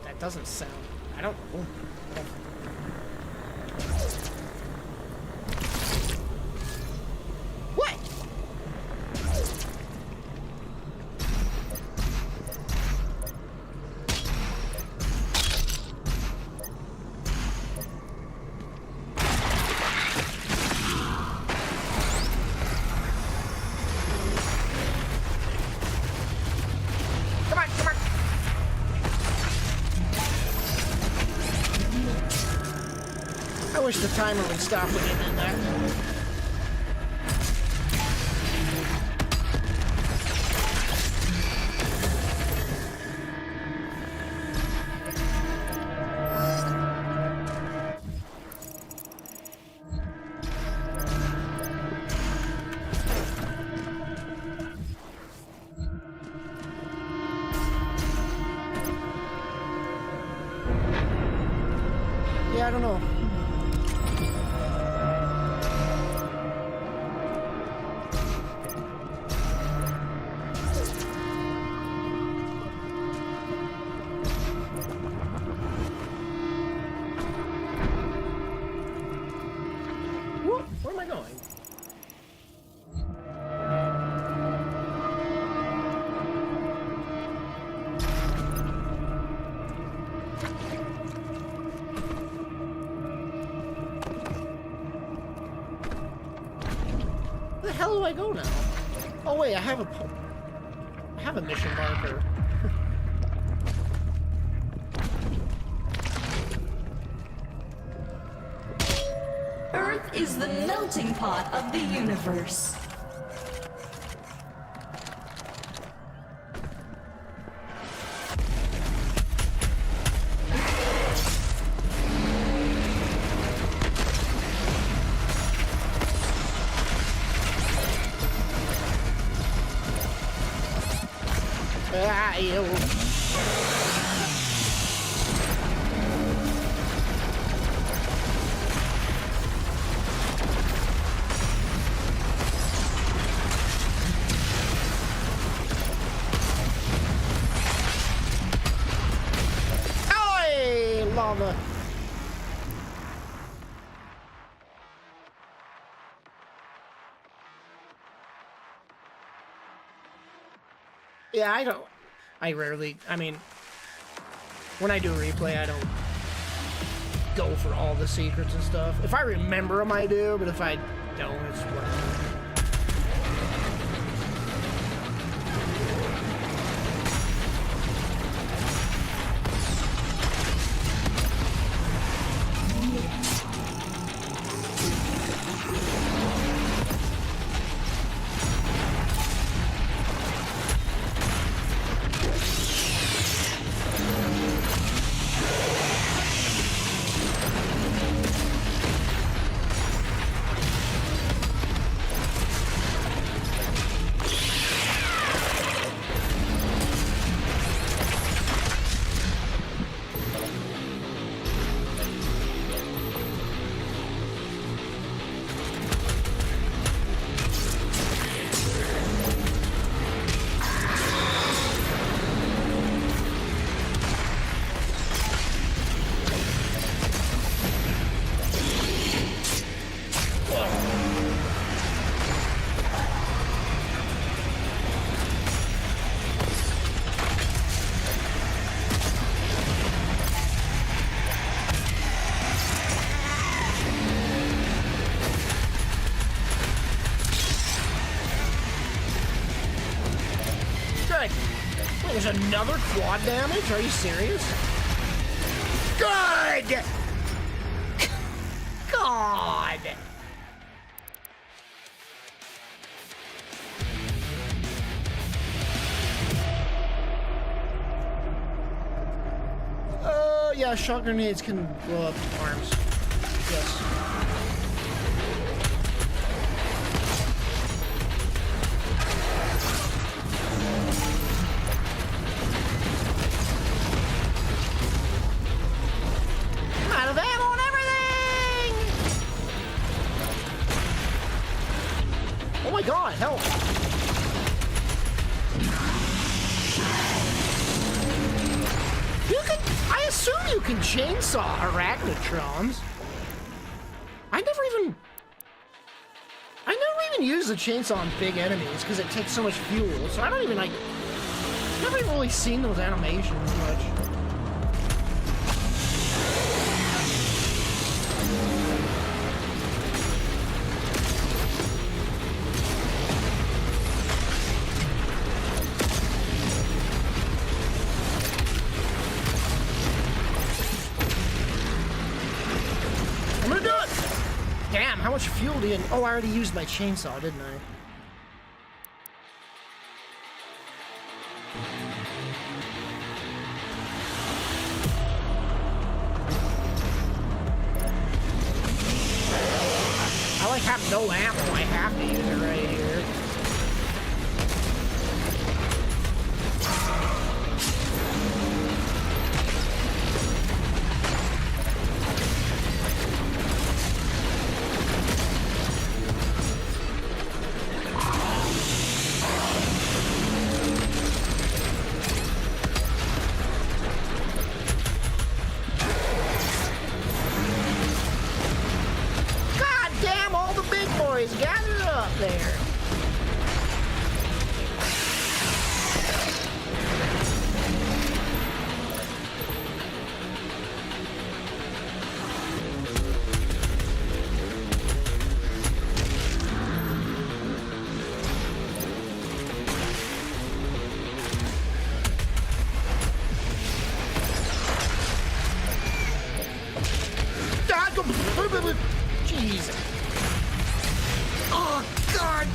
S1: That doesn't sound... I don't... Oh. What? Come on, come on. I wish the timer would stop when you did that. Yeah, I don't know. Where am I going? Where the hell do I go now? Oh wait, I have a mission marker.
S4: Earth is the melting pot of the universe.
S1: Ah, ew. Lava. Yeah, I rarely, I mean, when I do replay, I don't go for all the secrets and stuff. If I remember them, I do, but if I don't, it's whatever. another quad damage? Are you serious? Good! God! Yeah, shot grenades can blow up arms. Yes. I'm out of ammo and everything! Oh my god, help! I assume you can chainsaw arachnotrons. I never even use the chainsaw on big enemies because it takes so much fuel. So I don't even never even really seen those animations much. How much fuel do you... Oh, I already used my chainsaw, didn't I? I like have no ammo. I have to use it right here. Gather up there. Jeez. Oh, God!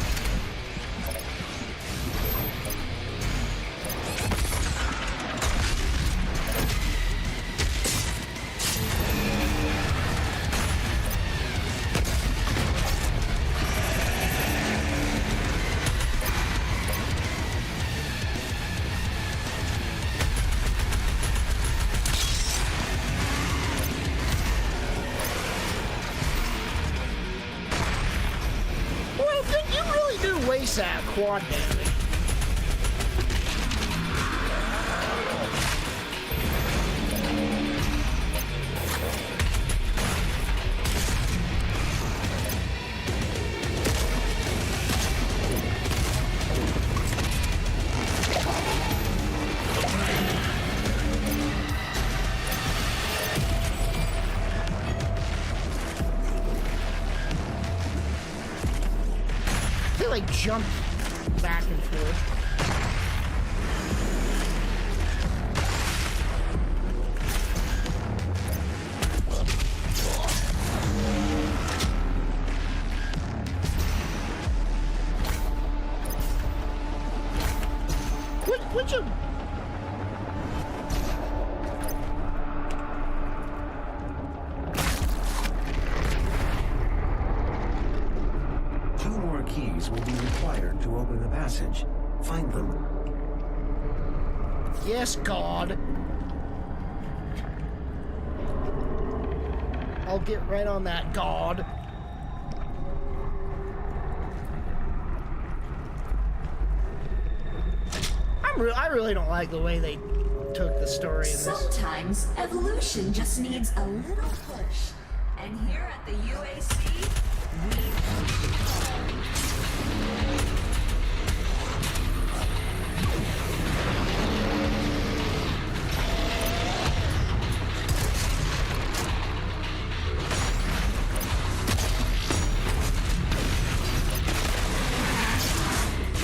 S1: Waste that quad damage. Like jump back and forth. Which of...
S13: Keys will be required to open the passage. Find them.
S1: Yes, God. I'll get right on that, God. I really don't like the way they took the story in this.
S4: Sometimes evolution just needs a little push. And here at the UAC, we...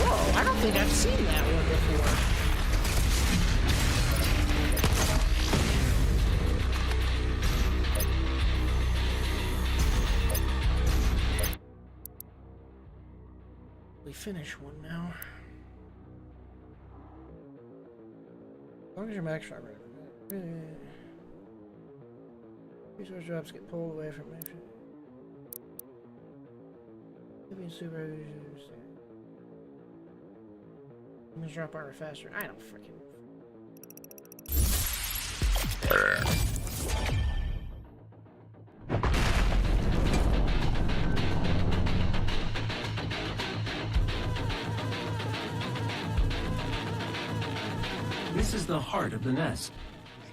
S4: Whoa, I don't think I've seen that one before.
S1: We finish one now. As long as your max shot right. Resource drops get pulled away from max shot. Super. Let me drop armor faster. I don't freaking.
S13: This is the heart of the nest.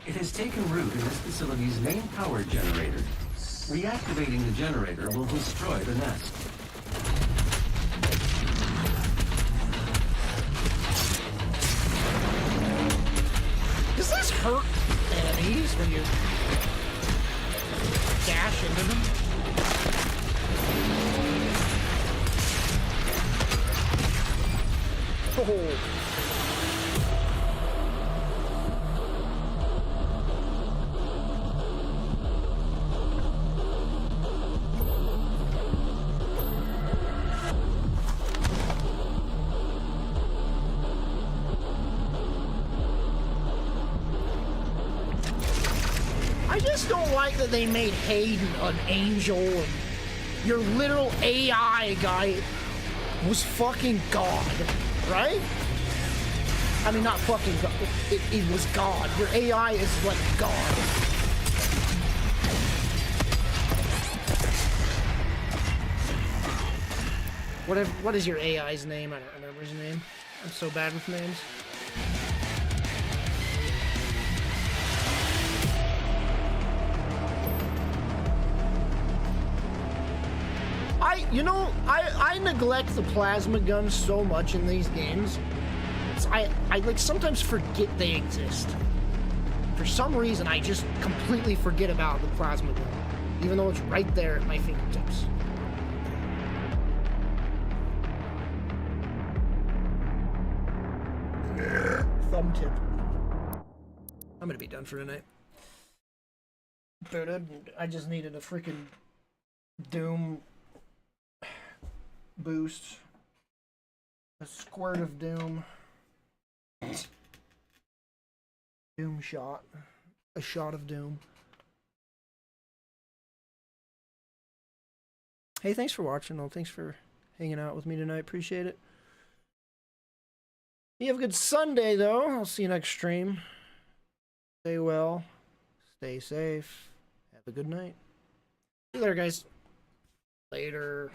S13: It has taken root in this facility's main power generator. Reactivating the generator will destroy the nest.
S1: Does this hurt enemies when you dash into them? Oh. I just don't like that they made Hayden an angel and your literal AI guy was fucking God, right? I mean, not fucking God. It was God. Your AI is like God. What is your AI's name? I don't remember his name. I'm so bad with names. I neglect the plasma guns so much in these games. I like sometimes forget they exist. For some reason, I just completely forget about the plasma gun, even though it's right there at my fingertips. Thumb tip. I'm gonna be done for tonight. I just needed a freaking Doom boost. A squirt of Doom. Doom shot. A shot of Doom. Hey, thanks for watching. Thanks for hanging out with me tonight. Appreciate it. You have a good Sunday, though. I'll see you next stream. Stay well. Stay safe. Have a good night. See you later, guys. Later.